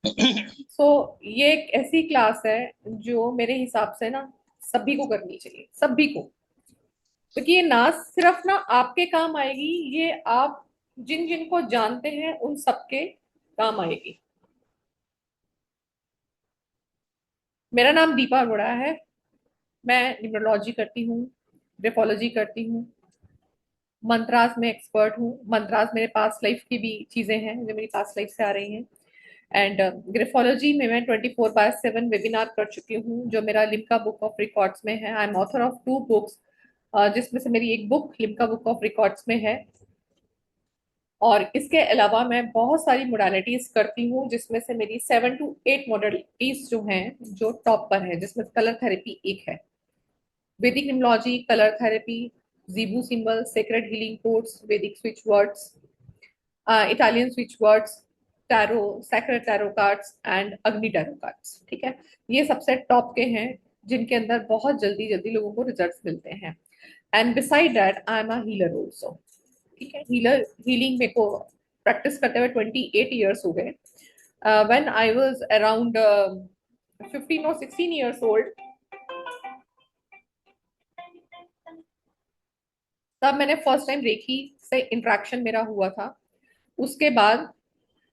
ये एक ऐसी क्लास है जो मेरे हिसाब से ना सभी को करनी चाहिए, सभी को। क्योंकि ये ना सिर्फ ना आपके काम आएगी, ये आप जिन जिन को जानते हैं उन सबके काम आएगी। मेरा नाम दीपा अरोड़ा है। मैं न्यूमरोलॉजी करती हूँ, ग्राफोलॉजी करती हूँ, मंत्रास में एक्सपर्ट हूँ। मंत्रास मेरे पास लाइफ की भी चीजें हैं जो मेरी पास लाइफ से आ रही हैं। एंड ग्राफोलॉजी में मैं 24/7 वेबिनार कर चुकी हूँ, जो मेरा लिम्का बुक ऑफ रिकॉर्ड्स में है। I am author of 2 books, जिसमें से मेरी एक book Limca book of records में है। और इसके अलावा मैं बहुत सारी मोडालिटीज करती हूँ, जिसमें से मेरी 7 to 8 मोडालिटीज जो हैं, जो टॉप पर है, जिसमें कलर थेरेपी एक है। वैदिक निमोलॉजी, कलर थेरेपी, जीबू सिंबल, सेक्रेड हीलिंग कोड्स, वैदिक switch words, Italian switch words, tarot, sacred tarot cards and अग्नि टैरो कार्ड्स। ठीक है, ये सबसे टॉप के हैं, जिनके अंदर बहुत जल्दी जल्दी लोगों को रिजल्ट्स मिलते हैं। And beside that I am a healer also. ठीक है, हीलिंग मेरे को प्रैक्टिस करते हुए 28 ईयर्स हो गए। When I was around 15 or 16 years old, तब मैंने फर्स्ट टाइम रेखी से इंटरेक्शन मेरा हुआ था। उसके बाद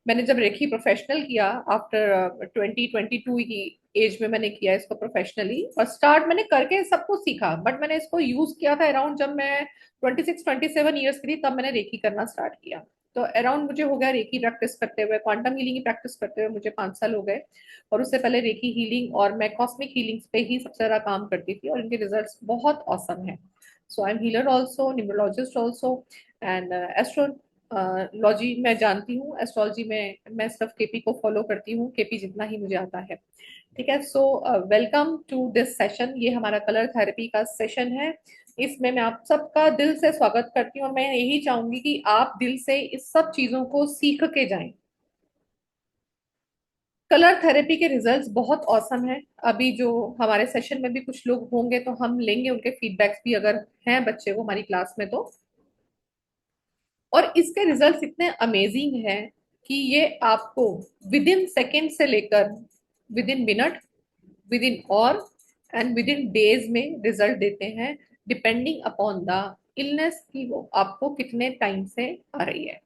मैंने जब रेखी प्रोफेशनल किया, आफ्टर 2022 की एज में मैंने किया इसको प्रोफेशनली। और स्टार्ट मैंने करके सब कुछ सीखा, बट मैंने इसको यूज किया था अराउंड जब मैं 26-27 ईयर्स की थी, तब मैंने रेखी करना स्टार्ट किया। तो अराउंड मुझे हो गया रेखी प्रैक्टिस करते हुए, क्वांटम हीलिंग की प्रैक्टिस करते हुए मुझे 5 साल हो गए। और उससे पहले रेखी हीलिंग और मैं कॉस्मिक हीलिंग्स पे ही सबसे ज्यादा काम करती थी, और इनके रिजल्ट्स बहुत औसम है। So I am healer also, numerologist also, and लॉजी मैं जानती हूँ। एस्ट्रोलॉजी में मैं सिर्फ केपी को फॉलो करती हूँ, केपी जितना ही मुझे आता है। ठीक है, so welcome to this session. ये हमारा कलर थेरेपी का सेशन है। इसमें मैं आप सबका दिल से स्वागत करती हूँ, और मैं यही चाहूंगी कि आप दिल से इस सब चीजों को सीख के जाएं। कलर थेरेपी के रिजल्ट्स बहुत औसम है। अभी जो हमारे सेशन में भी कुछ लोग होंगे, तो हम लेंगे उनके फीडबैक्स भी, अगर हैं बच्चे को हमारी क्लास में तो। और इसके रिजल्ट्स इतने अमेजिंग हैं कि ये आपको विद इन सेकेंड से लेकर with in minute, with in और एंड विद इन डेज में रिजल्ट देते हैं, डिपेंडिंग अपॉन द इलनेस की वो आपको कितने टाइम से आ रही है।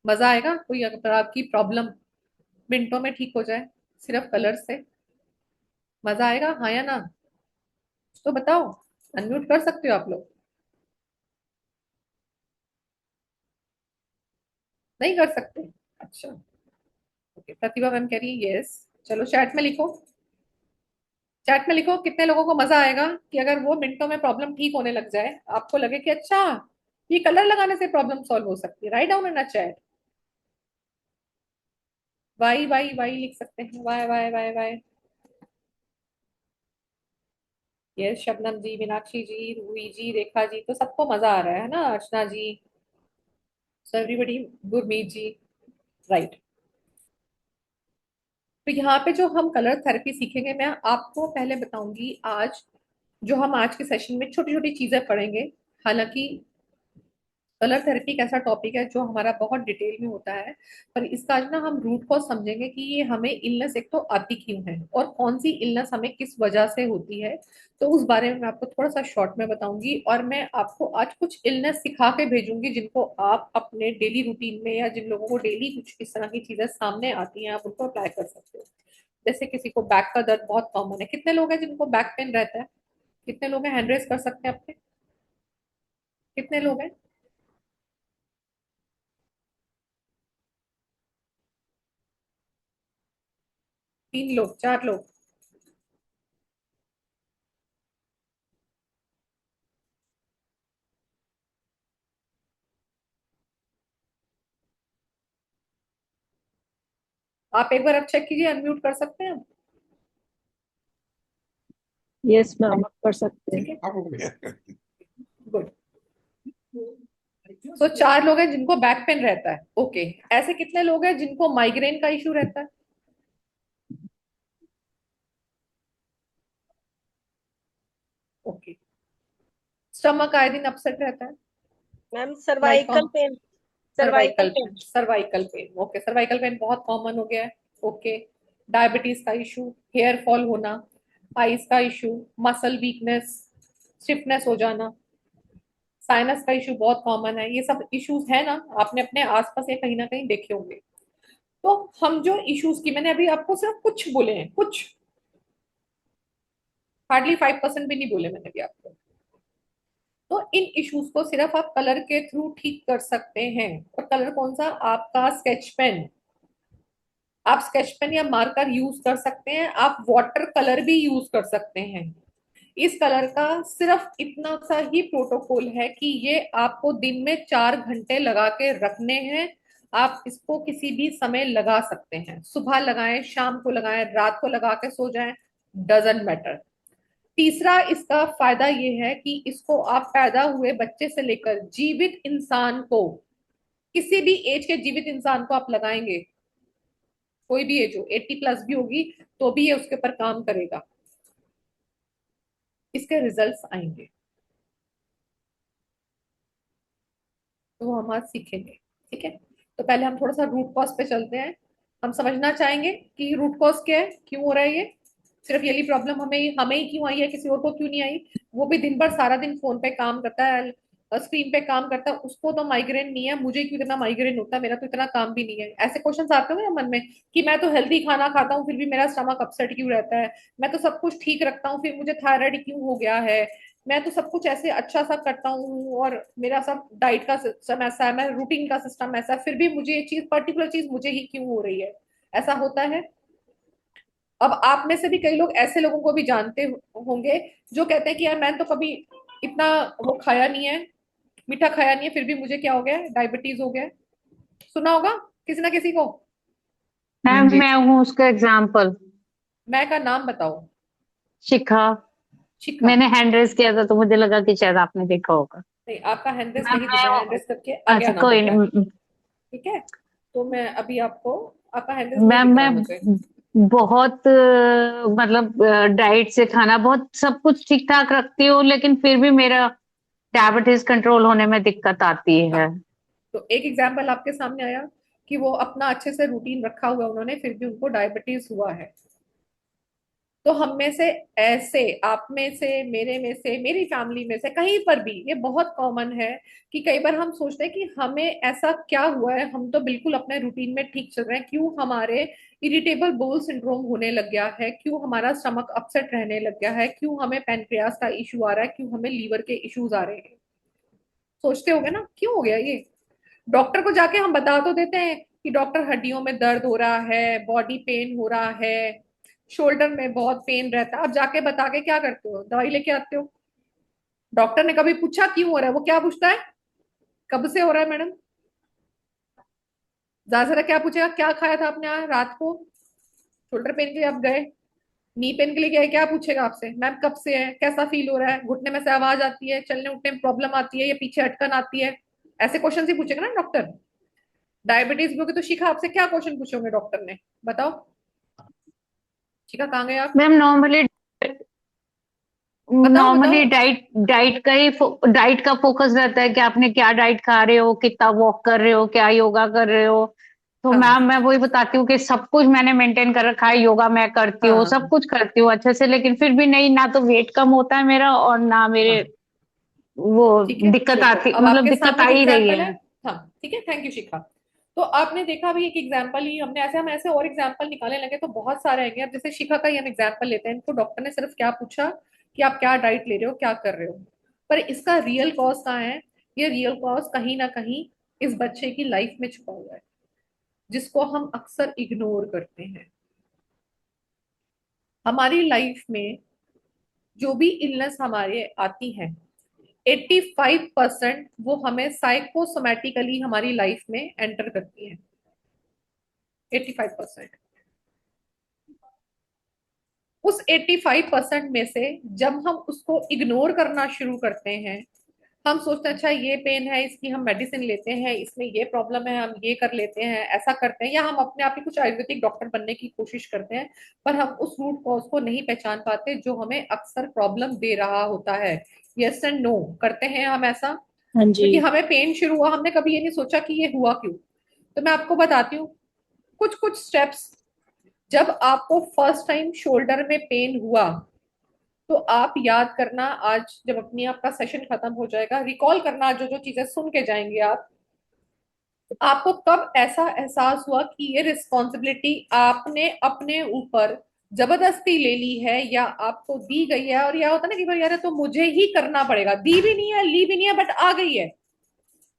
मजा आएगा। कोई अगर आपकी प्रॉब्लम मिनटों में ठीक हो जाए सिर्फ कलर से, मजा आएगा, हाँ या ना? तो बताओ, अनम्यूट कर सकते हो आप लोग? नहीं कर सकते? अच्छा, ओके। प्रतिभा मैम कह रही है यस। चलो चैट में लिखो, चैट में लिखो कितने लोगों को मजा आएगा कि अगर वो मिनटों में प्रॉब्लम ठीक होने लग जाए, आपको लगे कि अच्छा, ये कलर लगाने से प्रॉब्लम सॉल्व हो सकती है। Write down in a chat. Y Y Y लिख सकते हैं, Y Y Y Y. Yes, Shabnam ji, Meenakshi ji, Roohi ji, Rekha ji, तो सबको मजा आ रहा है ना? Archana ji, so everybody, Gurmeet ji. Right. तो यहाँ पे जो हम कलर थेरेपी सीखेंगे, मैं आपको पहले बताऊंगी आज, जो हम आज के सेशन में छोटी छोटी चीजें पढ़ेंगे। हालांकि कलर थेरेपी एक ऐसा टॉपिक है जो हमारा बहुत डिटेल में होता है, पर इसका आज ना हम रूट कॉज समझेंगे कि ये हमें इलनेस एक तो आती क्यों है, और कौन सी इलनेस हमें किस वजह से होती है। तो उस बारे में मैं आपको थोड़ा सा शॉर्ट में बताऊंगी, और मैं आपको आज कुछ इलनेस सिखा के भेजूंगी, जिनको आप अपने डेली रूटीन में, या जिन लोगों को डेली कुछ इस तरह की चीजें सामने आती हैं, आप उनको अप्लाई कर सकते हो। जैसे किसी को बैक का दर्द बहुत कॉमन है। कितने लोग हैं जिनको बैक पेन रहता है? कितने लोग हैं? हैंड रेस कर सकते हैं अपने? कितने लोग हैं? 3 लोग, 4 लोग? आप एक बार अब चेक कीजिए, अनम्यूट कर सकते हैं? यस मैम, आप कर सकते ठीक हैं। है, गुड। तो 4 लोग हैं जिनको बैक पेन रहता है। ओके, ऐसे कितने लोग हैं जिनको माइग्रेन का इशू रहता है? ओके। स्टमक आए दिन अपसेट रहता है? Ma'am like cervical pain, cervical cervical pain. Pain, cervical pain. Okay, cervical pain बहुत कॉमन हो गया है। ओके, डायबिटीज का इशू, हेयर फॉल होना, आईज का इशू, मसल वीकनेस, स्टिफनेस हो जाना, साइनस का इशू बहुत कॉमन है। ये सब इश्यूज है ना, आपने अपने आसपास या कहीं ना कहीं देखे होंगे। तो हम जो इश्यूज की, मैंने अभी आपको सिर्फ कुछ बोले हैं, कुछ, हार्डली 5% भी नहीं बोले मैंने अभी आपको। तो इन इश्यूज को सिर्फ आप कलर के थ्रू ठीक कर सकते हैं। और कलर कौन सा? आपका स्केच पेन। आप स्केच पेन या मार्कर यूज कर सकते हैं, आप वाटर कलर भी यूज कर सकते हैं। इस कलर का सिर्फ इतना सा ही प्रोटोकॉल है कि ये आपको दिन में 4 घंटे लगा के रखने हैं। आप इसको किसी भी समय लगा सकते हैं, सुबह लगाएं, शाम को लगाएं, रात को लगा के सो जाएं, डजेंट मैटर। तीसरा इसका फायदा ये है कि इसको आप पैदा हुए बच्चे से लेकर जीवित इंसान को, किसी भी एज के जीवित इंसान को आप लगाएंगे, कोई भी एज हो, 80+ भी होगी तो भी ये उसके ऊपर काम करेगा, इसके रिजल्ट्स आएंगे। तो वो हम आज सीखेंगे। ठीक है, तो पहले हम थोड़ा सा रूट कॉज पे चलते हैं। हम समझना चाहेंगे कि रूट कॉज क्या है, क्यों हो रहा है ये, सिर्फ यही प्रॉब्लम हमें हमें ही क्यों आई है, किसी और को क्यों नहीं आई। वो भी दिन भर सारा दिन फोन पे काम करता है, स्क्रीन पे काम करता है, उसको तो माइग्रेन नहीं है, मुझे क्यों इतना माइग्रेन होता है, मेरा तो इतना काम भी नहीं है। ऐसे क्वेश्चन आते होंगे ना मन में कि मैं तो हेल्दी खाना खाता हूँ फिर भी मेरा स्टमक अपसेट क्यों रहता है, मैं तो सब कुछ ठीक रखता हूँ फिर मुझे थायराइड क्यों हो गया है, मैं तो सब कुछ ऐसे अच्छा सा करता हूँ और मेरा सब डाइट का सिस्टम ऐसा है, मैं रूटीन का सिस्टम ऐसा है, फिर भी मुझे ये चीज, पर्टिकुलर चीज मुझे ही क्यों हो रही है। ऐसा होता है। अब आप में से भी कई लोग ऐसे लोगों को भी जानते होंगे जो कहते हैं कि यार मैंने तो कभी इतना वो खाया नहीं है, मीठा खाया नहीं है, फिर भी मुझे क्या हो गया, डायबिटीज हो गया। सुना होगा किसी ना किसी को। हाँ मैम जी। मैं हूँ उसका एग्जाम्पल। मैं का नाम बताओ। शिखा। शिखा। मैंने हैंड रेस किया था तो मुझे लगा कि शायद आपने देखा होगा। नहीं, आपका हैंडरेस मैम नहीं दिख मैं रहा है, हूँ। हैंडरेस करके आगे अच्छा आना कोई पड़ रहा है। नहीं। ठीक है, तो मैं अभी आपको, आपका हैंडरेस नहीं मैम दिख रहा मैं मुझे। बहुत मतलब डाइट से खाना बहुत सब कुछ ठीक ठाक रखती हूँ लेकिन फिर भी मेरा डायबिटीज कंट्रोल होने में दिक्कत आती हाँ, है। तो एक एग्जाम्पल आपके सामने आया कि वो अपना अच्छे से रूटीन रखा हुआ है उन्होंने, फिर भी उनको डायबिटीज हुआ है। तो हम में से ऐसे, आप में से, मेरे में से, मेरी फैमिली में से, कहीं पर भी ये बहुत कॉमन है कि कई बार हम सोचते हैं कि हमें ऐसा क्या हुआ है, हम तो बिल्कुल अपने रूटीन में ठीक चल रहे हैं, क्यों हमारे इरिटेबल बोल सिंड्रोम होने लग गया है, क्यों हमारा स्टमक अपसेट रहने लग गया है, क्यों हमें पेनक्रियास का इशू आ रहा है, क्यों हमें लीवर के इश्यूज आ रहे हैं। सोचते होगे ना क्यों हो गया ये। डॉक्टर को जाके हम बता तो देते हैं कि डॉक्टर हड्डियों में दर्द हो रहा है, बॉडी पेन हो रहा है, शोल्डर में बहुत पेन रहता है। अब जाके बता के क्या करते हो, दवाई लेके आते हो। डॉक्टर ने कभी पूछा क्यों हो रहा है? वो क्या पूछता है, कब से हो रहा है मैडम? ज्यादा से ज्यादा क्या पूछेगा, क्या खाया था आपने आज रात को? शोल्डर पेन के लिए आप गए, नी पेन के लिए गए, क्या पूछेगा आपसे, मैम कब से है, कैसा फील हो रहा है, घुटने में से आवाज आती है, चलने उठने में प्रॉब्लम आती है या पीछे अटकन आती है। ऐसे क्वेश्चन ही पूछेगा ना डॉक्टर। डायबिटीज भी होगी तो शिखा आपसे क्या क्वेश्चन पूछे होंगे डॉक्टर ने, बताओ। शिखा कहाँ गए आप? मैम नॉर्मली बताओ बताओ। नॉर्मली डाइट डाइट का ही डाइट का फोकस रहता है कि आपने क्या डाइट खा रहे हो, कितना वॉक कर रहे हो, क्या योगा कर रहे हो। तो हाँ मैम मैं वही बताती हूँ कि सब कुछ मैंने मेंटेन कर रखा है, योगा मैं करती हूँ, सब हाँ कुछ करती हूँ अच्छे से, लेकिन फिर भी नहीं, ना तो वेट कम होता है मेरा और ना मेरे हाँ। वो ठीक है, दिक्कत देखो आती, अब मतलब आपके दिक्कत सामने आ एक ही रही एग्जाम्पल है। है। हाँ ठीक है, थैंक यू शिखा। तो आपने देखा भी एक एग्जाम्पल ही, हमने ऐसे, हम ऐसे और एग्जाम्पल निकालने लगे तो बहुत सारे आएंगे। अब जैसे शिखा का ही हम एग्जाम्पल लेते हैं, इनको डॉक्टर ने सिर्फ क्या पूछा कि आप क्या डाइट ले रहे हो, क्या कर रहे हो, पर इसका रियल कॉज कहाँ है? ये रियल कॉज कहीं ना कहीं इस बच्चे की लाइफ में छुपा हुआ है, जिसको हम अक्सर इग्नोर करते हैं। हमारी लाइफ में जो भी इलनेस हमारे आती है, 85% वो हमें साइकोसोमैटिकली हमारी लाइफ में एंटर करती है। 85%। उस 85% में से जब हम उसको इग्नोर करना शुरू करते हैं, हम सोचते हैं अच्छा ये पेन है, इसकी हम मेडिसिन लेते हैं, इसमें ये प्रॉब्लम है, हम ये कर लेते हैं, ऐसा करते हैं, या हम अपने आप ही कुछ आयुर्वेदिक डॉक्टर बनने की कोशिश करते हैं, पर हम उस रूट कॉज को नहीं पहचान पाते जो हमें अक्सर प्रॉब्लम दे रहा होता है। यस एंड नो करते हैं हम ऐसा, हाँ जी। क्योंकि हमें पेन शुरू हुआ, हमने कभी ये नहीं सोचा कि ये हुआ क्यों। तो मैं आपको बताती हूँ कुछ कुछ स्टेप्स जब आपको फर्स्ट टाइम शोल्डर में पेन हुआ, तो आप याद करना, आज जब अपनी आपका सेशन खत्म हो जाएगा, रिकॉल करना जो जो चीजें सुन के जाएंगे आप, आपको कब ऐसा एहसास हुआ कि ये रिस्पॉन्सिबिलिटी आपने अपने ऊपर जबरदस्ती ले ली है या आपको दी गई है। और यह होता है ना कि भाई यार तो मुझे ही करना पड़ेगा, दी भी नहीं है ली भी नहीं है बट आ गई है,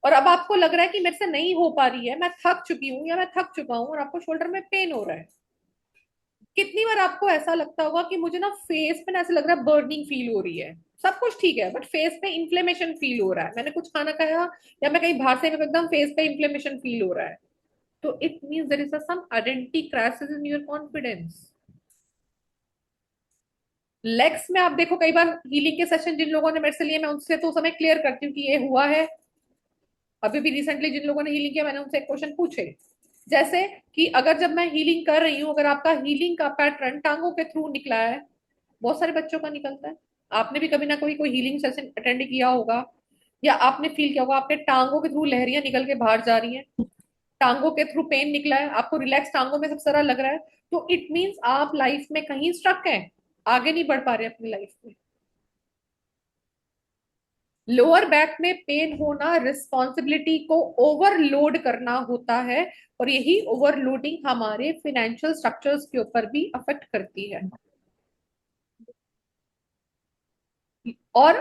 और अब आपको लग रहा है कि मेरे से नहीं हो पा रही है, मैं थक चुकी हूँ या मैं थक चुका हूँ, और आपको शोल्डर में पेन हो रहा है। कितनी बार आपको ऐसा लगता होगा कि मुझे ना फेस पे ना ऐसा लग रहा है, बर्निंग फील हो रही है, सब कुछ ठीक है बट फेस पे इन्फ्लेमेशन फील हो रहा है, मैंने कुछ खाना खाया या मैं कहीं बाहर से एकदम फेस पे इन्फ्लेमेशन फील हो रहा है, तो it means there is some identity crisis in your confidence. Legs में आप देखो, कई बार हीलिंग के सेशन जिन लोगों ने मेरे से लिए, मैं उनसे तो समय क्लियर करती हूँ कि ये हुआ है। अभी भी रिसेंटली जिन लोगों ने हीलिंग किया, मैंने उनसे एक क्वेश्चन पूछे, जैसे कि अगर जब मैं हीलिंग कर रही हूँ, अगर आपका हीलिंग का पैटर्न टांगों के थ्रू निकला है, बहुत सारे बच्चों का निकलता है, आपने भी कभी ना कभी कोई हीलिंग सेशन अटेंड किया होगा, या आपने फील किया होगा आपके टांगों के थ्रू लहरियां निकल के बाहर जा रही हैं, टांगों के थ्रू पेन निकला है, आपको रिलैक्स टांगों में सब सारा लग रहा है, तो इट मीन्स आप लाइफ में कहीं स्ट्रक हैं, आगे नहीं बढ़ पा रहे अपनी लाइफ में। लोअर बैक में पेन होना रिस्पॉन्सिबिलिटी को ओवरलोड करना होता है, और यही ओवरलोडिंग हमारे फाइनेंशियल स्ट्रक्चर्स के ऊपर भी अफेक्ट करती है। और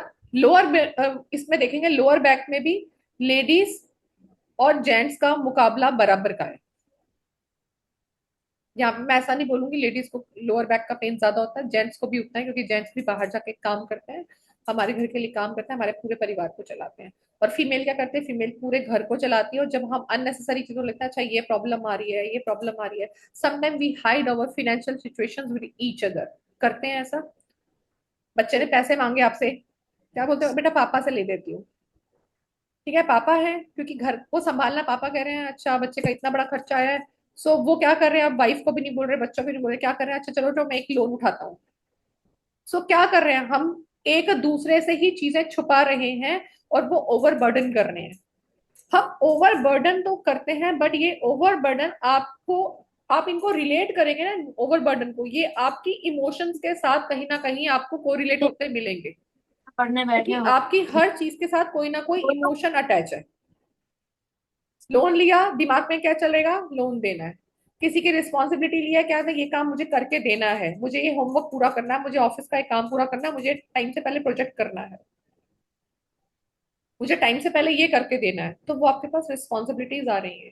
इसमें देखेंगे लोअर बैक में भी लेडीज और जेंट्स का मुकाबला बराबर का है। यहाँ पे मैं ऐसा नहीं बोलूंगी लेडीज को लोअर बैक का पेन ज्यादा होता है, जेंट्स को भी उतना है, क्योंकि जेंट्स भी बाहर जाके काम करते हैं, हमारे घर के लिए काम करते हैं, हमारे पूरे परिवार को चलाते हैं। और फीमेल क्या करते हैं, फीमेल पूरे घर को चलाती है, और जब हम अननेसेसरी चीजों लगता है अच्छा ये प्रॉब्लम आ रही है, ये प्रॉब्लम आ रही है, sometime we hide our financial situations with each other. करते हैं ऐसा। बच्चे ने पैसे मांगे आपसे, क्या बोलते हो, बेटा पापा से ले देती हूँ। ठीक है, पापा है, क्योंकि घर को संभालना पापा कह रहे हैं, अच्छा बच्चे का इतना बड़ा खर्चा आया है, सो वो क्या कर रहे हैं, अब वाइफ को भी नहीं बोल रहे, बच्चों को भी नहीं बोल रहे, क्या कर रहे हैं, अच्छा चलो तो मैं एक लोन उठाता हूँ। सो क्या कर रहे हैं हम, एक दूसरे से ही चीजें छुपा रहे हैं, और वो ओवरबर्डन कर रहे हैं। हम ओवरबर्डन तो करते हैं, बट ये ओवरबर्डन आपको, आप इनको रिलेट करेंगे ना ओवरबर्डन को, ये आपकी इमोशंस के साथ कहीं ना कहीं आपको कोरिलेट होते मिलेंगे, पढ़ने बैठे क्योंकि हो। आपकी हर चीज के साथ कोई ना कोई इमोशन अटैच है। लोन लिया, दिमाग में क्या चलेगा, लोन देना है। किसी की रिस्पॉन्सिबिलिटी लिया, क्या है, ये काम मुझे करके देना है, मुझे ये होमवर्क पूरा करना है, मुझे ऑफिस का एक काम पूरा करना है, मुझे टाइम से पहले प्रोजेक्ट करना है, मुझे टाइम से पहले ये करके देना है, तो वो आपके पास रिस्पॉन्सिबिलिटीज आ रही है।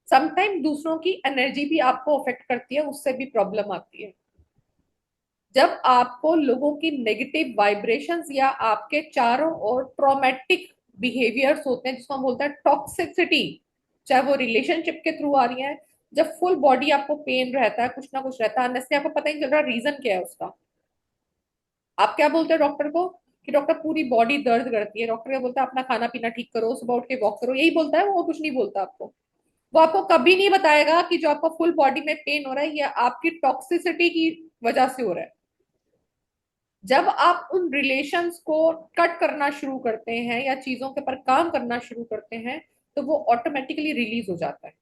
समटाइम दूसरों की एनर्जी भी आपको अफेक्ट करती है, उससे भी प्रॉब्लम आती है। जब आपको लोगों की नेगेटिव वाइब्रेशंस या आपके चारों ओर ट्रॉमेटिक बिहेवियर्स होते हैं, जिसको हम बोलते हैं टॉक्सिसिटी, चाहे वो रिलेशनशिप के थ्रू आ रही है, जब फुल बॉडी आपको पेन रहता है, कुछ ना कुछ रहता है, अननेसेसरी आपको पता ही नहीं चल रहा रीजन क्या है उसका, आप क्या बोलते हो डॉक्टर को कि डॉक्टर पूरी बॉडी दर्द करती है, डॉक्टर क्या बोलता है अपना खाना पीना ठीक करो, सुबह उठ के वॉक करो, यही बोलता है वो, कुछ नहीं बोलता आपको। वो आपको कभी नहीं बताएगा कि जो आपको फुल बॉडी में पेन हो रहा है, ये आपकी टॉक्सिसिटी की वजह से हो रहा है। जब आप उन रिलेशंस को कट करना शुरू करते हैं या चीजों के पर काम करना शुरू करते हैं, तो वो ऑटोमेटिकली रिलीज हो जाता है।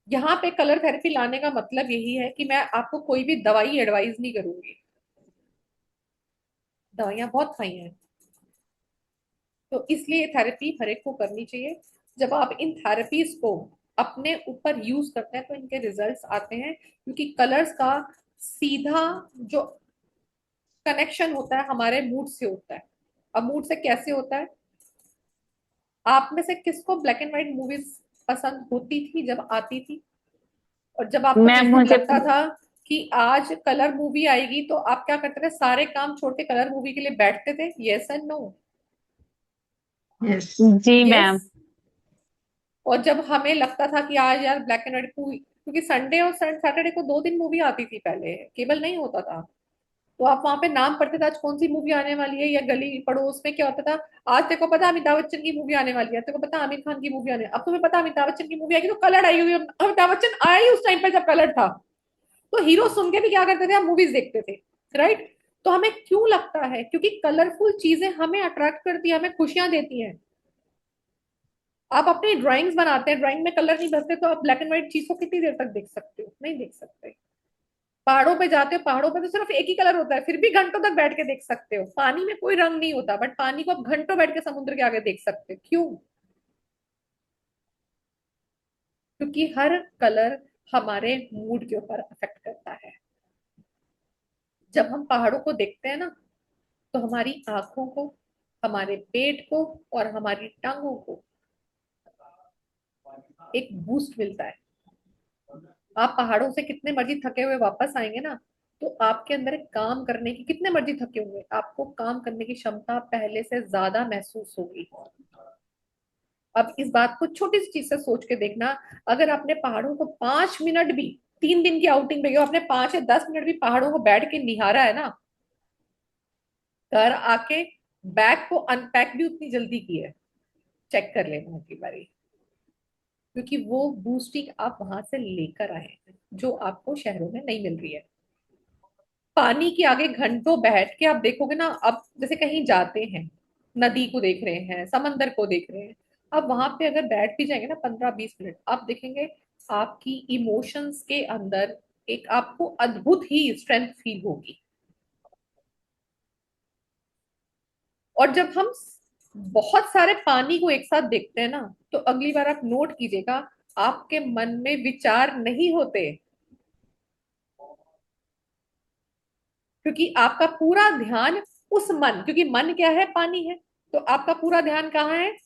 यहाँ पे कलर थेरेपी लाने का मतलब यही है कि मैं आपको कोई भी दवाई एडवाइस नहीं करूंगी, दवाइयां बहुत खाई हैं, तो इसलिए थेरेपी हर एक को करनी चाहिए। जब आप इन थेरेपीज को अपने ऊपर यूज करते हैं, तो इनके रिजल्ट्स आते हैं, क्योंकि कलर्स का सीधा जो कनेक्शन होता है हमारे मूड से होता है। अब मूड से कैसे होता है, आप में से किसको ब्लैक एंड व्हाइट मूवीज पसंद होती थी जब आती थी, और जब आपको मैं जिस दिन मुझे लगता था कि आज कलर मूवी आएगी, तो आप क्या करते थे, सारे काम छोड़ के कलर मूवी के लिए बैठते थे, यस एंड नो। यस। जी यस। मैम। और जब हमें लगता था कि आज यार ब्लैक एंड व्हाइट मूवी, क्योंकि संडे और सैटरडे को 2 दिन मूवी आती थी, पहले केबल नहीं होता था, तो आप वहां पे नाम पढ़ते थे आज कौन सी मूवी आने वाली है, या गली पड़ोस में क्या होता था, आज तेरे को पता अमिताभ बच्चन की मूवी आने वाली है, तेरे को पता आमिर खान की मूवी आने, अब तुम्हें पता अमिताभ बच्चन की मूवी आएगी, तो कलर आई हुई है, अमिताभ बच्चन आया ही उस टाइम पे जब कलर था, तो हीरो सुन के भी क्या करते थे, हम मूवीज देखते थे, राइट। तो हमें क्यों लगता है, क्योंकि कलरफुल चीजें हमें अट्रैक्ट करती है, हमें खुशियां देती हैं। आप अपनी ड्राइंग्स बनाते हैं, ड्राइंग में कलर नहीं भरते तो आप ब्लैक एंड व्हाइट चीज को कितनी देर तक देख सकते हो? नहीं देख सकते। पहाड़ों पे जाते हो, पहाड़ों पे तो सिर्फ एक ही कलर होता है, फिर भी घंटों तक बैठ के देख सकते हो। पानी में कोई रंग नहीं होता, बट पानी को आप घंटों बैठ के समुद्र के आगे देख सकते हो। क्यों? क्योंकि हर कलर हमारे मूड के ऊपर अफेक्ट करता है। जब हम पहाड़ों को देखते हैं ना, तो हमारी आंखों को, हमारे पेट को और हमारी टांगों को एक बूस्ट मिलता है। आप पहाड़ों से कितने मर्जी थके हुए वापस आएंगे ना, तो आपके अंदर एक काम करने की, कितने मर्जी थके हुए, आपको काम करने की क्षमता पहले से ज्यादा महसूस होगी। अब इस बात को छोटी सी चीज से सोच के देखना। अगर आपने पहाड़ों को 5 मिनट भी, 3 दिन की आउटिंग में गए हो, आपने 5 या 10 मिनट भी पहाड़ों को बैठ के निहारा है ना, घर आके बैग को अनपैक भी उतनी जल्दी की है, चेक कर लेना की बारी। क्योंकि वो बूस्टिंग आप वहां से लेकर आए हैं, जो आपको शहरों में नहीं मिल रही है। पानी के आगे घंटों बैठ के आप देखोगे ना, अब जैसे कहीं जाते हैं, नदी को देख रहे हैं, समंदर को देख रहे हैं, अब वहां पे अगर बैठ भी जाएंगे ना 15-20 मिनट, आप देखेंगे आपकी इमोशंस के अंदर एक आपको अद्भुत ही स्ट्रेंथ फील होगी। और जब हम बहुत सारे पानी को एक साथ देखते हैं ना, तो अगली बार आप नोट कीजिएगा, आपके मन में विचार नहीं होते, क्योंकि आपका पूरा ध्यान उस मन, क्योंकि मन क्या है? पानी है। तो आपका पूरा ध्यान कहाँ है?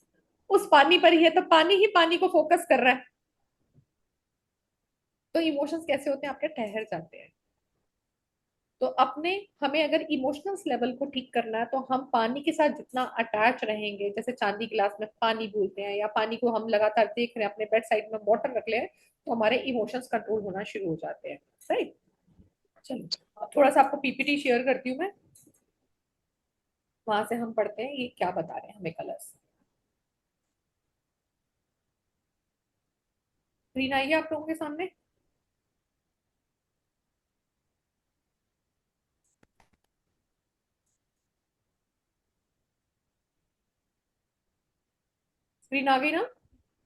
उस पानी पर ही है, तो पानी ही पानी को फोकस कर रहा है। तो इमोशंस कैसे होते हैं आपके? ठहर जाते हैं। तो अपने, हमें अगर इमोशंस लेवल को ठीक करना है, तो हम पानी के साथ जितना अटैच रहेंगे, जैसे चांदी गिलास में पानी भूलते हैं, या पानी को हम लगातार देख रहे हैं, अपने बेड साइड में वाटर रख ले, तो हमारे इमोशंस कंट्रोल होना शुरू हो जाते हैं। राइट। चलो थोड़ा सा आपको पीपीटी शेयर करती हूँ मैं, वहां से हम पढ़ते हैं ये क्या बता रहे हैं हमें कलर्स। स्क्रीन आई है आप लोगों के सामने? स्क्रीन आ गई ना?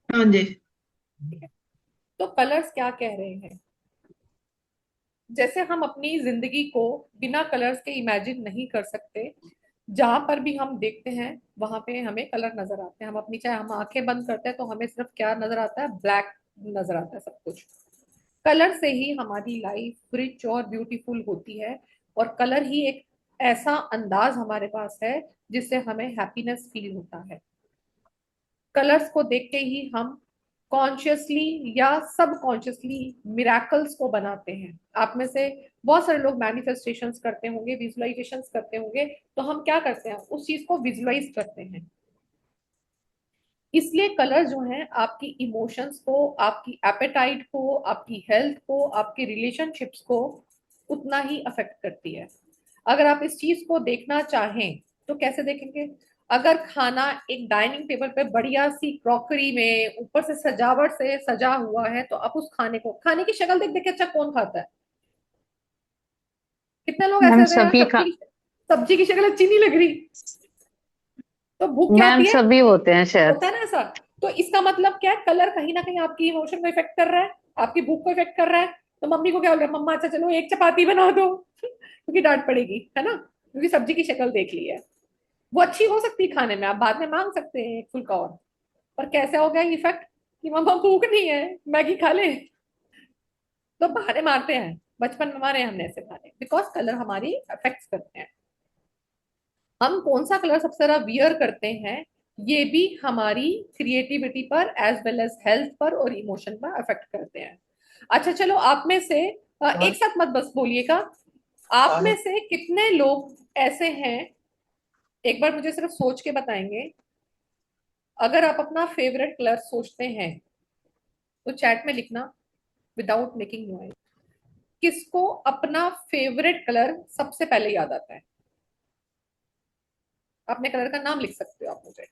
हाँ जी। ठीक है। तो कलर्स क्या कह रहे हैं? जैसे हम अपनी जिंदगी को बिना कलर्स के इमेजिन नहीं कर सकते, जहां पर भी हम देखते हैं वहां पे हमें कलर नजर आते हैं। हम अपनी, चाहे हम आंखें बंद करते हैं तो हमें सिर्फ क्या नजर आता है? ब्लैक नजर आता है सब कुछ। कलर से ही हमारी लाइफ रिच और ब्यूटीफुल होती है। और कलर ही एक ऐसा अंदाज हमारे पास है जिससे हमें हैप्पीनेस फील होता है। कलर्स को देख के ही हम कॉन्शियसली या सबकॉन्शियसली मिराकल्स को बनाते हैं। आप में से बहुत सारे लोग मैनिफेस्टेशंस करते होंगे, विजुअलाइजेशंस करते होंगे, तो हम क्या करते हैं? उस चीज को विजुअलाइज करते हैं। इसलिए कलर जो है आपकी इमोशंस को, आपकी एपेटाइट को, आपकी हेल्थ को, आपके रिलेशनशिप्स को उतना ही अफेक्ट करती है। अगर आप इस चीज को देखना चाहें तो कैसे देखेंगे? अगर खाना एक डाइनिंग टेबल पे बढ़िया सी क्रॉकरी में ऊपर से सजावट से सजा हुआ है, तो आप उस खाने को, खाने की शक्ल देख देख के अच्छा कौन खाता है? कितने लोग ऐसे मैम होते हैं यार, सभी का, सब्जी, सब्जी की शक्ल अच्छी नहीं लग रही, तो भूख क्या मैम आती है? सभी होते हैं शायद। होता है ना ऐसा। तो इसका मतलब क्या है? कलर कहीं ना कहीं आपकी इमोशन को इफेक्ट कर रहा है, आपकी भूख को इफेक्ट कर रहा है। तो मम्मी को क्या बोल रहा है? मम्मा अच्छा चलो एक चपाती बना दो क्योंकि डांट पड़ेगी, है ना, क्योंकि सब्जी की शक्ल देख ली है। वो अच्छी हो सकती है खाने में, आप बाद में मांग सकते हैं एक फुल्का और, पर कैसे हो गया इफेक्ट कि मम्मा भूख नहीं है, मैगी खा ले। तो बहाने मारते हैं, बचपन में मारे हमने ऐसे बहाने, बिकॉज कलर हमारी अफेक्ट करते हैं। हम कौन सा कलर सबसे ज्यादा वियर करते हैं, ये भी हमारी क्रिएटिविटी पर एज वेल एज हेल्थ पर और इमोशन पर अफेक्ट करते हैं। अच्छा चलो, आप में से एक साथ मत बस बोलिएगा, आप में से कितने लोग ऐसे हैं, एक बार मुझे सिर्फ सोच के बताएंगे। अगर आप अपना फेवरेट कलर सोचते हैं तो चैट में लिखना, विदाउट मेकिंग नॉइज। किसको अपना फेवरेट कलर सबसे पहले याद आता है? अपने कलर का नाम लिख सकते हो आप, मुझे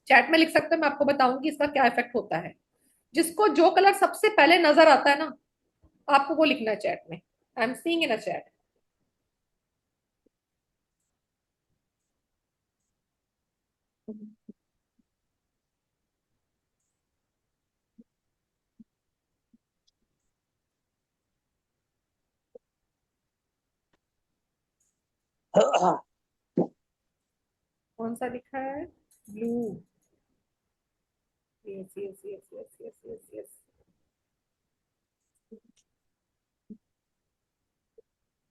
चैट में लिख सकते हो, मैं आपको बताऊंगी इसका क्या इफेक्ट होता है। जिसको जो कलर सबसे पहले नजर आता है ना, आपको वो लिखना है चैट में। I am seeing in a chat. कौन सा लिखा है? Blue. Yes yes yes yes yes yes yes.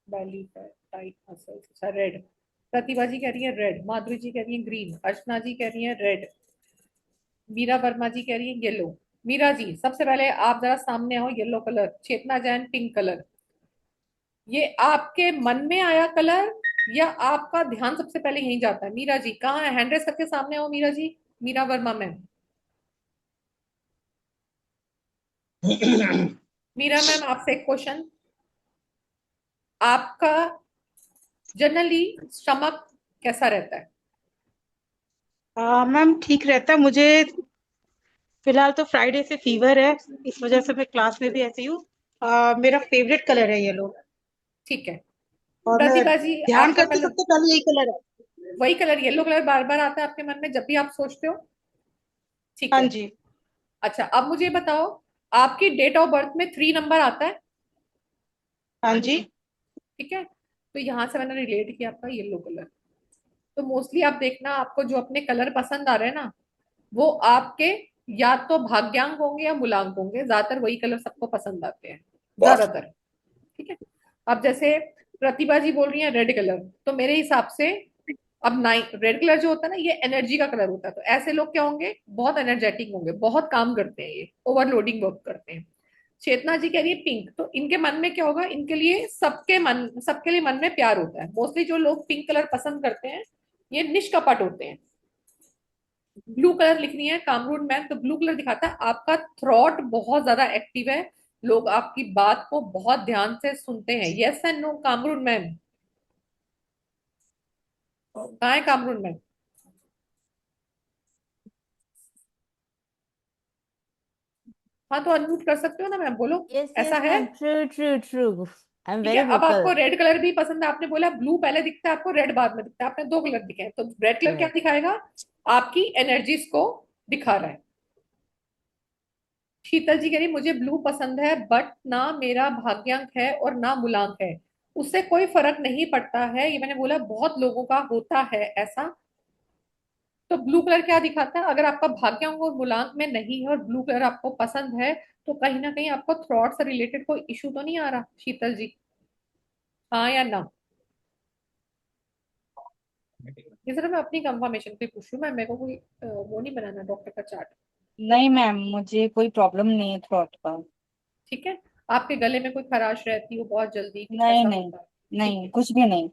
Belly fat, tight muscles. अच्छा, रेड। प्रतिभा जी कह रही है रेड, माधुरी जी कह रही है ग्रीन, अर्चना जी कह रही है रेड, मीरा वर्मा जी कह रही है येलो। मीरा जी सबसे पहले आप जरा सामने आओ, येलो कलर। चेतना जैन पिंक कलर। ये आपके मन में आया कलर या आपका ध्यान सबसे पहले यहीं जाता है? मीरा जी कहाँ है? हैंड रेस करके सामने आओ मीरा जी। मीरा वर्मा मैम। मीरा मैम आपसे एक क्वेश्चन। आपका जनरली स्टमक कैसा रहता है? मैम ठीक रहता है मुझे। फिलहाल तो फ्राइडे से फीवर है, इस वजह से मैं क्लास में भी ऐसी हूँ। मेरा फेवरेट कलर है येलो। ठीक है। और मैं प्रतिभा जी ध्यान आपका करती कलर? सबसे पहले यही कलर है। वही कलर येलो कलर बार बार आता है आपके मन में जब भी आप सोचते हो? ठीक हाँ है। जी। अच्छा, अब मुझे बताओ, आपकी डेट ऑफ बर्थ में 3 नंबर आता है? हाँ जी। ठीक है। तो यहां से मैंने रिलेट किया आपका येलो कलर। तो मोस्टली आप देखना, आपको जो अपने कलर पसंद आ रहे हैं ना, वो आपके या तो भाग्यांक होंगे या मूलांक होंगे। ज्यादातर वही कलर सबको पसंद आते हैं, ज्यादातर। ठीक है। अब जैसे प्रतिभा जी बोल रही है रेड कलर, तो मेरे हिसाब से अब नाइन, रेड कलर जो होता है ना, ये एनर्जी का कलर होता है। तो ऐसे लोग क्या होंगे? बहुत एनर्जेटिक होंगे, बहुत काम करते हैं, ये ओवरलोडिंग वर्क करते हैं। चेतना जी कह रही है पिंक, तो इनके मन में क्या होगा? इनके लिए सबके लिए मन में प्यार होता है। मोस्टली जो लोग पिंक कलर पसंद करते हैं, ये निष्कपट होते हैं। ब्लू कलर लिखनी है कामरून मैम, तो ब्लू कलर दिखाता है आपका थ्रॉट बहुत ज्यादा एक्टिव है। लोग आपकी बात को बहुत ध्यान से सुनते हैं। Yes and no Kamroon ma'am? कहाँ है कामरून मैम? हाँ, तो अनम्यूट कर सकते हो ना मैम, बोलो। Yes, ऐसा yes, है? ma'am. True, true, true. I'm ठीक है। very अब आपको vocal. रेड कलर भी पसंद है, आपने बोला ब्लू पहले दिखता है आपको, रेड बाद में दिखता है। आपने दो कलर दिखे हैं, तो रेड कलर क्या Correct. दिखाएगा? आपकी एनर्जीज को दिखा रहा है। शीतल जी कह रही मुझे ब्लू पसंद है, बट ना मेरा भाग्यांक है और ना मूलांक है। उससे कोई फर्क नहीं पड़ता है, ये मैंने बोला बहुत लोगों का होता है ऐसा। तो ब्लू कलर क्या दिखाता है? अगर आपका भाग्यांक और मूलांक में नहीं है और ब्लू कलर आपको पसंद है, तो कहीं ना कहीं आपको थ्रॉट से रिलेटेड कोई इशू तो नहीं आ रहा शीतल जी? हाँ या ना? ये सिर्फ मैं अपनी कंफर्मेशन पे पूछ रही हूँ, मैं मेरे को कोई वो नहीं बनाना डॉक्टर का चार्ट। नहीं मैम, मुझे कोई प्रॉब्लम नहीं है थ्रोट का। ठीक है। आपके गले में कोई खराश रहती हो बहुत जल्दी, कुछ नहीं ऐसा नहीं, होता है? ठीक नहीं है। कुछ भी नहीं।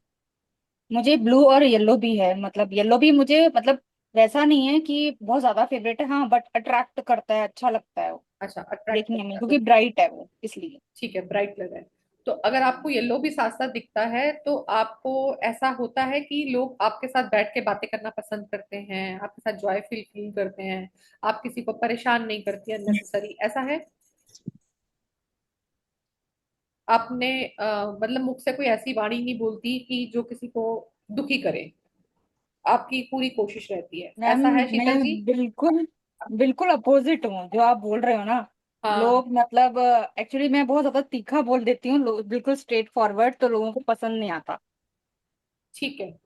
मुझे ब्लू और येलो भी है, मतलब येलो भी मुझे मतलब वैसा नहीं है कि बहुत ज्यादा फेवरेट है, हाँ, बट अट्रैक्ट करता है, अच्छा लगता है वो अच्छा, अट्रैक्ट देखने में, करता है, क्योंकि ओके। ब्राइट है वो इसलिए। ठीक है, ब्राइट कलर है। तो अगर आपको येलो भी साथ साथ दिखता है, तो आपको ऐसा होता है कि लोग आपके साथ बैठ के बातें करना पसंद करते हैं, आपके साथ जॉयफुल फील करते हैं, आप किसी को परेशान नहीं करती अननेसेसरी, ऐसा है? आपने मतलब मुख से कोई ऐसी वाणी नहीं बोलती कि जो किसी को दुखी करे, आपकी पूरी कोशिश रहती है, मैम, ऐसा है मैं शीतल जी? बिल्कुल बिल्कुल अपोजिट हूँ जो आप बोल रहे हो ना। हाँ। लोग मतलब एक्चुअली मैं बहुत ज्यादा तीखा बोल देती हूँ, बिल्कुल स्ट्रेट फॉरवर्ड, तो लोगों को पसंद नहीं आता। ठीक है।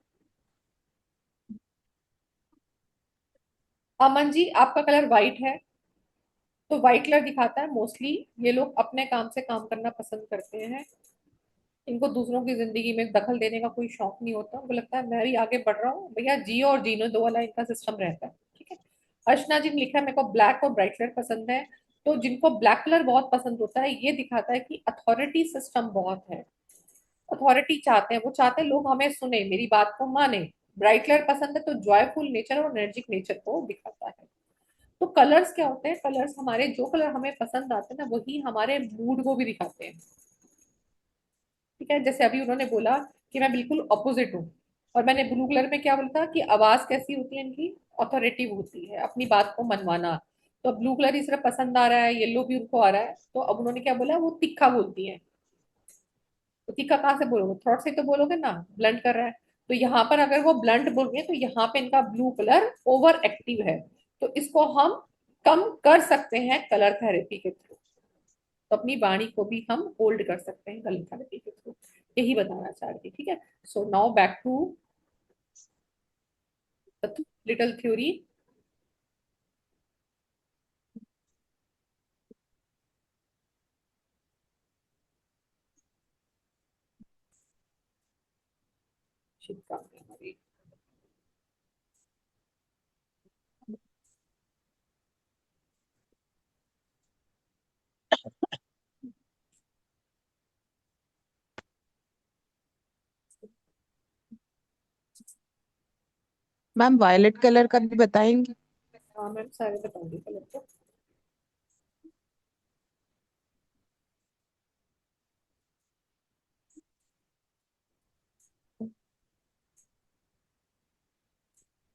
अमन जी आपका कलर व्हाइट है, तो व्हाइट कलर दिखाता है मोस्टली ये लोग अपने काम से काम करना पसंद करते हैं। इनको दूसरों की जिंदगी में दखल देने का कोई शौक नहीं होता, उनको लगता है मैं भी आगे बढ़ रहा हूँ भैया, जियो और जीनो दो वाला इनका सिस्टम रहता है। ठीक है। अर्चना जी ने लिखा है मेरे को ब्लैक और ब्राइट कलर पसंद है। तो जिनको ब्लैक कलर बहुत पसंद होता है, ये दिखाता है कि अथॉरिटी सिस्टम बहुत है। अथॉरिटी चाहते हैं, वो चाहते हैं लोग हमें सुने, मेरी बात को माने। ब्राइट कलर पसंद है तो जॉयफुल नेचर और एनर्जिक नेचर को दिखाता है। तो कलर्स क्या होते हैं? कलर्स हमारे, जो कलर हमें पसंद आते हैं ना, वही हमारे मूड को भी दिखाते हैं। ठीक है। जैसे अभी उन्होंने बोला कि मैं बिल्कुल ऑपोजिट हूँ, और मैंने ब्लू कलर में क्या बोला था कि आवाज कैसी होती है इनकी? ऑथोरेटिव होती है, अपनी बात को मनवाना। तो ब्लू कलर ही सिर्फ पसंद आ रहा है, येलो भी उनको आ रहा है, तो अब उन्होंने क्या बोला? वो तिखा बोलती है। तो तीखा कहाँ से बोलोगे? थ्रोट से तो बोलोगे ना, ब्लंट कर रहा है। तो यहाँ पर अगर वो ब्लंट बोल रही है, तो यहाँ पे इनका ब्लू कलर ओवर एक्टिव है। तो इसको हम कम कर सकते हैं कलर थेरेपी के थ्रू। तो अपनी वाणी को भी हम होल्ड कर सकते हैं कलर थेरेपी के थ्रू। यही बताना चाह रही थी, ठीक है। So now back to little theory. शिक्षा में हमारी मैम वायलेट कलर का भी बताएंगे? हाँ मैम सारे बताऊंगी कलर को।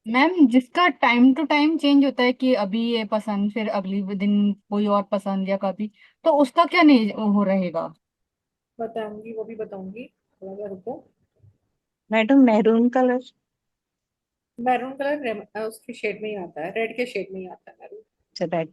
मैम जिसका टाइम टू टाइम चेंज होता है कि अभी ये पसंद फिर अगली दिन कोई और पसंद या कभी, तो उसका क्या नहीं हो रहेगा? बताऊंगी, वो भी बताऊंगी, थोड़ा सा रुको। Madam maroon colour. Maroon colour उसके शेड में ही आता है, रेड के शेड में ही आता है मैरून। चला।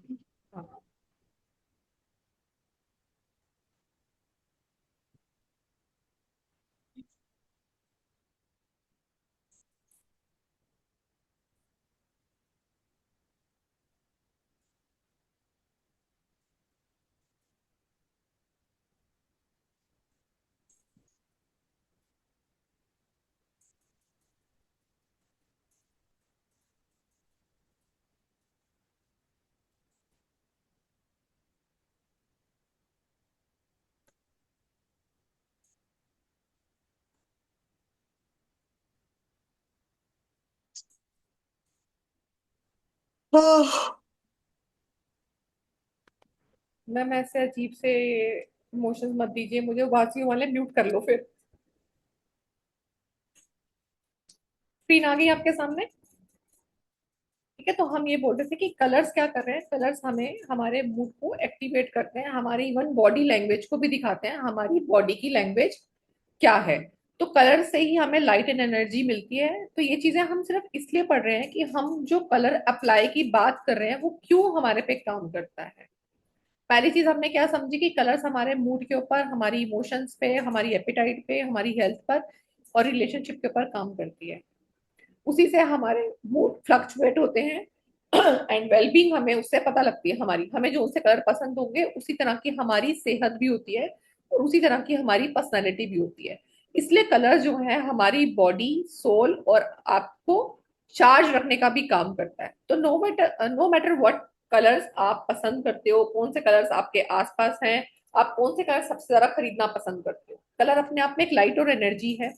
हाँ। मैम ऐसे अजीब से इमोशंस मत दीजिए मुझे, उबासी वाले म्यूट कर लो फिर। स्क्रीन आ गई आपके सामने? ठीक है, तो हम ये बोल रहे थे कि कलर्स क्या कर रहे हैं, कलर्स हमें हमारे मूड को एक्टिवेट करते हैं, हमारी इवन बॉडी लैंग्वेज को भी दिखाते हैं, हमारी बॉडी की लैंग्वेज क्या है। तो कलर से ही हमें लाइट एंड एनर्जी मिलती है। तो ये चीजें हम सिर्फ इसलिए पढ़ रहे हैं कि हम जो कलर अप्लाई की बात कर रहे हैं वो क्यों हमारे पे काम करता है। पहली चीज हमने क्या समझी कि कलर्स हमारे मूड के ऊपर, हमारी इमोशंस पे, हमारी एपिटाइट पे, हमारी हेल्थ पर और रिलेशनशिप के ऊपर काम करती है। उसी से हमारे मूड फ्लक्चुएट होते हैं एंड वेलबींग हमें उससे पता लगती है। हमारी, हमें जो उससे कलर पसंद होंगे उसी तरह की हमारी सेहत भी होती है और उसी तरह की हमारी पर्सनैलिटी भी होती है। इसलिए कलर जो है हमारी बॉडी, सोल और आपको चार्ज रखने का भी काम करता है। तो नो मैटर व्हाट कलर्स आप पसंद करते हो, कौन से कलर्स आपके आसपास हैं, आप कौन से कलर सबसे ज्यादा खरीदना पसंद करते हो, कलर अपने आप में एक लाइट और एनर्जी है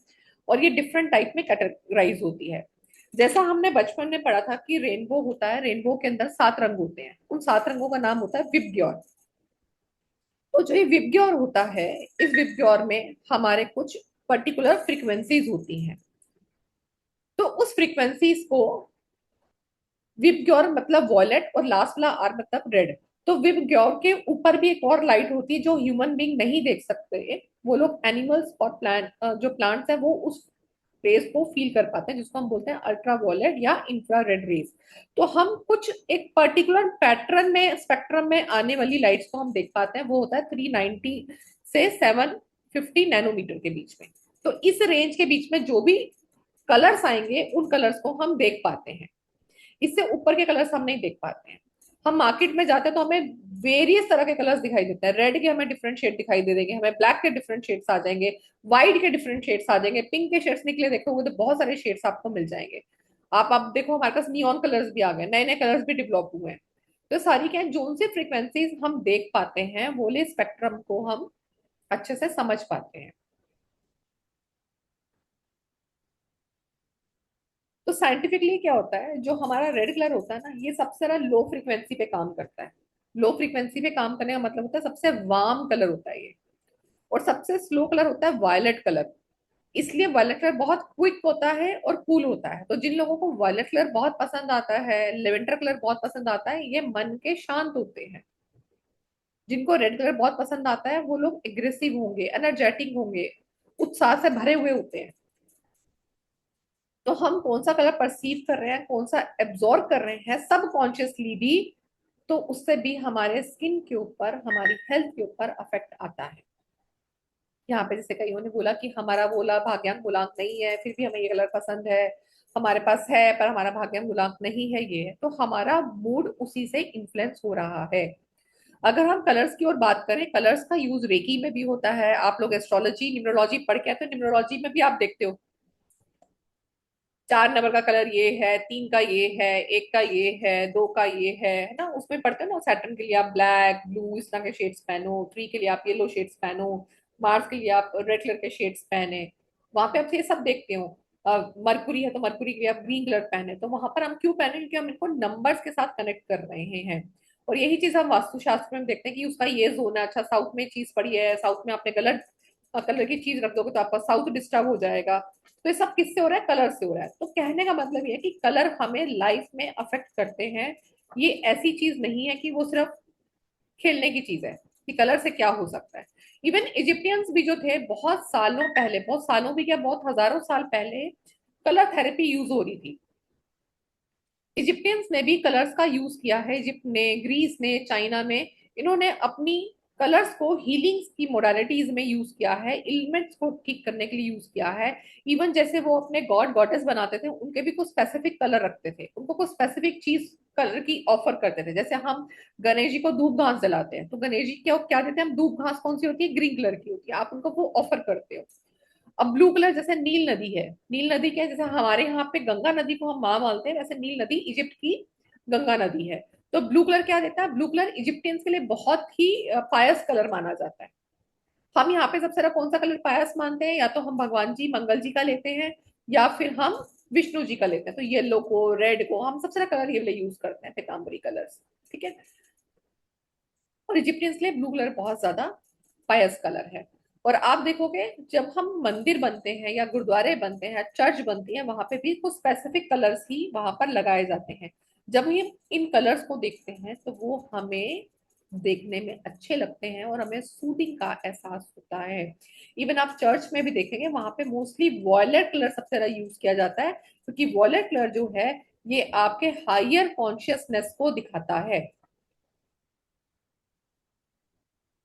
और ये डिफरेंट टाइप में कैटेगराइज होती है। जैसा हमने बचपन में पढ़ा था कि रेनबो होता है, रेनबो के अंदर 7 रंग होते हैं, उन 7 रंगों का नाम होता है विबग्योर। तो जो ये विबग्योर होता है, इस विबग्योर में हमारे कुछ पर्टिकुलर फ्रीक्वेंसीज होती हैं। तो उस फ्रीक्वेंसीज को, विबग्योर मतलब वॉयलेट और लास्ट वाला आर मतलब रेड। तो विबग्योर के ऊपर भी एक और लाइट होती है जो ह्यूमन बींग नहीं देख सकते, वो लोग एनिमल्स और प्लांट, जो प्लांट्स है वो उस रेज को फील कर पाते हैं, जिसको हम बोलते हैं अल्ट्रा वॉयलेट या इंफ्रारेड रेज। तो हम कुछ एक पर्टिकुलर पैटर्न में, स्पेक्ट्रम में आने वाली लाइट्स को हम देख पाते हैं, वो होता है 390 से 750 नैनोमीटर के बीच में। तो इस रेंज के बीच में जो भी कलर्स आएंगे उन कलर्स को हम देख पाते हैं। इससे ऊपर के कलर्स हम नहीं देख पाते हैं। हम मार्केट में जाते हैं तो हमें वेरियस तरह के कलर्स दिखाई देते हैं, रेड के हमें डिफरेंट शेड दिखाई दे देंगे, हमें ब्लैक के डिफरेंट शेड्स आ जाएंगे, व्हाइट के डिफरेंट शेड्स आ जाएंगे, पिंक के शेड्स निकले देखोगे तो बहुत सारे शेड्स आपको मिल जाएंगे। आप देखो हमारे पास नियॉन कलर्स भी आ गए, नए नए कलर्स भी डेवलप हुए हैं। तो सारी क्या है, जो सी फ्रिक्वेंसीज हम देख पाते हैं वो ले स्पेक्ट्रम को हम अच्छे से समझ पाते हैं। तो साइंटिफिकली क्या होता है, जो हमारा रेड कलर होता है ना, ये सबसे ज्यादा लो फ्रीक्वेंसी पे काम करता है। लो फ्रीक्वेंसी पे काम करने का मतलब होता है सबसे वार्म कलर होता है ये। और सबसे स्लो कलर होता है वायलेट कलर। इसलिए वायलेट कलर बहुत क्विक होता है और कूल होता है। तो जिन लोगों को वायलेट कलर बहुत पसंद आता है, लेवेंडर कलर बहुत पसंद आता है, ये मन के शांत होते हैं। जिनको रेड कलर बहुत पसंद आता है वो लोग एग्रेसिव होंगे, एनर्जेटिक होंगे, उत्साह से भरे हुए होते हैं। तो हम कौन सा कलर परसीव कर रहे हैं, कौन सा एब्जॉर्ब कर रहे हैं सब कॉन्शियसली भी, तो उससे भी हमारे स्किन के ऊपर, हमारी हेल्थ के ऊपर अफेक्ट आता है। यहाँ पे जैसे कईयों ने बोला कि हमारा बोला भाग्यांक गुणांक नहीं है, फिर भी हमें ये कलर पसंद है, हमारे पास है पर हमारा भाग्यांक गुणांक नहीं है, ये है। तो हमारा मूड उसी से इन्फ्लुएंस हो रहा है। अगर हम कलर्स की ओर बात करें, कलर्स का यूज रेकी में भी होता है। आप लोग एस्ट्रोलॉजी न्यूमरोलॉजी पढ़ के आए तो न्यूमरोलॉजी में भी आप देखते हो 4 नंबर का कलर ये है, 3 का ये है, 1 का ये है, 2 का ये है ना। उसमें पढ़ते हो ना, सैटर्न के लिए आप ब्लैक ब्लू इस तरह के शेड्स पहनो, 3 के लिए आप येलो शेड्स पहनो, मार्स के लिए आप रेड कलर के शेड्स पहने। वहां पे आप ये सब देखते हो। मरकुरी है तो मरकुरी के लिए आप ग्रीन कलर पहने। तो वहां पर हम क्यों पहने? क्योंकि हम इनको नंबर्स के साथ कनेक्ट कर रहे हैं। और यही चीज हम वास्तुशास्त्र में देखते हैं कि उसका ये जोन है। अच्छा, साउथ में चीज पड़ी है, साउथ में आपने गलत कलर की चीज रख दोगे तो आपका साउथ डिस्टर्ब हो जाएगा। तो ये सब किससे हो रहा है? कलर से हो रहा है। तो कहने का मतलब ये है कि कलर हमें लाइफ में अफेक्ट करते हैं। ये ऐसी चीज नहीं है कि वो सिर्फ खेलने की चीज है कि कलर से क्या हो सकता है। इवन इजिप्टियंस भी जो थे, बहुत सालों पहले, बहुत सालों भी क्या, बहुत हजारों साल पहले कलर थेरेपी यूज हो रही थी। इजिप्टियंस ने भी कलर्स का यूज किया है। इजिप्ट ने, ग्रीस ने, चाइना में, इन्होंने अपनी कलर्स को हीलिंग की मोडालिटीज में यूज किया है, इलमेंट्स को ठीक करने के लिए यूज किया है। इवन जैसे वो अपने गॉड गॉडेस बनाते थे, उनके भी कुछ स्पेसिफिक कलर रखते थे, उनको कुछ स्पेसिफिक चीज कलर की ऑफर करते थे। जैसे हम गणेश जी को धूप घास जलाते हैं, तो गणेश जी क्या क्या देते हैं हम? धूप घास कौन सी होती है? ग्रीन कलर की होती है, आप उनको वो ऑफर करते हो। अब ब्लू कलर, जैसे नील नदी है, नील नदी क्या है? जैसे हमारे यहाँ पे गंगा नदी को हम माँ मानते हैं, वैसे नील नदी इजिप्ट की गंगा नदी है। तो ब्लू कलर क्या देता है? ब्लू कलर इजिप्टियंस के लिए बहुत ही पायस कलर माना जाता है। हम यहाँ पे सबसे ज्यादा कौन सा कलर पायस मानते हैं? या तो हम भगवान जी मंगल जी का लेते हैं, या फिर हम विष्णु जी का लेते हैं। तो येलो को, रेड को हम सबसे ज्यादा कलर ये वाले यूज करते हैं, पीताम्बरी कलर्स। ठीक है। और इजिप्टियंस के लिए ब्लू कलर बहुत ज्यादा पायस कलर है। और आप देखोगे जब हम मंदिर बनते हैं या गुरुद्वारे बनते हैं, चर्च बनती है, वहां पे भी कुछ स्पेसिफिक कलर्स ही वहां पर लगाए जाते हैं। जब हम इन कलर्स को देखते हैं तो वो हमें देखने में अच्छे लगते हैं और हमें सूदिंग का एहसास होता है। इवन आप चर्च में भी देखेंगे, वहां पे मोस्टली वॉयलेट कलर सबसे ज्यादा यूज किया जाता है, क्योंकि वॉयलेट कलर जो है ये आपके हायर कॉन्शियसनेस को दिखाता है।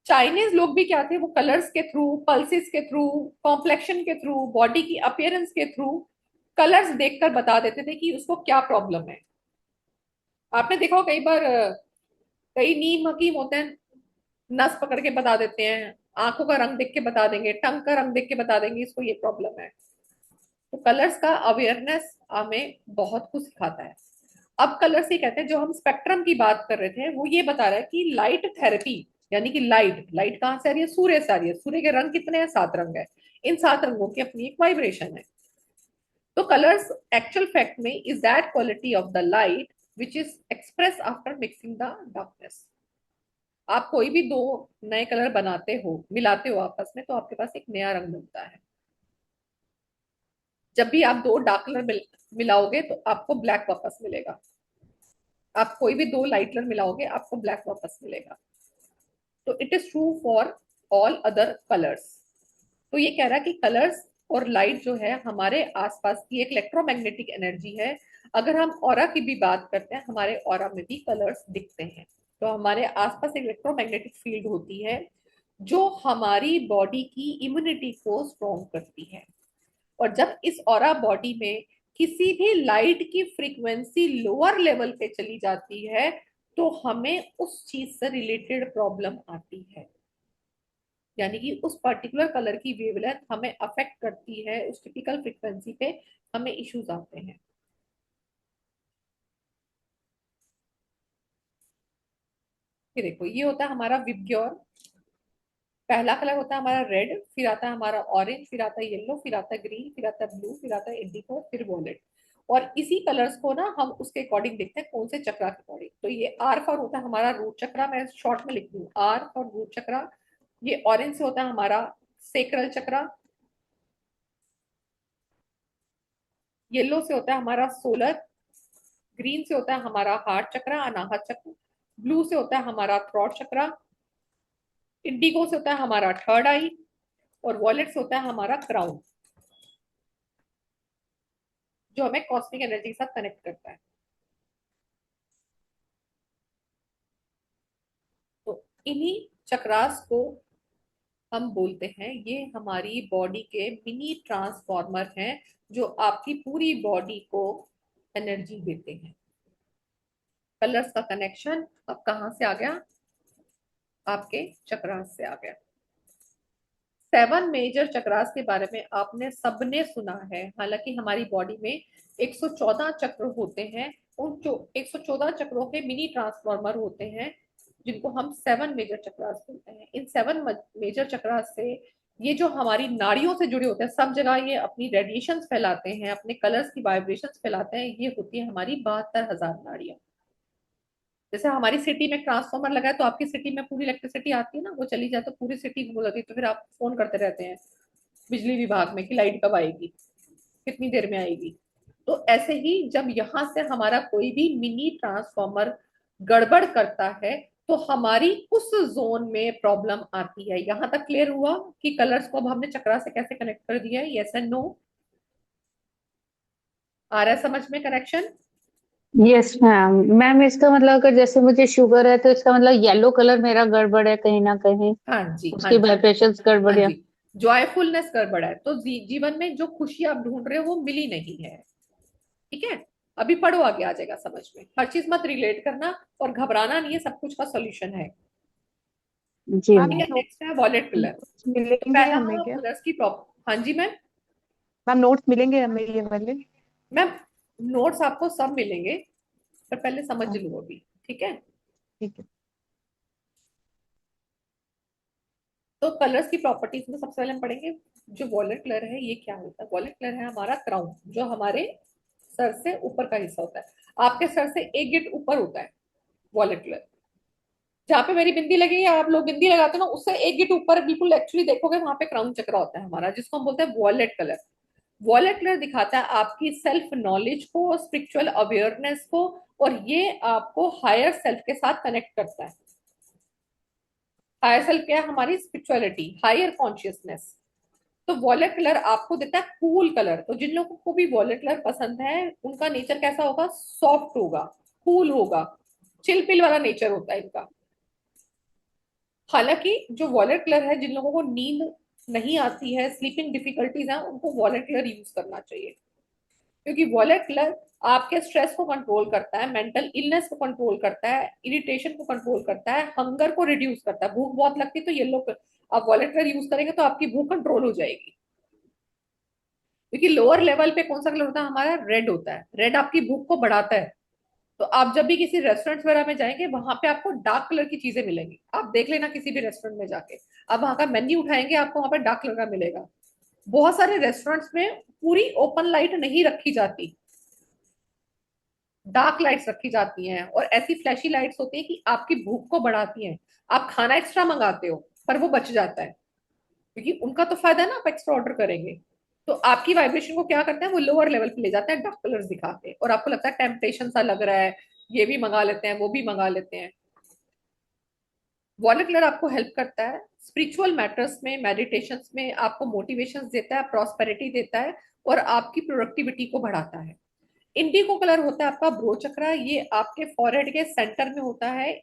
चाइनीज लोग भी क्या थे? वो कलर्स के थ्रू, पल्सेस के थ्रू, कॉम्प्लेक्शन के थ्रू, बॉडी की अपीयरेंस के थ्रू कलर्स देखकर बता देते थे कि उसको क्या प्रॉब्लम है। आपने देखा हो कई बार, कई नीम हकीम होते हैं, नस पकड़ के बता देते हैं, आंखों का रंग देख के बता देंगे, टंग का रंग देख के बता देंगे इसको ये प्रॉब्लम है। तो कलर्स का अवेयरनेस हमें बहुत कुछ सिखाता है। अब कलर्स ये कहते हैं, जो हम स्पेक्ट्रम की बात कर रहे थे वो ये बता रहा है कि लाइट थेरेपी, यानी कि लाइट लाइट कहाँ से आ रही है? सूर्य से आ रही है। सूर्य के रंग कितने हैं? 7 रंग है। इन 7 रंगों की अपनी एक वाइब्रेशन है। तो कलर्स एक्चुअल फैक्ट में is that quality of the light which is express after mixing the darkness. आप कोई भी दो नए कलर बनाते हो, मिलाते हो आपस में, तो आपके पास एक नया रंग बनता है। जब भी आप दो डार्क कलर मिलाओगे तो आपको ब्लैक वापस मिलेगा। आप कोई भी दो लाइट कलर मिलाओगे, आपको ब्लैक वापस मिलेगा। तो it is true for all other colours. तो ये कह रहा है कि कलर्स और लाइट जो है हमारे आसपास की एक इलेक्ट्रोमैग्नेटिक एनर्जी है। अगर हम ऑरा की भी बात करते हैं, हमारे ऑरा में भी कलर्स दिखते हैं। तो हमारे आसपास एक इलेक्ट्रोमैग्नेटिक फील्ड होती है जो हमारी बॉडी की इम्यूनिटी को स्ट्रॉन्ग करती है। और जब इस ऑरा बॉडी में किसी भी लाइट की फ्रीक्वेंसी लोअर लेवल पे चली जाती है, तो हमें उस चीज से रिलेटेड प्रॉब्लम आती है। यानी कि उस पर्टिकुलर कलर की वेवलेंथ हमें अफेक्ट करती है, उस टिपिकल फ्रीक्वेंसी पे हमें इश्यूज आते हैं। ये देखो, ये होता है हमारा विबग्योर। पहला कलर होता है हमारा रेड, फिर आता है हमारा ऑरेंज, फिर आता है येलो, फिर आता है ग्रीन, फिर आता है ब्लू, फिर आता है इंडिगो, फिर वॉलेट। और इसी कलर्स को ना हम उसके अकॉर्डिंग देखते हैं, कौन से चक्रा के अकॉर्डिंग। तो ये आर फॉर होता है हमारा रूट चक्रा, मैं शॉर्ट में लिख दूँ आर फॉर रूट चक्रा। ये ऑरेंज से होता है हमारा सेक्रल चक्रा, येलो से होता है हमारा सोलर, ग्रीन से होता है हमारा हार्ट चक्रा, अनाहत चक्र, ब्लू से होता है हमारा थ्रॉट चक्रा, इंडिगो से होता है हमारा थर्ड आई, और वॉलेट से होता है हमारा क्राउन, जो हमें कॉस्मिक एनर्जी के साथ कनेक्ट करता है। तो इन्हीं चक्रास को हम बोलते हैं ये हमारी बॉडी के मिनी ट्रांसफॉर्मर हैं जो आपकी पूरी बॉडी को एनर्जी देते हैं। कलर्स का कनेक्शन अब कहाँ से आ गया? आपके चक्रास से आ गया। 7 मेजर चक्रास के बारे में आपने सबने सुना है। हालांकि हमारी बॉडी में 114 चक्र होते हैं। उन जो 114 चक्रों के मिनी ट्रांसफॉर्मर होते हैं जिनको हम 7 मेजर चक्रास बोलते हैं। इन 7 मेजर चक्रास से ये जो हमारी नाड़ियों से जुड़े होते हैं, सब जगह ये अपनी रेडिएशंस फैलाते हैं, अपने कलर्स की वाइब्रेशंस फैलाते हैं। ये होती है हमारी 72,000 नाड़ियां। जैसे हमारी सिटी में ट्रांसफॉर्मर लगा है तो आपकी सिटी में पूरी इलेक्ट्रिसिटी आती है ना, वो चली जाए तो पूरी सिटी गुल होती है, तो फिर आप फोन करते रहते हैं बिजली विभाग में कि लाइट कब आएगी, कितनी देर में आएगी। तो ऐसे ही जब यहाँ से हमारा कोई भी मिनी ट्रांसफॉर्मर गड़बड़ करता है तो हमारी उस जोन में प्रॉब्लम आती है। यहाँ तक क्लियर हुआ कि कलर्स को अब हमने चक्रा से कैसे कनेक्ट कर दिया है? Yes and no? आ रहा है समझ में कनेक्शन? Yes ma'am. मैम इसका मतलब अगर जैसे मुझे शुगर है तो इसका मतलब येलो कलर मेरा गड़बड़ है कहीं ना कहीं, हाँ जी, हाँ उसकी जी, वाइब्रेशंस गड़बड़ हाँ है। जी। जॉयफुलनेस गड़बड़ है तो जीवन में जो खुशी आप ढूंढ रहे हो वो मिली नहीं है। ठीक है, अभी पढ़ो, आगे आ जाएगा समझ में। हर चीज मत रिलेट करना और घबराना नहीं है, सब कुछ का सोल्यूशन है। जी मैम ठीक मैम। है, नेक्स्ट है वॉलेट कलर। नोट्स तो मिलेंगे पहला हमें हुआ क्या? कलर्स की प्रॉब्लम। हाँ जी मैम। मैम नोट्स मिलेंगे हमें ये वाले? मैम नोट्स आपको सब मिलेंगे, पर पहले समझ हाँ, लो अभी। ठीक है, ठीक है। तो कलर्स की प्रॉपर्टीज में सबसे पहले हम पढ़ेंगे जो वॉलेट कलर है ये क्या होता है। वॉलेट कलर है हमारा क्राउन, जो हमारे सर से ऊपर का हिस्सा होता है। आपके सर से एक गिट ऊपर होता है वॉलेट कलर। जहाँ पे मेरी बिंदी लगी है, आप लोग बिंदी लगाते हो ना, उससे एक गिट ऊपर बिल्कुल एक्चुअली देखोगे वहां पे क्राउन चक्र होता है हमारा, जिसको हम बोलते हैं वॉलेट कलर। वॉलेट कलर दिखाता है आपकी सेल्फ नॉलेज को, स्पिरिचुअल अवेयरनेस को, और ये आपको हायर सेल्फ के साथ कनेक्ट करता है। हायर सेल्फ क्या है? हमारी स्पिरिचुअलिटी, हायर कॉन्शियसनेस। तो वॉलेट कलर आपको देता है कूल कलर। तो जिन लोगों को भी वॉलेट कलर पसंद है उनका नेचर कैसा होगा? सॉफ्ट होगा, कूल होगा, चिलपिल वाला नेचर होता है इनका। हालांकि जो वॉलेट कलर है, जिन लोगों को नींद नहीं आती है, स्लीपिंग डिफिकल्टीज है, उनको वॉलेट कलर यूज करना चाहिए, क्योंकि वॉलेट कलर आपके स्ट्रेस को कंट्रोल करता है, मेंटल इलनेस को कंट्रोल करता है, इरिटेशन को कंट्रोल करता है, हंगर को रिड्यूस करता है। भूख बहुत लगती है तो येलो आप वॉलेट कलर यूज करेंगे तो आपकी भूख कंट्रोल हो जाएगी। क्योंकि लोअर लेवल पे कौन सा कलर होता है हमारा? रेड होता है। रेड आपकी भूख को बढ़ाता है। तो आप जब भी किसी रेस्टोरेंट वगैरह में जाएंगे वहां पे आपको डार्क कलर की चीजें मिलेंगी। आप देख लेना किसी भी रेस्टोरेंट में जाके, आप वहां का मेन्यू उठाएंगे आपको वहां पे डार्क कलर का मिलेगा। बहुत सारे रेस्टोरेंट्स में पूरी ओपन लाइट नहीं रखी जाती, डार्क लाइट्स रखी जाती हैं, और ऐसी फ्लैशी लाइट्स होती हैं कि आपकी भूख को बढ़ाती हैं। आप खाना एक्स्ट्रा मंगाते हो पर वो बच जाता है, क्योंकि उनका तो फायदा है ना, आप एक्स्ट्रा ऑर्डर करेंगे। तो आपकी वाइब्रेशन को क्या करते हैं? वो लोअर लेवल पे ले जाते हैं डार्क कलर्स दिखा के, और आपको लगता है टेम्पटेशन सा लग रहा है, ये भी मंगा लेते हैं, वो भी मंगा लेते हैं। वॉलेट कलर आपको हेल्प करता है स्पिरिचुअल मैटर्स में, मेडिटेशंस में, आपको मोटिवेशन देता है, प्रॉस्पेरिटी देता है, और आपकी प्रोडक्टिविटी को बढ़ाता है। इंडिगो कलर होता है आपका ब्रो चक्रा, ये आपके फॉरहेड के सेंटर में होता है।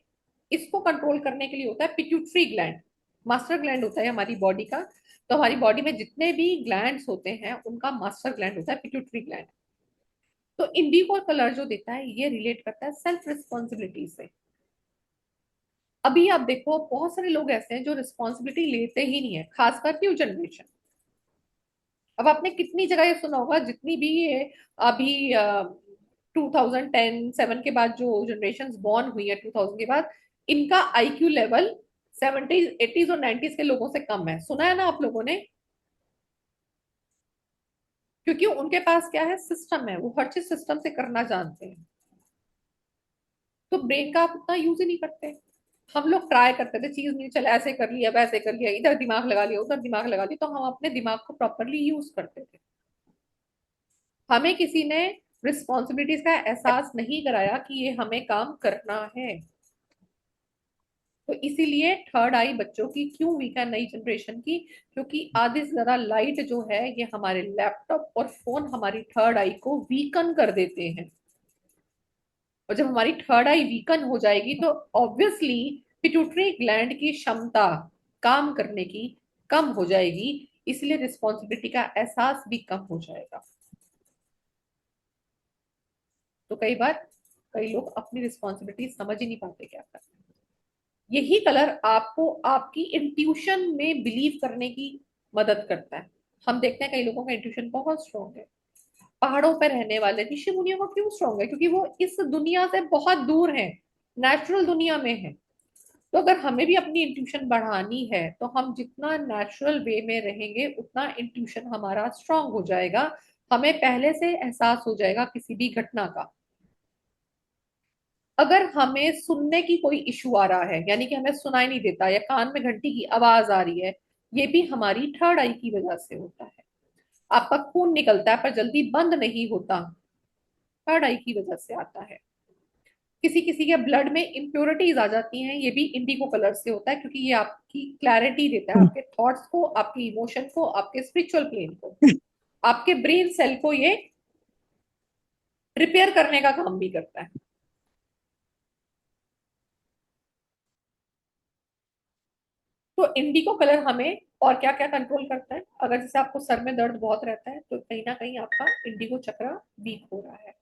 इसको कंट्रोल करने के लिए होता है पिट्यूटरी ग्लैंड, मास्टर ग्लैंड होता है हमारी बॉडी का। तो हमारी बॉडी में जितने भी ग्लैंड्स होते हैं उनका मास्टर ग्लैंड होता है पिट्यूटरी ग्लैंड। तो इंडिगो कलर जो देता है ये रिलेट करता है सेल्फ रिस्पॉन्सिबिलिटी से। अभी आप देखो बहुत सारे लोग ऐसे हैं जो रिस्पॉन्सिबिलिटी लेते ही नहीं है, खासकर न्यू जनरेशन। अब आपने कितनी जगह ये सुना होगा, जितनी भी ये अभी 2010-7 के बाद जो जनरेशन बॉर्न हुई है 2000 के बाद, इनका आईक्यू लेवल 70s 80s और 90s के लोगों से कम है। सुना है ना आप लोगों ने? क्योंकि उनके पास क्या है? सिस्टम है, वो हर चीज सिस्टम से करना जानते हैं। तो ब्रेन का आप उतना यूज ही नहीं करते। हम लोग ट्राई करते थे, चीज नहीं चला, ऐसे कर लिया, वैसे कर लिया, इधर दिमाग लगा लिया, उधर दिमाग लगा लिया, तो हम अपने दिमाग को प्रॉपरली यूज करते थे। हमें किसी ने रिस्पॉन्सिबिलिटीज का एहसास नहीं कराया कि ये हमें काम करना है। तो इसीलिए थर्ड आई बच्चों की क्यों वीक है नई जनरेशन की? क्योंकि आधी से ज्यादा लाइट जो है ये हमारे लैपटॉप और फोन हमारी थर्ड आई को वीकन कर देते हैं। और जब हमारी थर्ड आई वीकन हो जाएगी तो ऑब्वियसली पिट्यूटरी ग्लैंड की क्षमता काम करने की कम हो जाएगी, इसलिए रिस्पॉन्सिबिलिटी का एहसास भी कम हो जाएगा। तो कई बार कई लोग अपनी रिस्पॉन्सिबिलिटी समझ ही नहीं पाते क्या करना है। यही कलर आपको आपकी इंट्यूशन में बिलीव करने की मदद करता है। हम देखते हैं कई लोगों का इंट्यूशन बहुत स्ट्रांग है। पहाड़ों पर रहने वाले ऋषि मुनियों का क्यों स्ट्रांग है? क्योंकि वो इस दुनिया से बहुत दूर है, नेचुरल दुनिया में है। तो अगर हमें भी अपनी इंट्यूशन बढ़ानी है तो हम जितना नेचुरल वे में रहेंगे उतना इंट्यूशन हमारा स्ट्रांग हो जाएगा। हमें पहले से एहसास हो जाएगा किसी भी घटना का। अगर हमें सुनने की कोई इशू आ रहा है, यानी कि हमें सुनाई नहीं देता या कान में घंटी की आवाज आ रही है, ये भी हमारी थर्ड आई की वजह से होता है। आपका खून निकलता है पर जल्दी बंद नहीं होता, थर्ड आई की वजह से आता है। किसी किसी के ब्लड में इम्प्योरिटीज आ जाती हैं, ये भी इंडिगो कलर से होता है, क्योंकि ये आपकी क्लैरिटी देता है, आपके थॉट्स को, आपके इमोशन को, आपके स्पिरिचुअल प्लेन को, आपके ब्रेन सेल को ये रिपेयर करने का काम भी करता है। तो इंडिगो कलर हमें और क्या क्या कंट्रोल करता है? अगर जैसे आपको सर में दर्द बहुत रहता है तो कहीं ना कहीं आपका इंडिगो चक्र वीक हो रहा है।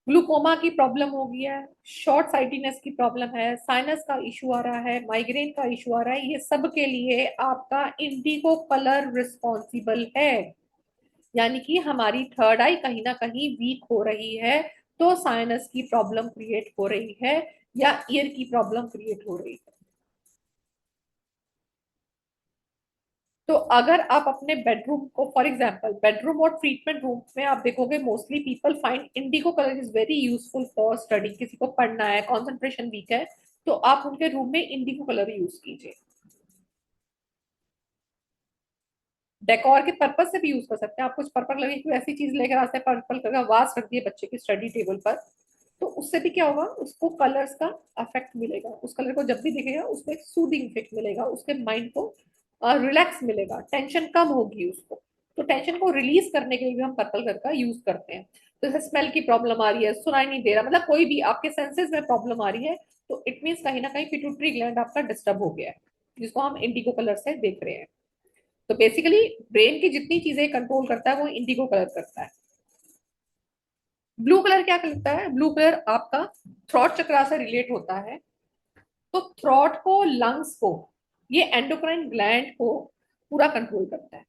ग्लूकोमा की प्रॉब्लम हो गई है, शॉर्ट साइटिनेस की प्रॉब्लम है, साइनस का इशू आ रहा है, माइग्रेन का इशू आ रहा है, ये सब के लिए आपका इंडिगो कलर रिस्पॉन्सिबल है। यानी कि हमारी थर्ड आई कहीं ना कहीं वीक हो रही है, तो साइनस की प्रॉब्लम क्रिएट हो रही है या ईयर की प्रॉब्लम क्रिएट हो रही है। तो अगर आप अपने बेडरूम को, फॉर एग्जांपल बेडरूम और ट्रीटमेंट रूम में आप देखोगे, mostly people find Indigo colour is very useful for study. किसी को पढ़ना है, कंसंट्रेशन वीक है, तो आप उनके रूम में इंडिगो कलर यूज कीजिए। डेकोर के पर्पज से भी यूज कर सकते हैं। आप कुछ पर्पल लगे, कोई ऐसी चीज लेकर आते हैं, पर्पल कलर का वास रख दिए बच्चे की स्टडी टेबल पर, तो उससे भी क्या होगा, उसको कलर्स का अफेक्ट मिलेगा। उस कलर को जब भी दिखेगा उसको एक सूदिंग इफेक्ट मिलेगा, उसके माइंड को रिलैक्स मिलेगा, टेंशन कम होगी उसको। तो टेंशन को रिलीज करने के लिए भी हम पर्पल कलर का यूज करते हैं। तो जैसे स्मेल की प्रॉब्लम आ रही है, सुनाई नहीं दे रहा, मतलब कोई भी आपके सेंसेस में प्रॉब्लम आ रही है, तो इट मीन्स कहीं ना कहीं पिट्यूटरी ग्लैंड आपका डिस्टर्ब हो गया है, जिसको हम इंडिगो कलर से देख रहे हैं। तो बेसिकली ब्रेन की जितनी चीजें कंट्रोल करता है वो इंडिगो कलर करता है। ब्लू कलर क्या करता है? ब्लू कलर आपका थ्रॉट चक्रा से रिलेट होता है। तो थ्रॉट को, लंग्स को, ये एंडोक्राइन ग्लैंड को पूरा कंट्रोल करता है।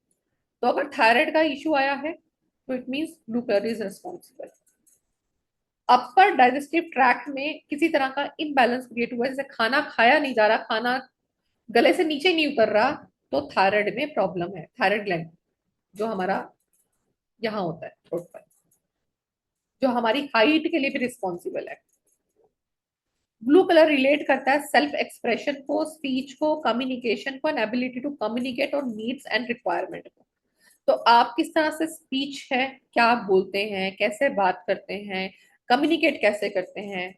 तो अगर थायराइड का इश्यू आया है तो it means blue colour is responsible. Upper digestive tract में किसी तरह का इनबैलेंस क्रिएट हुआ है, जैसे खाना खाया नहीं जा रहा, खाना गले से नीचे नहीं उतर रहा, तो थायराइड में प्रॉब्लम है। थायराइड ग्लैंड जो हमारा यहाँ होता है थ्रोट पर, जो हमारी हाइट के लिए भी रिस्पॉन्सिबल है। ब्लू कलर रिलेट करता है सेल्फ एक्सप्रेशन को, स्पीच को, कम्युनिकेशन को, एंड एबिलिटी टू कम्युनिकेट और नीड्स एंड रिक्वायरमेंट को। तो आप किस तरह से स्पीच है, क्या आप बोलते हैं, कैसे बात करते हैं, कम्युनिकेट कैसे करते हैं,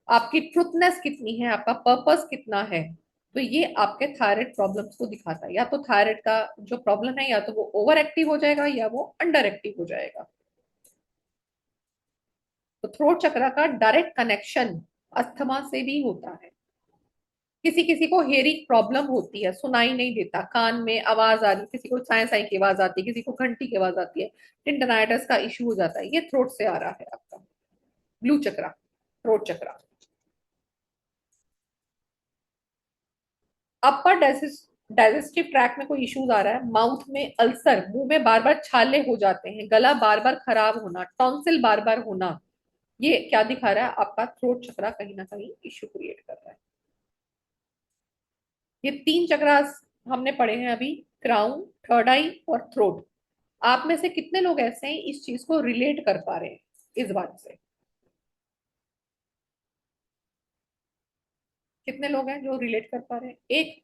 आपकी ट्रुथनेस कितनी है, आपका पर्पस कितना है, तो ये आपके थायराइड प्रॉब्लम्स को दिखाता है। या तो थायराइड का जो प्रॉब्लम है, या तो वो ओवर एक्टिव हो जाएगा या वो अंडर एक्टिव हो जाएगा। तो थ्रोट चक्र का डायरेक्ट कनेक्शन अस्थमा से भी होता है। किसी किसी को हेयरिंग प्रॉब्लम होती है, सुनाई नहीं देता, कान में आवाज आ रही, किसी को साई साई की आवाज आती है, किसी को घंटी की आवाज आती है, टिंडनाइटिस का इश्यू हो जाता है, ये थ्रोट से आ रहा है आपका ब्लू चक्रा, थ्रोट चक्रा। अपर डाइजेस्टिव ट्रैक में कोई इश्यूज आ रहा है, माउथ में अल्सर, मुंह में बार बार छाले हो जाते हैं, गला बार बार खराब होना, टॉन्सिल बार बार होना, ये क्या दिखा रहा है? आपका थ्रोट चक्रा कहीं ना कहीं इश्यू क्रिएट कर रहा है। ये तीन चक्रास हमने पढ़े हैं अभी, क्राउन, थर्ड आई और थ्रोट। आप में से कितने लोग ऐसे हैं इस चीज को रिलेट कर पा रहे हैं इस बात से? कितने लोग हैं जो रिलेट कर पा रहे हैं? एक।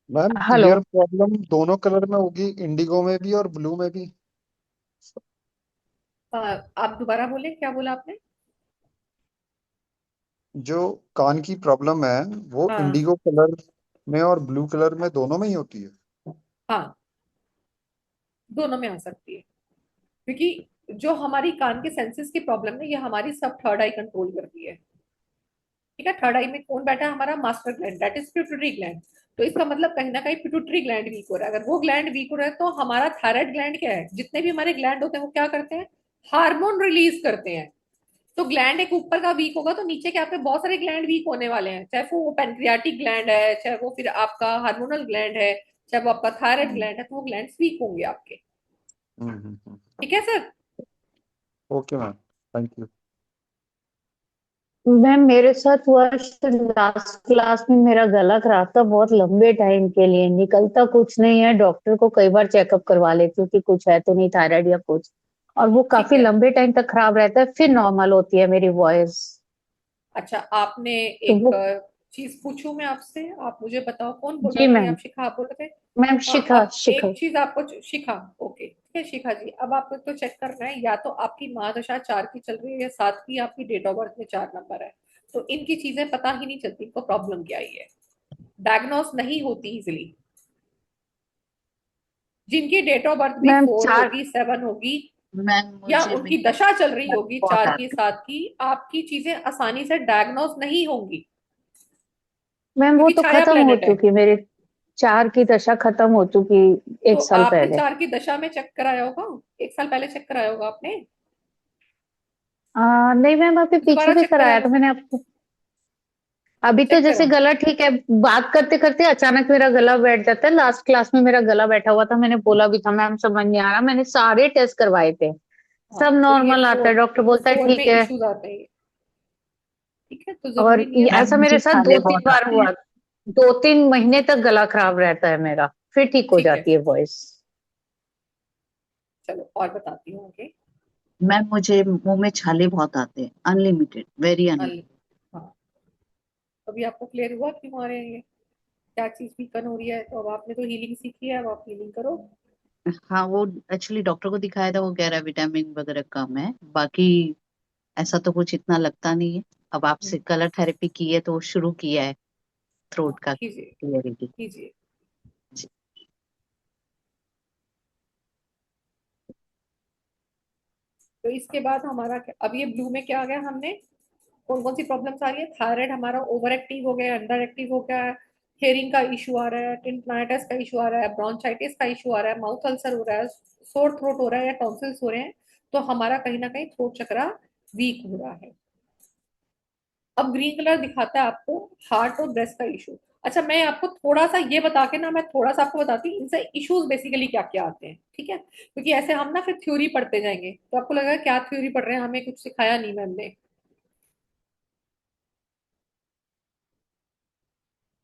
Ma'am hello. ईयर प्रॉब्लम दोनों कलर में होगी, इंडिगो में भी और ब्लू में भी। आप दोबारा बोले, क्या बोला आपने? जो कान की प्रॉब्लम है वो हाँ। इंडिगो कलर में और ब्लू कलर में दोनों में ही होती है। हाँ, दोनों में आ सकती है, क्योंकि जो हमारी कान के सेंसेस की प्रॉब्लम है, ये हमारी सब थर्ड आई कंट्रोल करती है। ठीक है, थर्ड आई में कौन बैठा है? हमारा master gland, that is pituitary gland. तो इसका मतलब कहीं ना कहीं पिट्यूटरी ग्लैंड वीक हो रहा है। अगर वो ग्लैंड वीक हो रहा है तो हमारा थायराइड ग्लैंड क्या है? जितने भी हमारे ग्लैंड होते हैं वो क्या करते हैं? हार्मोन रिलीज करते हैं। तो ग्लैंड एक ऊपर का वीक होगा तो नीचे के आपके बहुत सारे ग्लैंड वीक होने वाले हैं, चाहे वो पैनक्रियाटिक ग्लैंड है, चाहे वो फिर आपका हार्मोनल ग्लैंड है, चाहे वो आपका थायराइड ग्लैंड है, तो वो ग्लैंड वीक होंगे आपके। ठीक है sir? Okay ma'am, thank you. Ma'am मेरे साथ हुआ लास्ट क्लास में, मेरा गला खराब था बहुत लंबे टाइम के लिए, निकलता कुछ नहीं है, डॉक्टर को कई बार चेकअप करवा लेती हूँ कि कुछ है तो नहीं, थायराइड या कुछ, और वो ठीक काफी है। लंबे टाइम तक खराब रहता है, फिर नॉर्मल होती है मेरी वॉइस। अच्छा, आपने तो एक वो, चीज पूछूं मैं आपसे, आप मुझे बताओ कौन बोल जी रहा था? ये मैम। आप शिखा आप बोल रहे थे? मैम हाँ, शिखा, अब शिखा। एक चीज आपको शिखा, ओके ठीक है शिखा जी, अब आपको तो चेक करना है, या तो आपकी महादशा 4 की चल रही है या 7 की, आपकी डेट ऑफ बर्थ में 4 नंबर है। तो इनकी चीजें पता ही नहीं चलती इनको प्रॉब्लम क्या ही है, डायग्नोस नहीं होती इजिली। जिनकी डेट ऑफ बर्थ भी मैम 4 चार, होगी, 7 होगी, मैम या मुझे भी उनकी दशा चल रही होगी बहुत 4 की आते 7 की, आपकी चीजें आसानी से डायग्नोस नहीं होंगी, मैम वो क्योंकि तो छाया खत्म हो प्लेनेट है। चुकी, मेरे 4 की दशा खत्म हो चुकी तो 1 साल आपने पहले। 4 की दशा में चेक कराया होगा, 1 साल पहले चेक कराया होगा आपने, नहीं मैम, अभी पीछे दोबारा भी चेक करा कराया लो, था मैंने आपको। अभी तो चेक जैसे करो। गला ठीक है, बात करते करते अचानक मेरा गला बैठ जाता है, लास्ट क्लास में मेरा गला बैठा हुआ था, मैंने बोला भी था मैम समझ नहीं आ रहा, मैंने सारे टेस्ट करवाए थे, हाँ, सब तो ये नॉर्मल आता है, डॉक्टर बोलता है फोर में ठीक है। इश्यूज आते हैं। ठीक है, तो और जरूरी नहीं है मैम ऐसा मेरे मुझे साथ छाले दो तीन बहुत बार आते हैं। हुआ, 2-3 महीने तक गला खराब रहता है मेरा, फिर ठीक हो ठीक है, जाती है वॉइस। चलो और बताती हूँ आगे। मैम मुझे मुंह में छाले बहुत आते हैं, अनलिमिटेड, वेरी अल- अनलिमिटेड। हाँ, अभी आपको क्लियर हुआ क्यों आ रहे हैं ये, क्या चीज वीकन हो रही है? तो अब आपने तो हीलिंग सीखी है, अब आप हीलिंग करो। हाँ वो एक्चुअली डॉक्टर को दिखाया था, वो कह रहा है विटामिन वगैरह कम है, बाकी ऐसा तो कुछ इतना लगता नहीं है। अब आपसे कलर थेरेपी की है तो शुरू किया है थ्रोट हाँ, का कीजिए क्लियरिटी। कीजिए। तो इसके बाद हमारा अब ये ब्लू में क्या आ गया? हमने कौन कौन सी प्रॉब्लम्स आ रही है? थायराइड हमारा ओवर एक्टिव हो गया है, अंडर एक्टिव हो गया है, हेयरिंग का इशू आ रहा है, टिनटाइटिस का इशू आ रहा है, ब्रोंचाइटिस का इशू आ रहा है, माउथ अल्सर हो रहा है, सोर थ्रोट हो रहा है या टॉन्सिल्स हो रहे हैं। तो हमारा कहीं ना कहीं थ्रोट चक्रा वीक हो रहा है। अब ग्रीन कलर दिखाता है आपको हार्ट और ब्रेस्ट का इशू। अच्छा, मैं आपको थोड़ा सा ये बता के ना, मैं थोड़ा सा आपको बताती हूँ इनसे इश्यूज बेसिकली क्या क्या आते हैं, ठीक है? क्योंकि ऐसे हम ना फिर थ्योरी पढ़ते जाएंगे तो आपको लगेगा क्या थ्योरी पढ़ रहे हैं, हमें कुछ सिखाया नहीं मैम ने।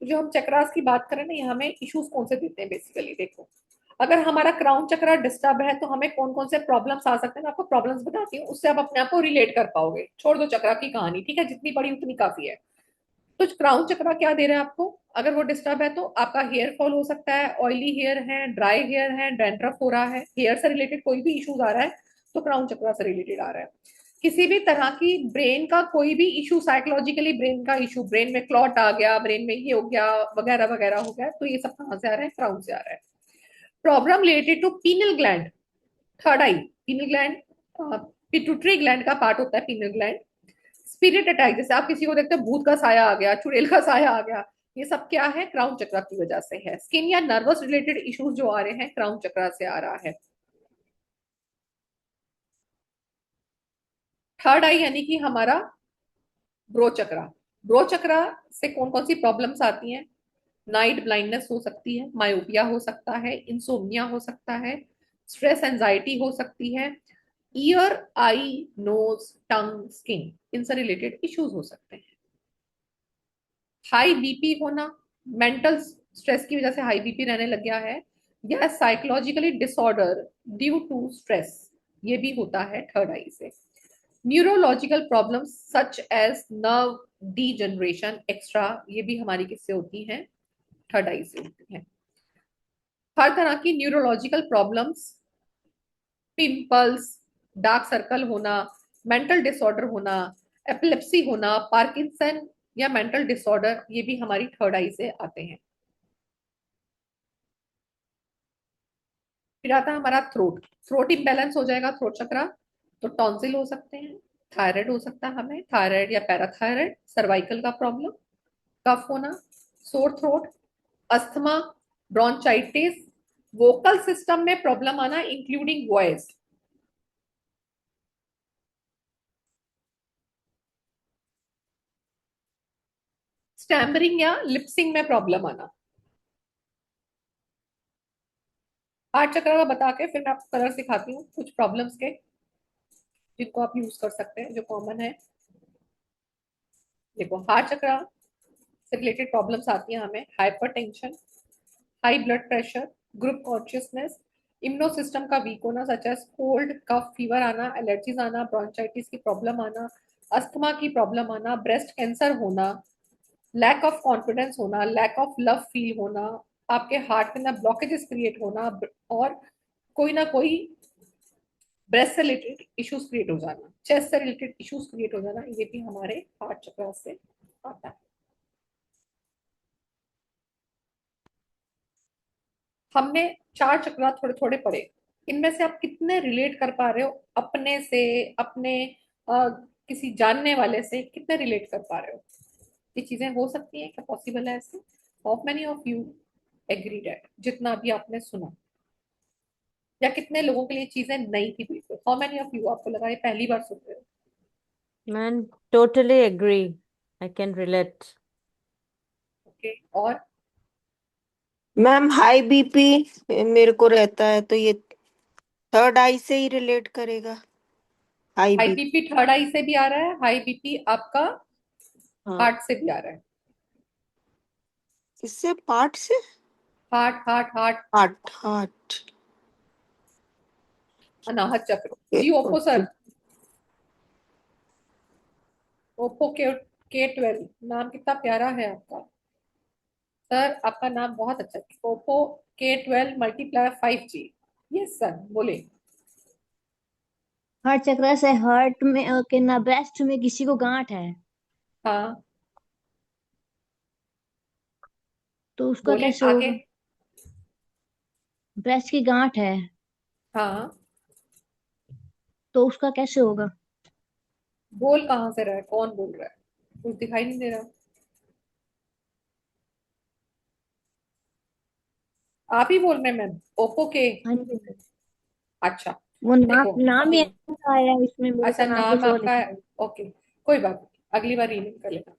तो जो हम चक्रास की बात करें ना, ये हमें इश्यूज कौन से देते हैं बेसिकली, देखो। अगर हमारा क्राउन चक्रा डिस्टर्ब है तो हमें कौन कौन से प्रॉब्लम्स आ सकते हैं, मैं आपको प्रॉब्लम्स बताती हूँ, उससे आप अपने आप को रिलेट कर पाओगे। छोड़ दो चक्रा की कहानी, ठीक है, जितनी पढ़ी उतनी काफी है। तो क्राउन चक्रा क्या दे रहा है आपको? अगर वो डिस्टर्ब है तो आपका हेयर फॉल हो सकता है, ऑयली हेयर है, ड्राई हेयर है, डैंड्रफ हो रहा है, हेयर से रिलेटेड कोई भी इश्यूज आ रहा है तो क्राउन चक्रा से रिलेटेड आ रहा है। किसी भी तरह की ब्रेन का कोई भी इशू, साइकोलॉजिकली ब्रेन का इशू, ब्रेन में क्लॉट आ गया, ब्रेन में ये हो गया, वगैरह वगैरह हो गया, तो ये सब कहां से आ रहा है? क्राउन से आ रहा है। Problem related to pineal gland, third eye, pineal gland pituitary gland का पार्ट होता है पीनल ग्लैंड। स्पिरिट अटैक, जैसे आप किसी को देखते हो भूत का साया आ गया, चुड़ैल का साया आ गया, ये सब क्या है? क्राउन चक्रा की वजह से है। स्किन या नर्वस रिलेटेड इश्यूज जो आ रहे हैं, क्राउन चक्रा से आ रहा है। थर्ड आई यानी कि हमारा ब्रो चक्रा। ब्रो चक्रा से कौन कौन सी प्रॉब्लम्स आती हैं? नाइट ब्लाइंडनेस हो सकती है, मायोपिया हो सकता है, इंसोम्निया हो सकता है, स्ट्रेस एंजाइटी हो सकती है, ईयर, आई, नोज, टंग, स्किन, इनसे रिलेटेड इश्यूज हो सकते हैं। हाई बीपी होना, मेंटल स्ट्रेस की वजह से हाई बीपी रहने लग गया है, या psychologically disorder due to stress, ये भी होता है थर्ड आई से। Neurological problems such as nerve degeneration extra, ये भी हमारी किससे होती हैं? थर्ड आई से होती हैं। हर तरह की neurological problems, pimples, dark circle होना, मेंटल डिसऑर्डर होना, एपिलेप्सी होना, पार्किंसन या मेंटल डिसऑर्डर, ये भी हमारी थर्ड आई से आते हैं। फिर आता है हमारा थ्रोट। थ्रोट इम्बैलेंस हो जाएगा, थ्रोट चक्रा, तो टॉन्सिल हो सकते हैं, थायराइड हो सकता है, हमें थायराइड या पैराथायराइड, सर्वाइकल का प्रॉब्लम, कफ होना, sore throat, asthma, bronchitis, vocal system में प्रॉब्लम आना इंक्लूडिंग वॉइस, स्टैमरिंग या लिपसिंग में प्रॉब्लम आना। हार्ट चक्र का बता के फिर मैं आपको कलर सिखाती हूँ कुछ प्रॉब्लम्स के जिनको आप यूज कर सकते हैं जो कॉमन है। देखो, हार्ट चक्र से रिलेटेड प्रॉब्लम्स आती हैं हमें, hypertension, high blood pressure, group consciousness, immuno system का वीक होना सच एज कोल्ड, कफ, फीवर आना, एलर्जीज आना, ब्रोंचाइटिस की प्रॉब्लम आना, अस्थमा की प्रॉब्लम आना, ब्रेस्ट कैंसर होना, लैक ऑफ कॉन्फिडेंस होना, लैक ऑफ लव फील होना, आपके हार्ट में ना ब्लॉकेजेस क्रिएट होना, और कोई ना कोई ब्रेस्ट से रिलेटेड इश्यूज क्रिएट हो जाना, चेस्ट से रिलेटेड इश्यूज क्रिएट हो जाना, ये भी हमारे हार्ट चक्र से आता है। हमने चार चक्र थोड़े थोड़े पढ़े, इनमें से आप कितने रिलेट कर पा रहे हो अपने से, अपने किसी जानने वाले से कितने रिलेट कर पा रहे हो? ये चीजें हो सकती हैं, क्या पॉसिबल है ऐसे? How many of you agree that, जितना भी आपने सुना, या कितने लोगों के लिए चीजें नई थी बिल्कुल? हाउ मेनी ऑफ यू आपको लगा ये पहली बार सुन रहे हो? Man, totally agree. I can relate. Okay, और मैम हाई बीपी मेरे को रहता है, तो ये थर्ड आई से ही रिलेट करेगा। High high BP. BP third eye से भी आ रहा है, हाई बीपी आपका हाँ, हार्ट से भी आ रहा है। इससे पार्ट से। Heart heart heart, heart heart. Anahata चक्र जी। Oppo okay. सर, ओप्पो के 12 नाम कितना प्यारा है आपका सर, आपका नाम बहुत अच्छा है। ओप्पो के 12 मल्टीप्लाई 5G। यस सर, बोले। हार्ट चक्र से हार्ट में के ना ब्रेस्ट में किसी को गांठ है हाँ, तो उसका बोले कैसे आगे। होगा? ब्रेस्ट की गांठ है हाँ, तो उसका कैसे होगा? बोल कहाँ से रहा है, कौन बोल रहा है? कुछ दिखाई नहीं दे रहा। आप ही बोल रहे हैं मैम, ओप्पो के? हाँ जी। अच्छा, वो नाम देखो नाम ही अभी, ऐसा आया है इसमें, मेरे को अच्छा नाम नाम कुछ और आपका लिखा है, है। ओके, कोई बात नहीं, अगली बार रीनेम कर लेना।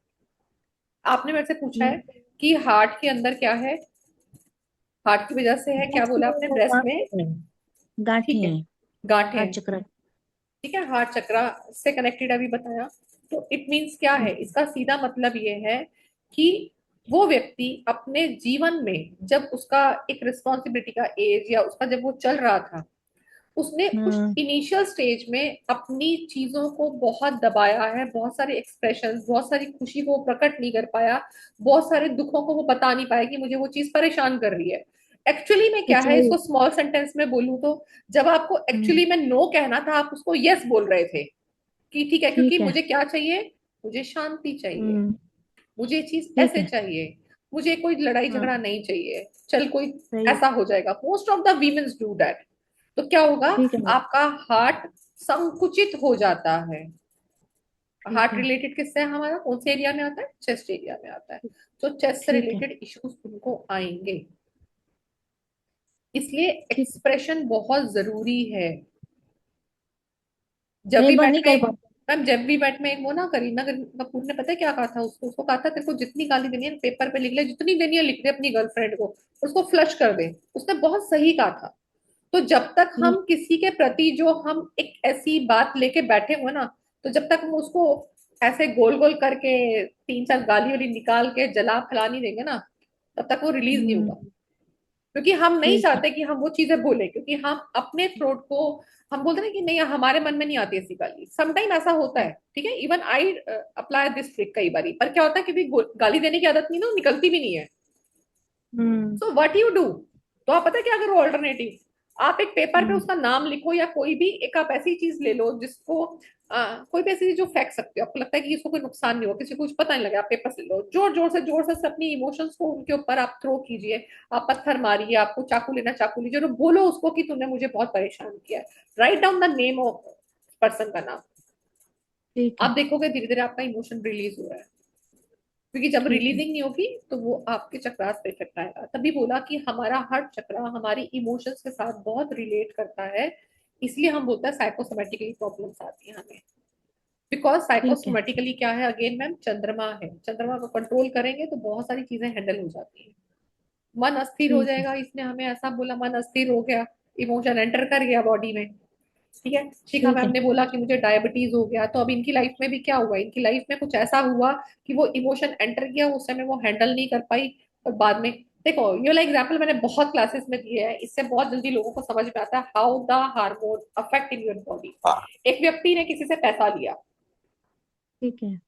आपने मेरे से पूछा है हम्म, कि हार्ट के अंदर क्या है, हार्ट की वजह से है, क्या ब्रेस्ट बोला में आपने? वो ब्रेस्ट में, गांठ है, गांठें ठीक है, हैं। गांठें हार्ट हैं, चक्र। ठीक है, हार्ट चक्र से कनेक्टेड अभी बताया। तो इट मीन्स क्या है, हम्म इसका सीधा मतलब ये है कि वो व्यक्ति अपने जीवन में जब उसका एक रिस्पॉन्सिबिलिटी का एज या उसका जब वो चल रहा था, उसने उस हम्म इनिशियल स्टेज में अपनी चीजों को बहुत दबाया है, बहुत सारे एक्सप्रेशन, बहुत सारी खुशी को प्रकट नहीं कर पाया, बहुत सारे दुखों को वो बता नहीं पाया कि मुझे वो चीज परेशान कर रही है। एक्चुअली में क्या है, सच्चाई। इसको स्मॉल सेंटेंस में बोलूं तो, जब आपको हम्म एक्चुअली में नो कहना था, आप उसको यस बोल रहे थे कि ठीक है, क्योंकि ठीक है। मुझे क्या चाहिए, मुझे शांति चाहिए, हम्म मुझे चीज ठीक ऐसे है। चाहिए, मुझे कोई लड़ाई हाँ झगड़ा नहीं चाहिए, चल कोई सही। ऐसा हो जाएगा। Most of the womens do that. तो क्या होगा, ठीक है मैम। आपका हार्ट संकुचित हो जाता है। ठीक हार्ट है। रिलेटेड किससे है हमारा, कौन से एरिया में आता है? चेस्ट एरिया में आता है। तो चेस्ट से ठीक है। रिलेटेड इश्यूज उनको आएंगे, इसलिए ठीक। एक्सप्रेशन बहुत जरूरी है। जब कई भी बार बैठ नहीं कर में, पाते। मैम जब भी बैठ में एक वो ना, करीना कपूर ने पता है क्या कहा था उसको? उसको कहा था तेरे को जितनी गाली देनी है पेपर पे लिख ले, जितनी देनी है लिख दे अपनी गर्लफ्रेंड को, उसको फ्लश कर दे। उसने बहुत सही कहा था। तो जब तक ठीक। हम किसी के प्रति जो हम एक ऐसी बात लेके बैठे हुए ना, तो जब तक हम उसको ऐसे गोल गोल करके तीन चार गाली वाली निकाल के जला फैला नहीं देंगे ना, तब तक वो रिलीज नहीं होगा। हम्म क्योंकि हम नहीं ठीक है। चाहते कि हम वो चीजें बोले, क्योंकि हम अपने थ्रोट को, हम बोलते हैं कि नहीं हमारे मन में नहीं आती ऐसी गाली, समटाइम ऐसा होता है, ठीक है, even I apply this trick कई बारी, पर क्या होता है कि गाली देने की आदत नहीं ना, वो निकलती भी नहीं है। हम्म सो व्हाट यू डू, तो आप पता है क्या करो ऑल्टरनेटिव, आप एक पेपर पे हम्म उसका नाम लिखो, या कोई भी एक आप ऐसी चीज ले लो जिसको कोई भी ऐसी चीज जो फेंक सकते हो, आपको लगता है कि इसको कोई नुकसान नहीं हो, किसी को कुछ पता नहीं लगे, आप पेपर से लो, जोर से अपनी इमोशंस को उनके ऊपर आप थ्रो कीजिए। आप पत्थर मारिए, आपको चाकू लेना चाकू लीजिए, और बोलो उसको कि तुमने मुझे बहुत परेशान किया है। Write down the name of person का नाम। ठीक आप है। देखोगे धीरे धीरे आपका इमोशन रिलीज हो रहा है, क्योंकि जब ठीक है। रिलीजिंग नहीं होगी तो वो आपके चक्रास पे इफेक्ट आएगा। तभी बोला कि हमारा हर चक्रा हमारी इमोशंस के साथ बहुत रिलेट करता है, इसलिए हम बोलते हैं साइकोसोमेटिकली प्रॉब्लम्स आती हैं हमें। बिकॉज ठीक है। साइकोसोमेटिकली क्या है, अगेन मैम चंद्रमा है, चंद्रमा को कंट्रोल करेंगे तो बहुत सारी चीजें हैंडल हो जाती हैं। मन अस्थिर हो ठीक है। जाएगा, इसने हमें ऐसा बोला, मन अस्थिर हो गया, इमोशन एंटर कर गया बॉडी में। ठीक है, शिखा ठीक मैम है। ने बोला कि मुझे डायबिटीज हो गया, तो अब इनकी लाइफ में भी क्या हुआ, इनकी लाइफ में कुछ ऐसा हुआ कि वो इमोशन एंटर किया, उस समय वो हैंडल नहीं कर पाई, और बाद में देखो ये वाला एग्जाम्पल मैंने बहुत क्लासेस में दिए हैं, इससे बहुत जल्दी लोगों को समझ में आता है how the hormone affect in your body. एक व्यक्ति ने किसी से पैसा लिया, ठीक है।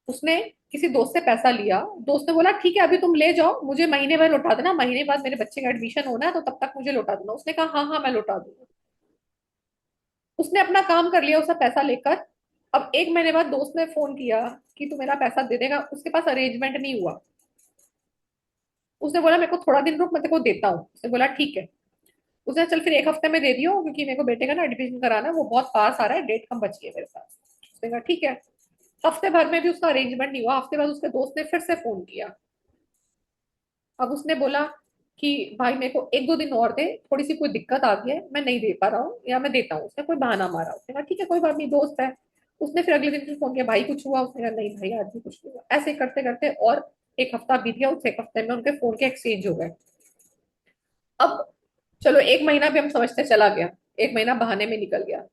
उसने किसी दोस्त से पैसा लिया, दोस्त ने बोला ठीक है अभी तुम ले जाओ, मुझे महीने भर लौटा देना, महीने बाद मेरे बच्चे का एडमिशन होना है तो तब तक मुझे लौटा देना। उसने कहा हाँ हाँ मैं लौटा दूंगा। उसने अपना काम कर लिया, उसका पैसा लेकर। अब एक महीने बाद दोस्त ने फोन किया कि तू मेरा पैसा दे देगा, उसके पास अरेंजमेंट नहीं हुआ। उसने बोला मेरे को थोड़ा दिन रुक, मैं तेरे को देता हूँ। उसने बोला ठीक है। उसने चल फिर एक हफ्ते में दे दियो, क्योंकि मेरे को बेटे का ना एडमिशन कराना है, वो बहुत पास आ रहा है, डेट कम बची है मेरे पास। उसने कहा ठीक है। हफ्ते भर में भी उसका अरेंजमेंट नहीं हुआ, हफ्ते बाद उसके दोस्त ने फिर से फोन किया। अब उसने बोला कि भाई मेरे को एक दो दिन और दे, थोड़ी सी कोई दिक्कत आ गई है, मैं नहीं दे पा रहा हूँ, या मैं देता हूँ। उसने कोई बहाना मारा, उसने कहा ठीक है कोई बात नहीं, दोस्त है। उसने फिर अगले दिन फिर फोन किया, भाई कुछ हुआ? उसने कहा नहीं भाई आज भी कुछ नहीं हुआ। ऐसे करते करते और एक हफ्ता बीत गया, उस एक हफ्ते में उनके फोन के एक्सचेंज हो गए। अब चलो एक महीना भी हम समझते चला गया, एक महीना बहाने में निकल गया।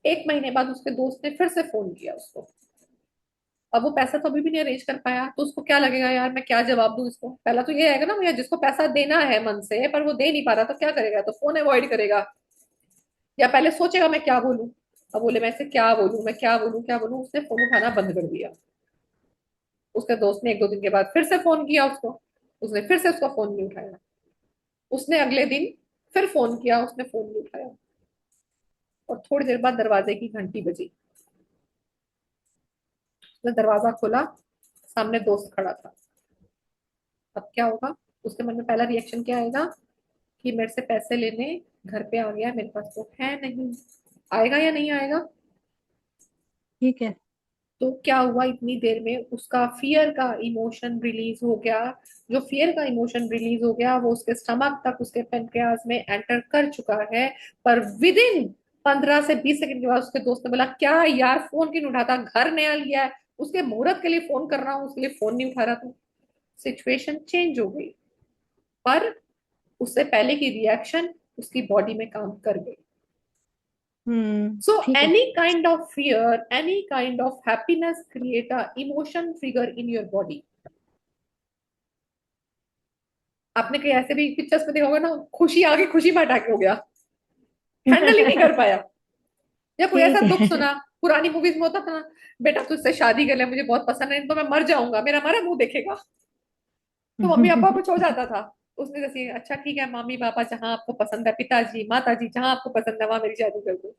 एक महीने बाद उसके दोस्त ने फिर से फोन किया उसको। अब वो पैसा तो अभी भी नहीं अरेंज कर पाया, तो उसको क्या लगेगा, यार मैं क्या जवाब दूं इसको। पहला तो ये आएगा ना भैया, जिसको पैसा देना है मन से पर वो दे नहीं पा रहा, तो क्या करेगा, तो फोन अवॉइड करेगा, या पहले सोचेगा मैं क्या बोलूं। अब बोले मैं इसे क्या बोलूं, मैं क्या बोलूं क्या बोलूं, उसने फोन उठाना बंद कर दिया। उसके दोस्त ने एक दो दिन के बाद फिर से फोन किया उसको, उसने फिर से उसका फोन नहीं उठाया। उसने अगले दिन फिर फोन किया, उसने फोन नहीं उठाया। और थोड़ी देर बाद दरवाजे की घंटी बजी। उसने दरवाजा खोला, सामने दोस्त खड़ा था। अब क्या होगा, उसके मन में पहला रिएक्शन क्या आएगा कि मेरे से पैसे लेने घर पे आ गया, मेरे पास तो है नहीं। आएगा या नहीं आएगा? ठीक है। तो क्या हुआ, इतनी देर में उसका फियर का इमोशन रिलीज हो गया। जो फियर का इमोशन रिलीज हो गया वो उसके स्टमक तक, उसके पेनक्रियाज में एंटर कर चुका है। पर विद इन 15 से 20 सेकंड के बाद उसके दोस्त ने बोला क्या यार फोन क्यों नहीं उठाता, घर नया लिया है, उसके मुहूर्त के लिए फोन कर रहा हूँ, उसके लिए फोन नहीं उठा रहा तू। सिचुएशन चेंज हो गई, पर उससे पहले की रिएक्शन उसकी बॉडी में काम कर गई। So ठीक है। any kind of fear, any kind of happiness create a emotion trigger in your body. आपने कहीं ऐसे भी पिक्चर्स में देखा होगा ना, खुशी आ गई, खुशी में अटैक हो गया, हैंडल ही नहीं कर पाया। या कोई ऐसा ठीक दुख है। सुना, पुरानी मूवीज में होता था ना, बेटा तुझसे शादी कर ले, मुझे बहुत पसंद है, नहीं तो मैं मर जाऊंगा, मेरा मरा मुंह देखेगा। तो मम्मी पापा कुछ हो जाता था, उसने जैसे अच्छा ठीक है मम्मी पापा जहां आपको पसंद है, पिताजी माताजी जहां आपको पसंद है वहां मेरी शादी कर दो,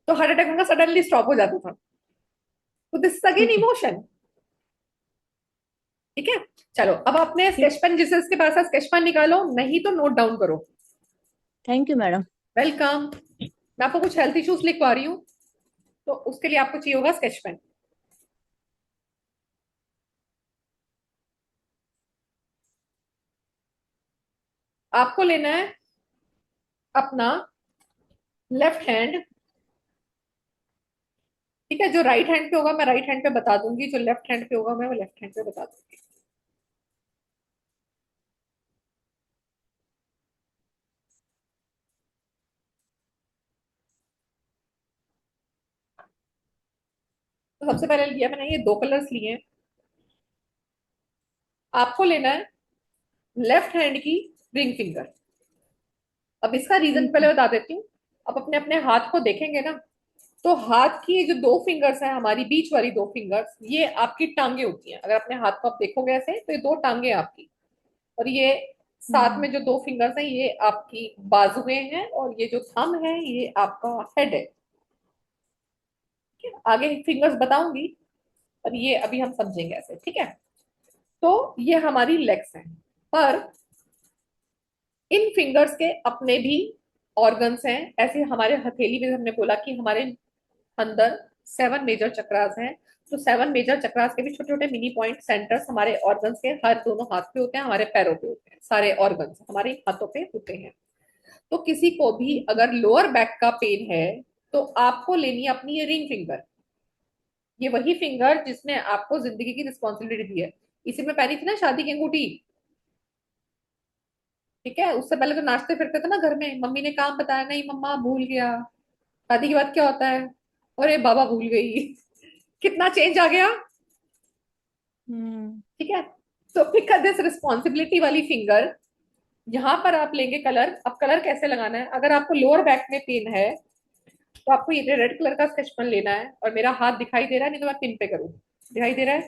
तो हार्ट अटैक उनका सडनली स्टॉप हो जाता था। तो दिस अगेन ठीक है। इमोशन। ठीक है, चलो अब आपने ठीक। स्केच पेन, जिसके पास है स्केच पेन निकालो, नहीं तो नोट डाउन करो। Thank you madam. वेलकम। मैं आपको कुछ हेल्थ इश्यूज लिखवा रही हूँ, तो उसके लिए आपको चाहिए होगा स्केच पेन। आपको लेना है अपना लेफ्ट हैंड। ठीक है, जो राइट हैंड पे होगा मैं राइट हैंड पे बता दूंगी, जो लेफ्ट हैंड पे होगा मैं वो लेफ्ट हैंड पे बता दूंगी। तो सबसे पहले लिया मैंने ये दो कलर्स लिए हैं। आपको लेना है लेफ्ट हैंड की रिंग फिंगर। अब इसका रीजन ठीक पहले है। बता देती हूँ। अब अपने अपने हाथ को देखेंगे ना, तो हाथ की जो दो फिंगर्स है, हमारी बीच वाली दो फिंगर्स, ये आपकी टांगे होती हैं। अगर अपने हाथ को आप देखोगे ऐसे, तो ये दो टांगे आपकी, और ये साथ हम्म। में जो दो फिंगर्स हैं ये आपकी बाजुएं हैं, और ये जो थंब है ये आपका हेड है। ठीक है? आगे फिंगर्स बताऊंगी, पर ये अभी हम समझेंगे ऐसे। ठीक है, तो ये हमारी लेग्स हैं, पर इन फिंगर्स के अपने भी ऑर्गन्स हैं, ऐसे हमारे हथेली में हमने बोला कि हमारे अंदर 7 मेजर चक्रास हैं। तो 7 मेजर चक्रास के भी छोटे छोटे मिनी पॉइंट सेंटर्स हमारे ऑर्गन्स के हर दोनों हाथ पे होते हैं, हमारे पैरों पे होते हैं, सारे ऑर्गन्स हमारे हाथों पे होते हैं। तो किसी को भी अगर लोअर बैक का पेन है तो आपको लेनी है अपनी ये रिंग फिंगर, ये वही फिंगर जिसने आपको जिंदगी की रिस्पॉन्सिबिलिटी दी है। इसी में पहनी थी ना शादी की अंगूठी, ठीक है। उससे पहले तो नाचते फिरते थे ना घर में, मम्मी ने काम बताया नहीं मम्मा भूल गया। शादी के बाद क्या होता है, अरे बाबा भूल गई। कितना चेंज आ गया, ठीक है। तो पिक दिस रिस्पॉन्सिबिलिटी वाली फिंगर, यहाँ पर आप लेंगे कलर। अब कलर कैसे लगाना है, अगर आपको लोअर बैक में पेन है तो आपको ये रेड कलर का स्केच पेन लेना है, और मेरा हाथ दिखाई दे रहा है, नहीं तो मैं पिन पे करूँ, दिखाई दे रहा है,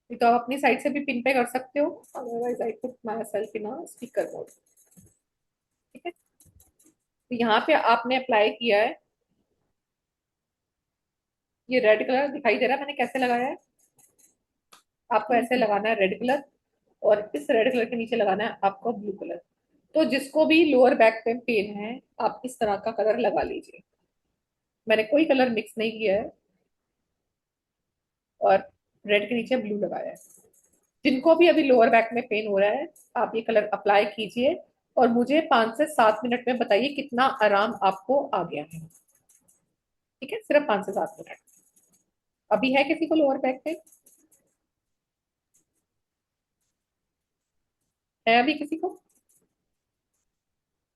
नहीं तो आप अपनी साइड से भी पिन पे कर सकते हो, otherwise I put my self in speaker mode, ठीक है। तो यहाँ पे आपने अप्लाई किया है, ये रेड कलर दिखाई दे रहा है मैंने कैसे लगाया है, आपको ऐसे लगाना है रेड कलर, और इस रेड कलर के नीचे लगाना है आपको ब्लू कलर। तो जिसको भी लोअर बैक पे पेन है आप इस तरह का कलर लगा लीजिए। मैंने कोई कलर मिक्स नहीं किया है, और रेड के नीचे ब्लू लगाया है। जिनको भी अभी लोअर बैक में पेन हो रहा है आप ये कलर अप्लाई कीजिए, और मुझे 5 से 7 मिनट में बताइए कितना आराम आपको आ गया है, ठीक है। सिर्फ 5 से 7 मिनट। अभी है किसी को लोअर बैक पेन, है अभी किसी को?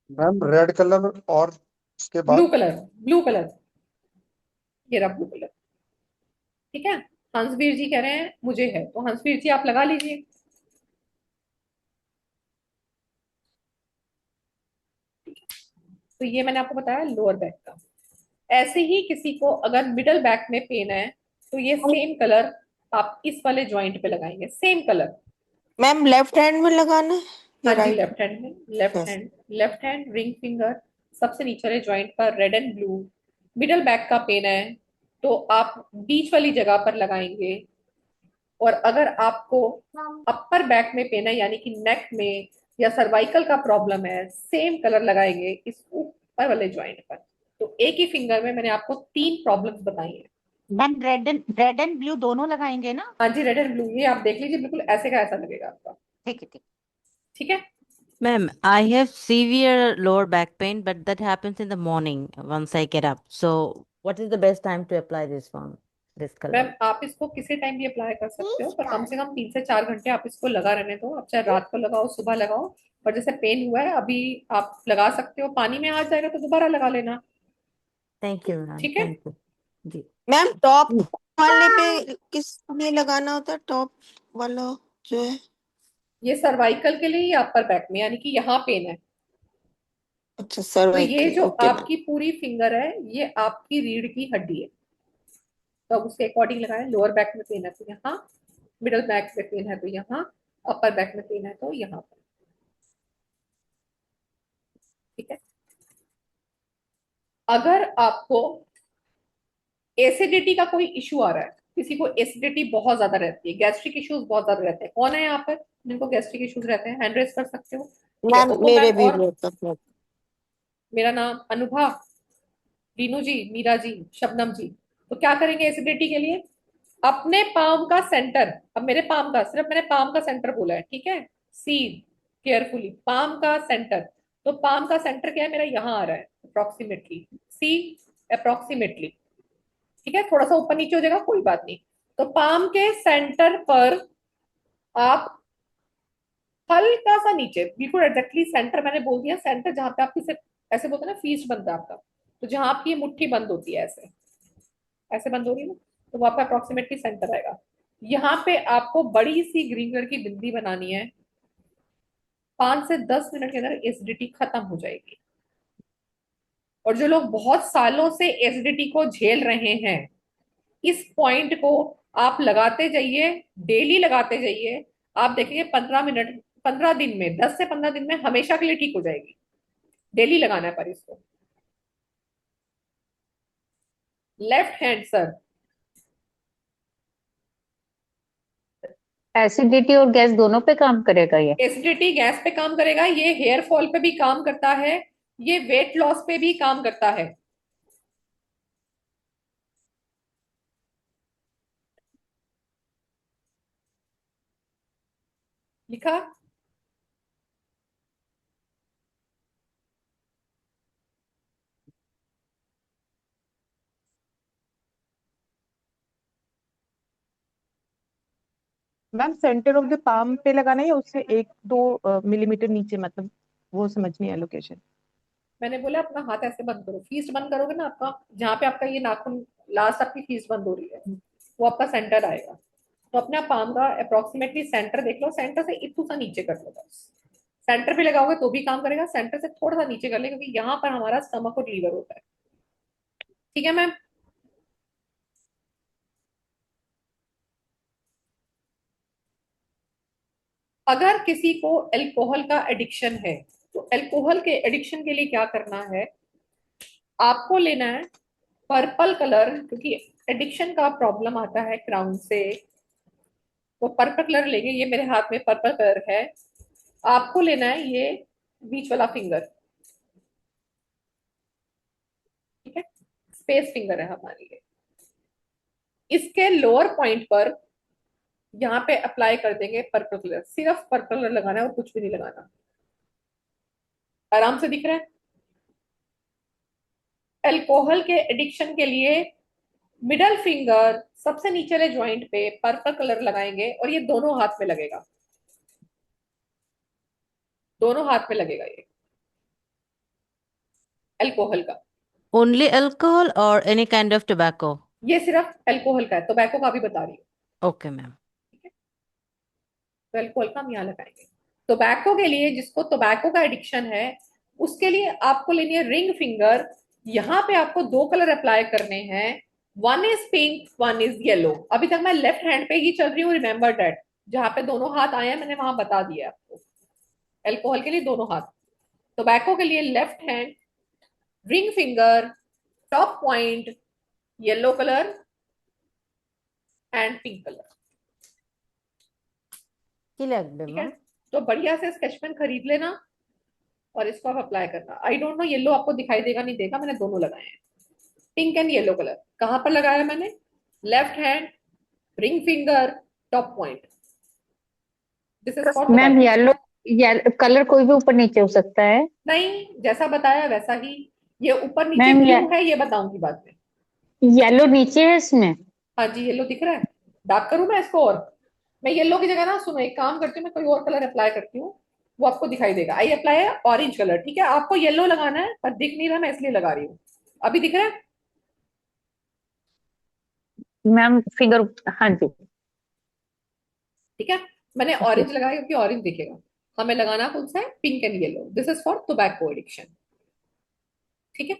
मैम रेड कलर और उसके ब्लू बाद कलर, ब्लू कलर, ये रहा ब्लू कलर, ठीक है। हंसवीर जी कह रहे हैं मुझे है, तो हंसवीर जी आप लगा लीजिए। तो ये मैंने आपको बताया लोअर बैक का। ऐसे ही किसी को अगर मिडल बैक में पेन है तो ये सेम कलर आप इस वाले जॉइंट पे लगाएंगे, same colour. Ma'am left hand में लगाना है हाँ या जी, राइट? लेफ्ट हैंड में, left yes. Hand, left hand ring finger सबसे नीचे वाले जॉइंट पर, red and blue. Middle back का पेन है तो आप बीच वाली जगह पर लगाएंगे, और अगर आपको अपर बैक में पेन है यानी कि नेक में या सर्वाइकल का प्रॉब्लम है, सेम कलर लगाएंगे इस ऊपर वाले जॉइंट पर। तो एक ही फिंगर में मैंने आपको 3 प्रॉब्लम्स बताई हैं। मैम रेड एंड ब्लू दोनों लगाएंगे ना? हाँ जी, रेड एंड ब्लू, ये आप देख लीजिए, बिल्कुल ऐसे का ऐसा लगेगा आपका, ठीक है, ठीक। ठीक है। Ma'am, I have severe lower back pain, but that happens in the morning once I get up. So, what is the best time to apply this one, this ma'am color? आप इसको किसी टाइम भी apply कर सकते हो, पर कम से कम 3 से 4 घंटे आप इसको लगा रहने दो। आप चाहे रात को लगाओ सुबह लगाओ, और जैसे पेन हुआ है अभी आप लगा सकते हो, पानी में आ जाएगा तो दोबारा लगा लेना, Thank you, ma'am. ठीक है। Thank you. जी. मैम टॉप वाले पे किस लिए लगाना होता है, टॉप वाला जो है? ये सर्वाइकल के लिए या अपर बैक में, यानी कि यहाँ पेन है, अच्छा, तो ये सर्वाइकल, जो ओके मैम। आपकी पूरी फिंगर है ये आपकी रीढ़ की हड्डी है, तो अब उसके अकॉर्डिंग लगाएं। लोअर बैक में पेन है तो यहाँ, मिडल बैक में पेन है तो यहाँ, अपर बैक में पेन है तो यहाँ पर, ठीक है। अगर आपको एसिडिटी का कोई इशू आ रहा है, किसी को एसिडिटी बहुत ज्यादा रहती है, गैस्ट्रिक इश्यूज बहुत ज्यादा रहते हैं, कौन है यहाँ पर जिनको गैस्ट्रिक इश्यूज रहते हैं, हैंड रेस कर सकते हो, ठीक है। मैम ओप्पो मेरे मैम, भी और बहुत है। मेरा नाम अनुभा, रीनू जी, मीरा जी, शबनम जी। तो क्या करेंगे एसिडिटी के लिए, अपने पाम का सेंटर, अब मेरे पाम का, सिर्फ मैंने पाम का सेंटर बोला है, ठीक है। सी केयरफुली, पाम का सेंटर, तो पाम का सेंटर क्या है मेरा, यहाँ आ रहा है अप्रोक्सीमेटली, सी अप्रोक्सीमेटली, ठीक है। थोड़ा सा ऊपर नीचे हो जाएगा कोई बात नहीं। तो पाम के सेंटर पर आप हल्का सा नीचे, बिल्कुल एग्जैक्टली सेंटर मैंने बोल दिया, सेंटर जहां पे आपकी सिर्फ ऐसे बोलते हैं ना फीस्ट बनता है आपका, तो जहां आपकी ये मुट्ठी बंद होती है ऐसे, ऐसे बंद हो रही है ना, तो वो आपका अप्रोक्सीमेटली सेंटर आएगा। यहाँ पे आपको बड़ी सी ग्रीन कलर की बिंदी बनानी है, 5 से 10 मिनट के अंदर एसिडिटी खत्म हो जाएगी। और जो लोग बहुत सालों से एसिडिटी को झेल रहे हैं, इस पॉइंट को आप लगाते जाइए, डेली लगाते जाइए, आप देखेंगे 15 मिनट, 15 दिन में, 10 से 15 दिन में हमेशा के लिए ठीक हो जाएगी। डेली लगाना है पर इसको। लेफ्ट हैंड सर, एसिडिटी और गैस दोनों पे काम करेगा ये? एसिडिटी गैस पे काम करेगा, ये हेयर फॉल पे भी काम करता है, ये वेट लॉस पे भी काम करता है। लिखा? Ma'am centre of the palm पे लगाना है या उससे 1-2 मिलीमीटर नीचे, मतलब वो समझनी है लोकेशन। मैंने बोला अपना हाथ ऐसे बंद करो, फीस्ट बंद करोगे ना, आपका जहां पे आपका ये नाखून लास्ट आपकी फीस्ट बंद हो रही है वो आपका सेंटर आएगा। तो अपने पाम का अप्रोक्सीमेटली सेंटर देख लो, सेंटर से इतू सा नीचे कर लो बस। सेंटर पे लगाओगे तो भी काम करेगा, सेंटर से थोड़ा सा नीचे कर ले, क्योंकि यहाँ पर हमारा स्टमक और लीवर होता है। ठीक है मैम? अगर किसी को अल्कोहल का एडिक्शन है, तो अल्कोहल के एडिक्शन के लिए क्या करना है, आपको लेना है पर्पल कलर, क्योंकि एडिक्शन का प्रॉब्लम आता है क्राउन से, तो पर्पल कलर लेंगे। ये मेरे हाथ में पर्पल कलर है। आपको लेना है ये बीच वाला फिंगर, ठीक है, स्पेस फिंगर है हमारे लिए। इसके लोअर पॉइंट पर यहाँ पे अप्लाई कर देंगे पर्पल कलर, सिर्फ पर्पल कलर लगाना है और कुछ भी नहीं लगाना। आराम से दिख रहा है? अल्कोहल के एडिक्शन के लिए मिडल फिंगर सबसे नीचे ज्वाइंट पे पर्पल कलर लगाएंगे, और ये दोनों हाथ में लगेगा, दोनों हाथ में लगेगा ये अल्कोहल का। Only alcohol or any kind of tobacco? ये सिर्फ अल्कोहल का है, टोबैको का भी बता रही हूँ। Okay, ma'am. ठीक है, तो अल्कोहल का हम यहाँ लगाएंगे। टोबैको के लिए, जिसको टोबैको का एडिक्शन है, उसके लिए आपको लेनी है रिंग फिंगर। यहाँ पे आपको दो कलर अप्लाई करने हैं, one is pink, one is yellow. अभी तक मैं लेफ्ट हैंड पे ही चल रही हूँ, रिमेंबर दैट। जहां पे दोनों हाथ आए हैं मैंने वहां बता दिया आपको। अल्कोहल के लिए दोनों हाथ, टोबैको के लिए left hand, ring finger, top point, yellow colour and pink colour. ठीक है, तो बढ़िया से स्केच पेन खरीद लेना और इसको आप अप्लाई करना। आई डोंट नो येलो आपको दिखाई देगा नहीं देगा, मैंने दोनों लगाए हैं, पिंक एंड येलो कलर। कहां पर लगाया मैंने? Left hand, ring finger, top point. This is for ma'am tobacco. Yellow colour कोई भी ऊपर नीचे हो सकता है? नहीं, जैसा बताया वैसा ही। ये ऊपर नीचे मैम क्यों है ये बताऊंगी बाद में। येलो नीचे है इसमें? हाँ जी, येलो दिख रहा है। डार्क करूं मैं इसको? और मैं येलो की जगह ना, सुनो एक काम करती हूँ, मैं कोई और कलर अप्लाई करती हूँ, वो आपको दिखाई देगा। आई अप्लाई है ऑरेंज कलर, ठीक है, आपको येलो लगाना है पर दिख नहीं रहा, मैं इसलिए लगा रही हूँ। अभी दिख रहा है? मैम फिगर, हाँ जी। ठीक है, मैंने ओके। ऑरेंज लगाया क्योंकि ऑरेंज दिखेगा। हमें लगाना कौन सा है? Pink and yellow. This is for tobacco addiction. ठीक है,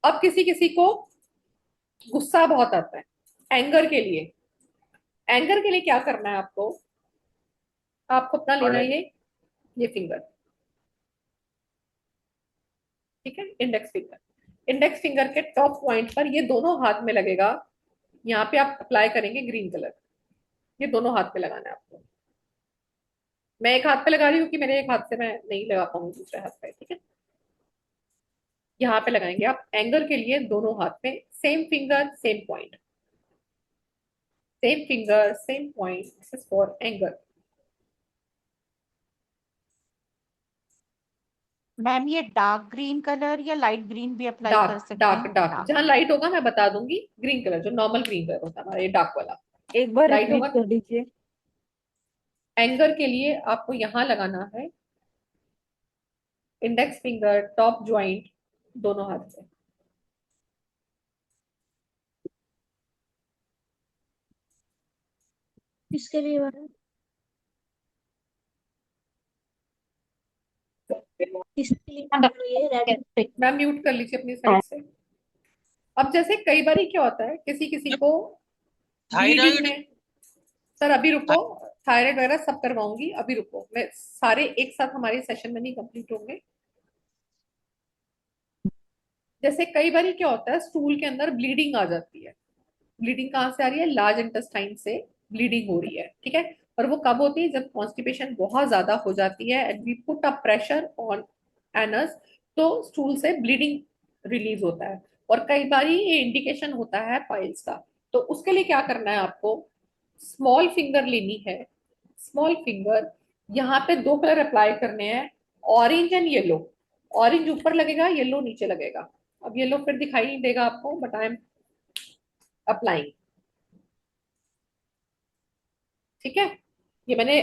अब किसी किसी को गुस्सा बहुत आता है, एंगर के लिए। एंगर के लिए क्या करना है आपको? आपको अपना लेना है ये फिंगर, ठीक है, इंडेक्स फिंगर। इंडेक्स फिंगर के टॉप पॉइंट पर ये दोनों हाथ में लगेगा। यहाँ पे आप अप्लाई करेंगे ग्रीन कलर, ये दोनों हाथ पे लगाना है आपको। मैं एक हाथ पे लगा रही हूँ कि मेरे एक हाथ से मैं नहीं लगा पाऊंगी दूसरे हाथ पे, ठीक है। यहाँ पे लगाएंगे आप एंगर के लिए, दोनों हाथ पे same finger same point, same finger same point. This is for anger. Ma'am ये डार्क ग्रीन कलर या लाइट ग्रीन भी अप्लाई कर डार्क सकते डार्क हैं? डार्क, जहां लाइट होगा मैं बता दूंगी। ग्रीन कलर जो नॉर्मल ग्रीन कलर होता है हमारा, ये डार्क वाला। एक बार लाइट रिपीट होगा कर दीजिए। एंगर के लिए, आपको यहाँ लगाना है इंडेक्स फिंगर, टॉप ज्वाइंट, दोनों हाथ पे। इसके लिए मैम, इसके लिए मैम ये रेड। मैं म्यूट कर लीजिए अपनी साइड से। अब जैसे कई बार क्या होता है, किसी किसी को ब्लीडिंग में, सर अभी रुको, थायराइड वगैरह सब करवाऊंगी, अभी रुको, मैं सारे एक साथ हमारे सेशन में नहीं कंप्लीट होंगे। जैसे कई बार क्या होता है, स्टूल के अंदर ब्लीडिंग आ जाती है, ब्लीडिंग कहाँ से आ रही है? लार्ज इंटेस्टाइन से ब्लीडिंग हो रही है, ठीक है। और वो कब होती है? जब कॉन्स्टिपेशन बहुत ज्यादा हो जाती है and we put a pressure on anus, तो स्टूल से ब्लीडिंग रिलीज होता है। और कई बार ये इंडिकेशन होता है पाइल्स का। तो उसके लिए क्या करना है आपको? स्मॉल फिंगर लेनी है। स्मॉल फिंगर, यहाँ पे दो कलर अप्लाई करने हैं, ऑरेंज एंड येलो। ऑरेंज ऊपर लगेगा, येलो नीचे लगेगा। अब येलो फिर दिखाई नहीं देगा आपको, बट आई एम अप्लाइंग, ठीक है। ये मैंने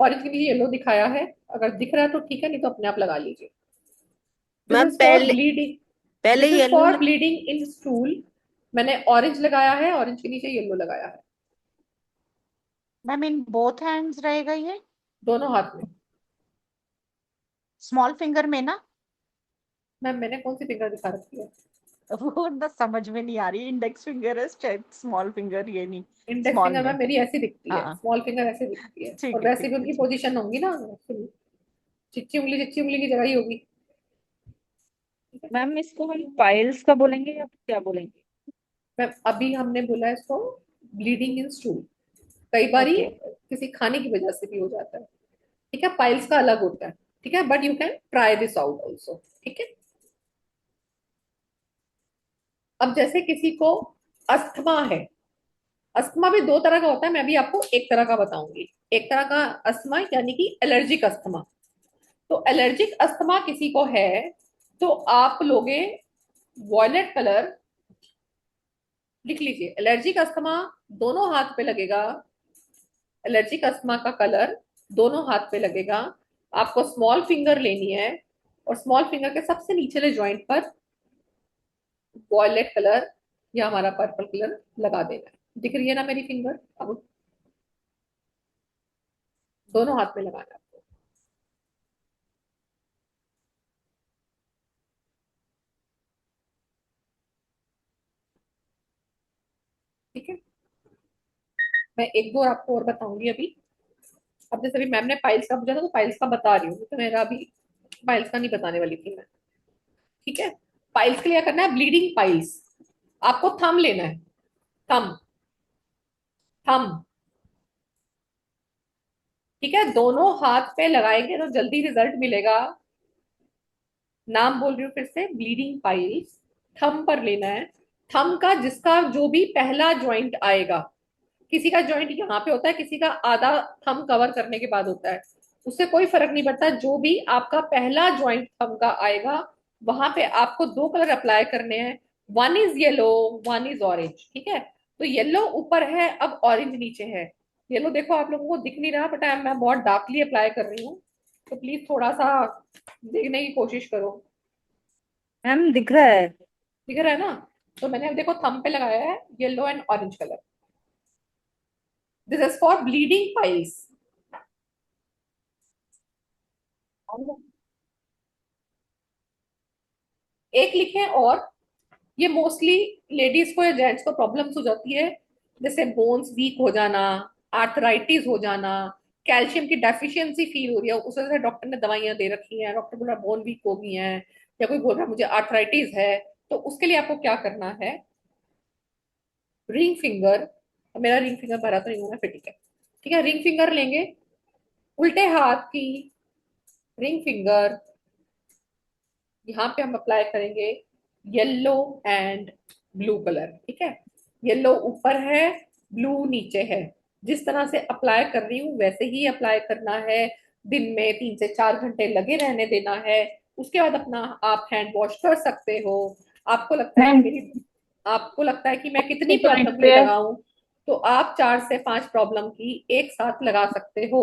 ऑरेंज के लिए येलो दिखाया है, अगर दिख रहा है तो ठीक है, नहीं तो अपने आप लगा लीजिए। दिस मैम इज फॉर पहले ब्लीडिंग, पहले this is yellow for bleeding in stool. मैंने ऑरेंज लगाया है, ऑरेंज के नीचे येलो लगाया है, मैम इन बोथ हैंड्स रहेगा ये? दोनों हाथ में। स्मॉल फिंगर में ना? मैम मैंने कौन सी फिंगर दिखा रखी है? वो ना समझ में नहीं आ रही, इंडेक्स फिंगर है शायद, स्मॉल फिंगर ये नहीं। इंडेक्स स्मॉल फिंगर में। मैम मेरी ऐसी दिखती है, हाँ स्मॉल फिंगर ऐसे दिखती है, और ठीक है वैसे ठीक भी है उनकी ठीक। पोजीशन होंगी ना, चिच्ची उंगली की जगह ही होगी। मैम इसको हम पाइल्स का बोलेंगे या क्या बोलेंगे? मैम अभी हमने बोला इसको ब्लीडिंग इन स्टूल, कई बारी ओके। किसी खाने की वजह से भी हो जाता है, ठीक है। पाइल्स का अलग होता है, ठीक है, but you can try this out also, ठीक है। अब जैसे किसी को अस्थमा है, अस्थमा भी दो तरह का होता है, मैं भी आपको एक तरह का बताऊंगी। एक तरह का अस्थमा यानी कि एलर्जिक अस्थमा। तो एलर्जिक अस्थमा किसी को है, तो आप लोगे वॉयलेट कलर, लिख लीजिए, एलर्जिक अस्थमा दोनों हाथ पे लगेगा। एलर्जिक अस्थमा का कलर दोनों हाथ पे लगेगा। आपको स्मॉल फिंगर लेनी है, और स्मॉल फिंगर के सबसे निचले जॉइंट पर वॉयलेट कलर या हमारा पर्पल कलर लगा देना है। दिख रही है ना मेरी फिंगर? अब दोनों हाथ में लगाना है आपको, ठीक है। मैं एक दो आपको और बताऊंगी अभी। अब जैसे अभी मैम ने पाइल्स का पूछा था, तो पाइल्स का बता रही हूँ, तो मेरा अभी पाइल्स का नहीं बताने वाली थी मैं, ठीक है। पाइल्स के लिए क्या करना है? ब्लीडिंग पाइल्स, आपको थंब लेना है, थंब, थंब, ठीक है। दोनों हाथ पे लगाएंगे तो जल्दी रिजल्ट मिलेगा। नाम बोल रही हूँ फिर से, ब्लीडिंग पाइल्स। थंब पर लेना है। थंब का जिसका जो भी पहला जॉइंट आएगा, किसी का जॉइंट यहाँ पे होता है, किसी का आधा थंब कवर करने के बाद होता है, उससे कोई फर्क नहीं पड़ता। जो भी आपका पहला जॉइंट थंब का आएगा, वहां पे आपको दो कलर अप्लाई करने हैं। One is yellow, one is orange, ठीक है। तो येलो ऊपर है, अब ऑरेंज नीचे है। येलो देखो आप लोगों को दिख नहीं रहा, बट मैं बहुत डार्कली अप्लाई कर रही हूँ, तो प्लीज थोड़ा सा देखने की कोशिश करो। मैम दिख रहा है। दिख रहा है ना? तो मैंने अब देखो थंब पे लगाया है yellow and orange colour. This is for bleeding piles. एक लिखें, और ये मोस्टली लेडीज को या जेंट्स को प्रॉब्लम्स हो जाती है, जैसे बोन्स वीक हो जाना, आर्थराइटिस हो जाना, कैल्शियम की डेफिशिएंसी फील हो रही है, उस वजह से डॉक्टर ने दवाइयां दे रखी हैं, डॉक्टर बोल रहा बोन वीक हो गई हैं, या कोई बोल रहा है मुझे आर्थराइटिस है। तो उसके लिए आपको क्या करना है? रिंग फिंगर, मेरा रिंग फिंगर भरा तो नहीं होना, फिर ठीक है, ठीक है। रिंग फिंगर लेंगे, उल्टे हाथ की रिंग फिंगर, यहाँ पे हम अप्लाई करेंगे येलो एंड ब्लू कलर, ठीक है। येलो ऊपर है, ब्लू नीचे है। जिस तरह से अप्लाई कर रही हूँ वैसे ही अप्लाई करना है। दिन में 3 से 4 घंटे लगे रहने देना है। उसके बाद अपना आप हैंड वॉश कर सकते हो। आपको लगता है कि मैम मेरी, आपको लगता है कि मैं कितनी जॉइंट प्रॉब्लम के लिए पे है? लगाऊं, तो आप 4 से 5 प्रॉब्लम की एक साथ लगा सकते हो।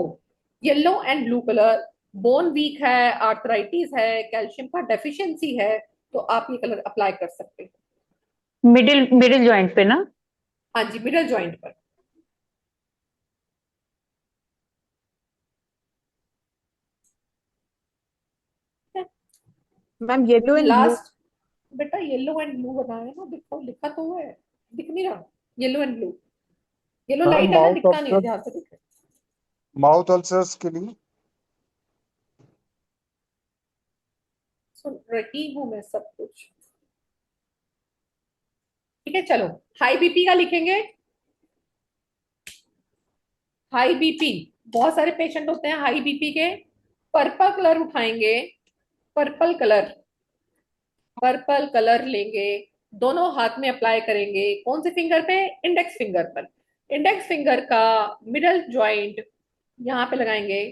Yellow and blue colour, bone weak है, आर्थराइटिस है, कैल्शियम का डेफिशिएंसी है, तो आप ये कलर अप्लाई कर सकते हो। मिडिल मिडिल जॉइंट पे ना? हाँ जी, मिडल जॉइंट पर। Ma'am yellow and blue. Last, बेटा येलो एंड ब्लू बनाया है ना, देखो लिखा तो हुआ है, दिख नहीं रहा? Yellow and blue, yellow ma'am light है ना, माउथ दिखता नहीं है, अल्सर, ध्यान से देखो। माउथ अल्सर्स के लिए। सुन रही हूँ मैं सब कुछ। ठीक है, चलो हाई बीपी का लिखेंगे। हाई बीपी, बहुत सारे पेशेंट होते हैं हाई बीपी के। पर्पल कलर उठाएंगे, पर्पल कलर, पर्पल कलर लेंगे, दोनों हाथ में अप्लाई करेंगे। कौन से फिंगर पे? इंडेक्स फिंगर पर। इंडेक्स फिंगर का मिडल जॉइंट यहाँ पे लगाएंगे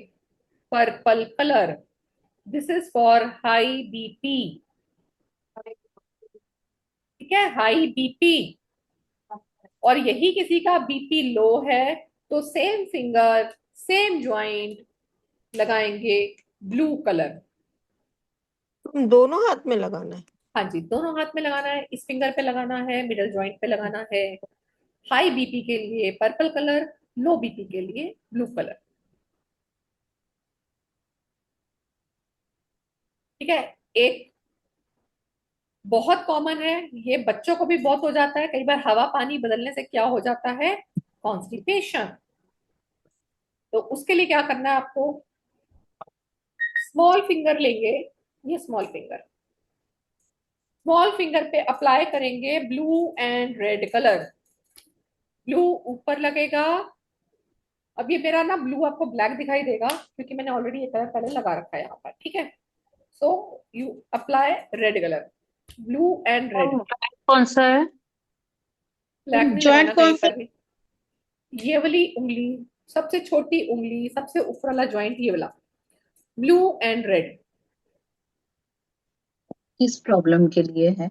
purple colour. This is for high BP. ठीक है, हाई बीपी। और यही किसी का बीपी लो है तो सेम फिंगर, सेम जॉइंट लगाएंगे ब्लू कलर। दोनों हाथ में लगाना है? हाँ जी, दोनों हाथ में लगाना है, इस फिंगर पे लगाना है, मिडल जॉइंट पे लगाना है। हाई बीपी के लिए पर्पल कलर, लो बीपी के लिए ब्लू कलर। ठीक है। एक बहुत कॉमन है, ये बच्चों को भी बहुत हो जाता है कई बार, हवा पानी बदलने से क्या हो जाता है? कॉन्स्टिपेशन। तो उसके लिए क्या करना है आपको? स्मॉल फिंगर लेंगे, ये स्मॉल फिंगर, स्मॉल फिंगर पे अप्लाई करेंगे blue and red colour. Blue ऊपर लगेगा। अब ये मेरा ना ब्लू आपको ब्लैक दिखाई देगा क्योंकि मैंने ऑलरेडी ये कलर पहले लगा रखा है यहाँ पर। ठीक है, so you apply red colour, blue and red. कौन सा है? ब्लैक नहीं लगाना जॉइंट कहीं कौन सा? पर भी। ये वाली उंगली, सबसे छोटी उंगली, सबसे ऊपर वाला जॉइंट, ये वाला, ब्लू एंड रेड। किस प्रॉब्लम के लिए है?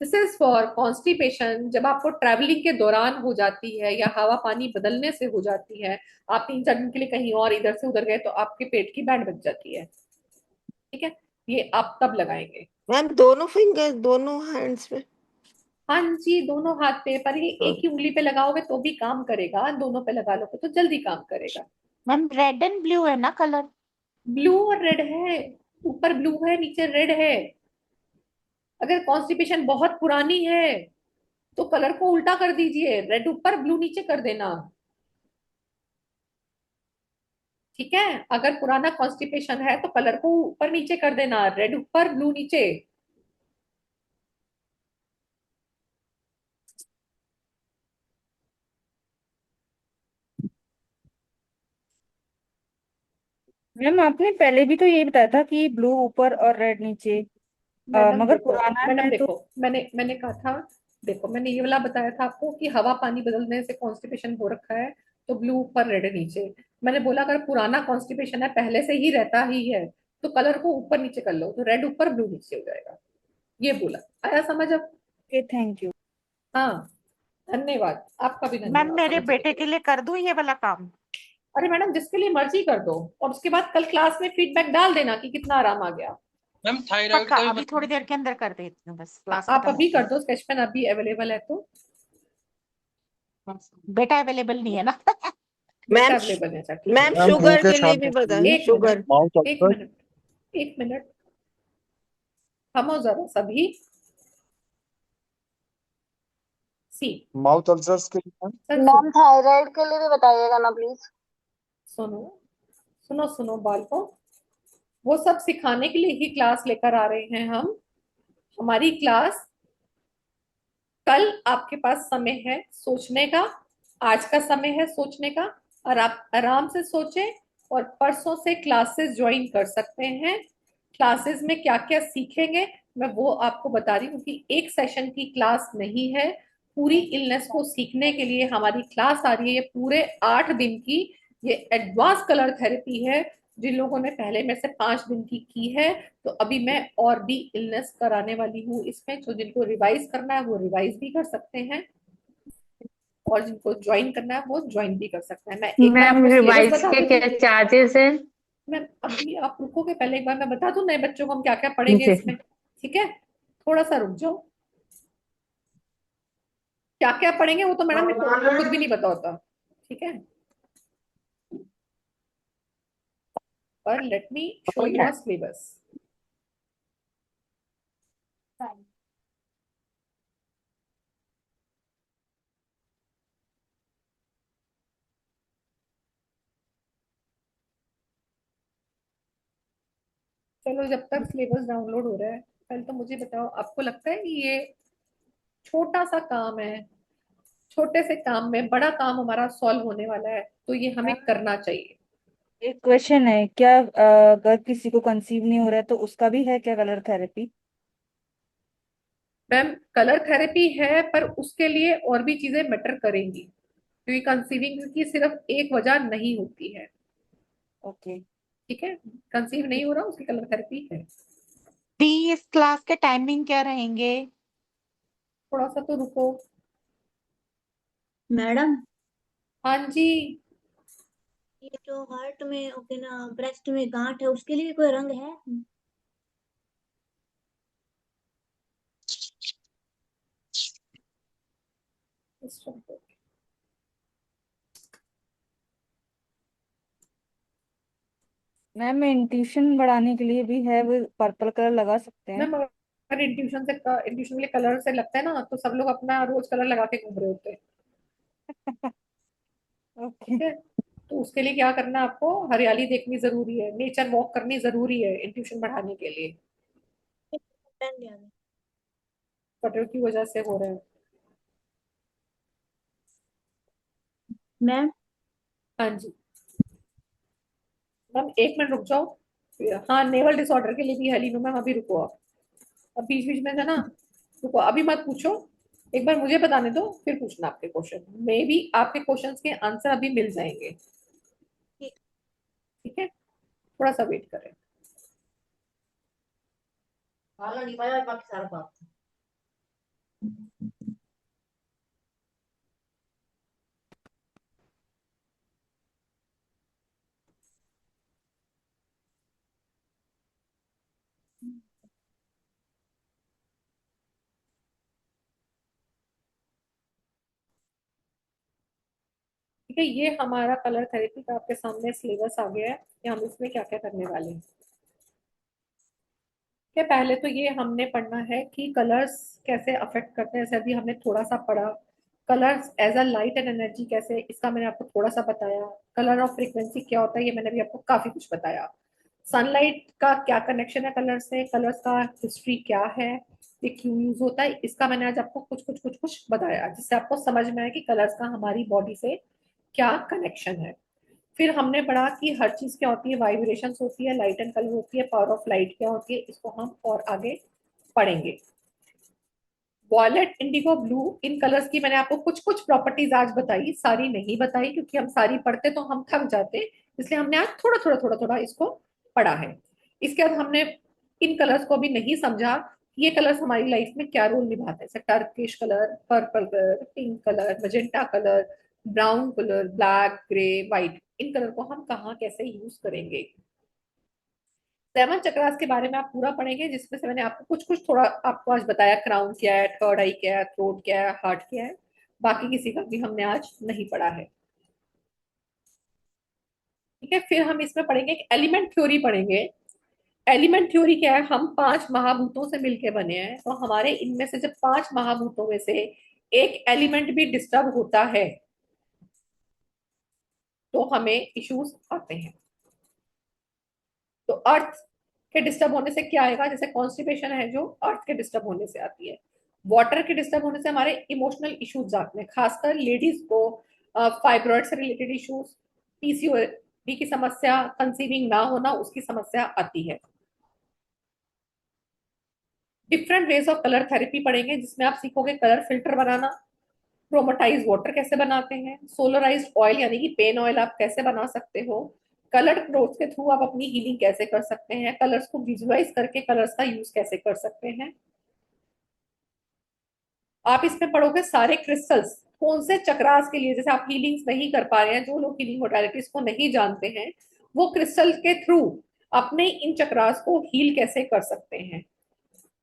This is for constipation. जब आपको ट्रैवलिंग के दौरान हो जाती है या हवा पानी बदलने से हो जाती है, आप 3-4 दिन के लिए कहीं और इधर से उधर गए तो आपके पेट की बैंड बज जाती है। ठीक है, ये आप तब लगाएंगे। मैम दोनों फिंगर, दोनों हैंड्स में? हाँ जी, दोनों हाथ पे, पर ये हाँ। एक ही उंगली पे लगाओगे तो भी काम करेगा, दोनों पे लगा लोगे तो जल्दी काम करेगा। मैम रेड एंड ब्लू है ना कलर? ब्लू और रेड है, ऊपर ब्लू है नीचे रेड है। अगर कॉन्स्टिपेशन बहुत पुरानी है तो कलर को उल्टा कर दीजिए, रेड ऊपर ब्लू नीचे कर देना। ठीक है, अगर पुराना कॉन्स्टिपेशन है तो कलर को ऊपर नीचे कर देना, रेड ऊपर ब्लू नीचे। मैम आपने पहले भी तो यही बताया था कि ब्लू ऊपर और रेड नीचे। मैडम मगर देखो, पुराना मैडम है तो। देखो, मैंने कहा था, देखो मैंने ये वाला बताया था आपको कि हवा पानी बदलने से कॉन्स्टिपेशन हो रखा है तो ब्लू ऊपर रेड नीचे। मैंने बोला अगर पुराना कॉन्स्टिपेशन है, पहले से ही रहता ही है, तो कलर को ऊपर नीचे कर लो तो रेड ऊपर ब्लू नीचे हो जाएगा। ये बोला, आया समझ अब? Okay, thank you. हाँ, धन्यवाद, आपका भी मैम धन्यवाद मेरे समझने बेटे के के लिए। लिए कर दूं ये वाला काम? अरे मैडम, जिसके लिए मर्जी कर दो, और उसके बाद कल क्लास में फीडबैक डाल देना कि कितना आराम आ गया। मैम थायराइड पक्का, का भी अभी थोड़ी मतलब। देर के अंदर कर देती हूँ, बस क्लास आप खत्म अभी होती कर है। दो, स्केच पेन अभी अवेलेबल है तो। बेटा अवेलेबल नहीं है ना? बेटा मैम, अवेलेबल है, अच्छा ठीक है। मैम मैम ब्लू शुगर के के लिए साथ भी बताइए, एक में शुगर। मिनट, माउथ एक अल्सर, मिनट, एक मिनट, थमो जरा सभी। सी, माउथ अल्सर्स के लिए मैम। सर मैम थायराइड के लिए भी बताइएगा ना प्लीज। सुनो, सुनो सुनो बालकों, वो सब सिखाने के लिए ही क्लास लेकर आ रहे हैं हम। हमारी क्लास, कल आपके पास समय है सोचने का, आज का समय है सोचने का, और आप आराम से सोचें और परसों से क्लासेस ज्वाइन कर सकते हैं। क्लासेस में क्या क्या सीखेंगे मैं वो आपको बता रही हूँ कि एक सेशन की क्लास नहीं है, पूरी इलनेस को सीखने के लिए हमारी क्लास आ रही है। ये पूरे 8 दिन की ये एडवांस कलर थेरेपी है। जिन लोगों ने पहले में से 5 दिन की है, तो अभी मैं और भी इलनेस कराने वाली हूँ इसमें, तो जिनको रिवाइज करना है वो रिवाइज भी कर सकते हैं, और जिनको ज्वाइन करना है वो ज्वाइन भी कर सकते हैं। मैं एक बार मैम आपको सिलेबस रिवाइज बता के देती क्या हूँ। चार्जेस है? मैं अभी, आप रुकोगे पहले, एक बार मैं बता दूं नए बच्चों को हम क्या क्या पढ़ेंगे जी। इसमें। ठीक है, थोड़ा सा रुक जाओ। क्या क्या पढ़ेंगे वो तो मैडम मेरे को खुद भी नहीं पता होता। ठीक है, पर let me show you a syllabus. चलो, जब तक सिलेबस डाउनलोड हो रहा है, पहले तो मुझे बताओ, आपको लगता है कि ये छोटा सा काम है, छोटे से काम में बड़ा काम हमारा सॉल्व होने वाला है, तो ये हमें करना चाहिए। एक क्वेश्चन है, क्या अगर किसी को कंसीव नहीं हो रहा है तो उसका भी है क्या colour therapy? Ma'am colour therapy है, पर उसके लिए और भी चीजें मैटर करेंगी, क्योंकि कंसीविंग की सिर्फ एक वजह नहीं होती है। ओके। ठीक है, कंसीव नहीं हो रहा उसकी कलर थेरेपी है। दी इस क्लास के टाइमिंग क्या रहेंगे? थोड़ा सा तो रुको। मैडम, हाँ जी। ये जो हार्ट में ओके ना ब्रेस्ट में गांठ है उसके लिए कोई रंग है? मैम इंट्यूशन बढ़ाने के लिए भी है, वो पर्पल कलर लगा सकते हैं। मैम अगर इंट्यूशन के लिए कलर से लगता है ना, तो सब लोग अपना रोज कलर लगा के घूम रहे होते हैं। ओके। ठीक है, तो उसके लिए क्या करना है, आपको हरियाली देखनी जरूरी है, नेचर वॉक करनी जरूरी है इंट्यूशन बढ़ाने के लिए। पेन लिया मैं। कटर की वजह से हो रहा है। मैम, हाँ जी। मैम एक मिनट रुक जाओ। हाँ, नेवल डिसऑर्डर के लिए भी है लीनो मैम, अभी रुको आप। अब बीच बीच में है ना, रुको अभी मत पूछो, एक बार मुझे बताने दो, फिर पूछना आपके क्वेश्चन। मे बी आपके क्वेश्चंस के आंसर अभी मिल जाएंगे। ठीक। ठीक है, थोड़ा सा वेट करें। काला नहीं पाया बाकी सारा बात। ठीक है, ये हमारा कलर थेरेपी का आपके सामने सिलेबस आ गया है कि हम इसमें क्या क्या करने वाले हैं। कि पहले तो ये हमने पढ़ना है कि कलर्स कैसे अफेक्ट करते हैं, जैसे अभी हमने थोड़ा सा पढ़ा। Colours as a light and energy कैसे, इसका मैंने आपको थोड़ा सा बताया। कलर ऑफ फ्रीक्वेंसी क्या होता है, ये मैंने भी आपको काफी कुछ बताया। सनलाइट का क्या कनेक्शन है कलर से, कलर्स का हिस्ट्री क्या है, ये क्यों यूज होता है, इसका मैंने आज आपको कुछ बताया, जिससे आपको समझ में आया कि कलर्स का हमारी बॉडी से क्या कनेक्शन है। फिर हमने पढ़ा कि हर चीज क्या होती है, वाइब्रेशंस होती है, लाइट एंड कलर होती है, पावर ऑफ लाइट क्या होती है, इसको हम और आगे पढ़ेंगे। वॉयलेट, इंडिगो, ब्लू, इन कलर्स की मैंने आपको कुछ कुछ प्रॉपर्टीज आज बताई, सारी नहीं बताई क्योंकि हम सारी पढ़ते तो हम थक जाते, इसलिए हमने आज थोड़ा थोड़ा इसको पढ़ा है। इसके बाद हमने इन कलर्स को भी नहीं समझा कि ये कलर्स हमारी लाइफ में क्या रोल निभाते हैं, जैसे Turkish colour, purple colour, pink colour, magenta colour, brown colour, black, grey, white, in colour को हम कहाँ कैसे यूज करेंगे। सेवन चक्रास के बारे में आप पूरा पढ़ेंगे, जिसमें से मैंने आपको कुछ कुछ थोड़ा आपको आज बताया, क्राउन क्या है, थर्ड आई क्या है, थ्रोट क्या है, हार्ट क्या है। बाकी किसी का भी हमने आज नहीं पढ़ा है। ठीक है, फिर हम इसमें पढ़ेंगे एलिमेंट थ्योरी पढ़ेंगे। एलिमेंट थ्योरी क्या है, हम पांच महाभूतों से मिलके बने हैं, तो हमारे इनमें से जब पांच महाभूतों में से एक एलिमेंट भी डिस्टर्ब होता है तो हमें इश्यूज आते हैं। तो अर्थ के डिस्टर्ब होने से क्या आएगा, जैसे कॉन्स्टिपेशन है जो अर्थ के डिस्टर्ब होने से आती है। वाटर के डिस्टर्ब होने से हमारे इमोशनल इश्यूज आते हैं, खासकर लेडीज को फाइब्रॉइड से रिलेटेड इश्यूज, पीसीओडी की समस्या, कंसीविंग ना होना उसकी समस्या आती है। Different ways of colour therapy पढ़ेंगे, जिसमें आप सीखोगे कलर फिल्टर बनाना, क्रोमाटाइज वाटर कैसे बनाते हैं, सोलराइज्ड ऑयल यानी कि पेन ऑयल आप कैसे बना सकते हो, कलर्ड क्लोथ्स के थ्रू आप अपनी हीलिंग कैसे कर सकते हैं, कलर्स को विजुअलाइज करके कलर्स का यूज कैसे कर सकते हैं। आप इसमें पढ़ोगे सारे क्रिस्टल्स कौन से चक्रास के लिए, जैसे आप हीलिंग्स नहीं कर पा रहे हैं, जो लोग हीलिंग मोडालिटीज को नहीं जानते हैं, वो क्रिस्टल के थ्रू अपने इन चक्रास को हील कैसे कर सकते हैं।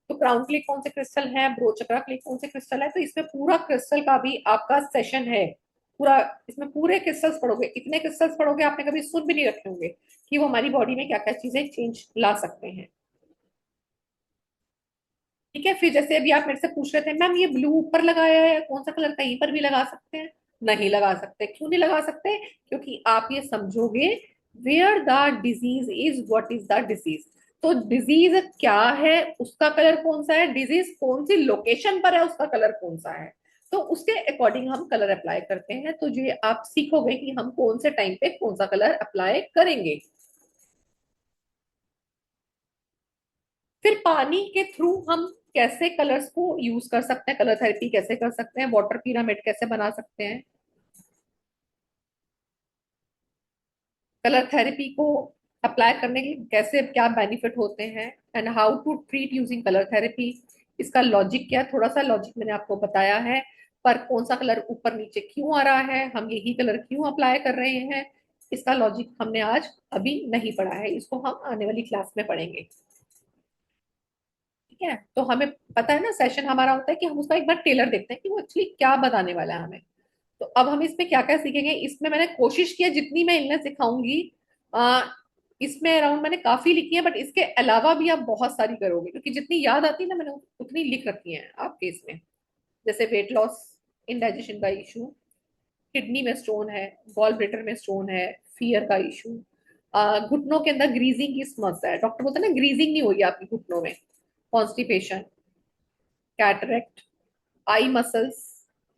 तो क्राउन के लिए कौन से क्रिस्टल है, ब्रो चक्रा के लिए कौन से क्रिस्टल है, तो इसमें पूरा क्रिस्टल का भी आपका सेशन है पूरा। इसमें पूरे क्रिस्टल्स पढ़ोगे, इतने क्रिस्टल्स पढ़ोगे आपने कभी सुन भी नहीं रखे होंगे कि वो हमारी बॉडी में क्या क्या चीजें चेंज ला सकते हैं। ठीक है, फिर जैसे अभी आप मेरे से पूछ रहे थे मैम ये ब्लू ऊपर लगाया है, कौन सा कलर कहीं पर भी लगा सकते हैं? नहीं लगा सकते। क्यों नहीं लगा सकते? क्योंकि आप ये समझोगे where the disease is, what is the disease. तो डिजीज क्या है, उसका कलर कौन सा है, डिजीज कौन सी लोकेशन पर है, उसका कलर कौन सा है, तो उसके अकॉर्डिंग हम कलर अप्लाई करते हैं। तो ये आप सीखोगे कि हम कौन से टाइम पे कौन सा कलर अप्लाई करेंगे। फिर पानी के थ्रू हम कैसे कलर्स को यूज कर सकते हैं, कलर थेरेपी कैसे कर सकते हैं, वाटर पिरामिड कैसे बना सकते हैं, कलर थेरेपी को अप्लाई करने के कैसे क्या बेनिफिट होते हैं, and how to treat using colour therapy. इसका लॉजिक क्या, थोड़ा सा लॉजिक मैंने आपको बताया है, पर कौन सा कलर ऊपर नीचे क्यों आ रहा है, हम यही कलर क्यों अप्लाई कर रहे हैं, इसका लॉजिक हमने आज अभी नहीं पढ़ा है, इसको हम आने वाली क्लास में पढ़ेंगे। ठीक है, तो हमें पता है ना, सेशन हमारा होता है कि हम उसका एक बार टेलर देखते हैं कि वो एक्चुअली क्या बताने वाला है हमें। तो अब हम इसमें क्या क्या सीखेंगे, इसमें मैंने कोशिश की है जितनी मैं इल्नेस सिखाऊंगी, आ, इसमें अराउंड मैंने काफी लिखी है, बट इसके अलावा भी आप बहुत सारी करोगे, क्योंकि जितनी याद आती है ना मैंने उतनी लिख रखी है आपके इसमें। जैसे वेट लॉस, इंडाइजेशन का इशू, किडनी में स्टोन है, गॉल ब्लेडर में स्टोन है, फियर का इशू, घुटनों के अंदर ग्रीजिंग की समस्या है, डॉक्टर बोलते हैं ना ग्रीजिंग नहीं होगी आपकी घुटनों में, constipation, cataract, eye muscles,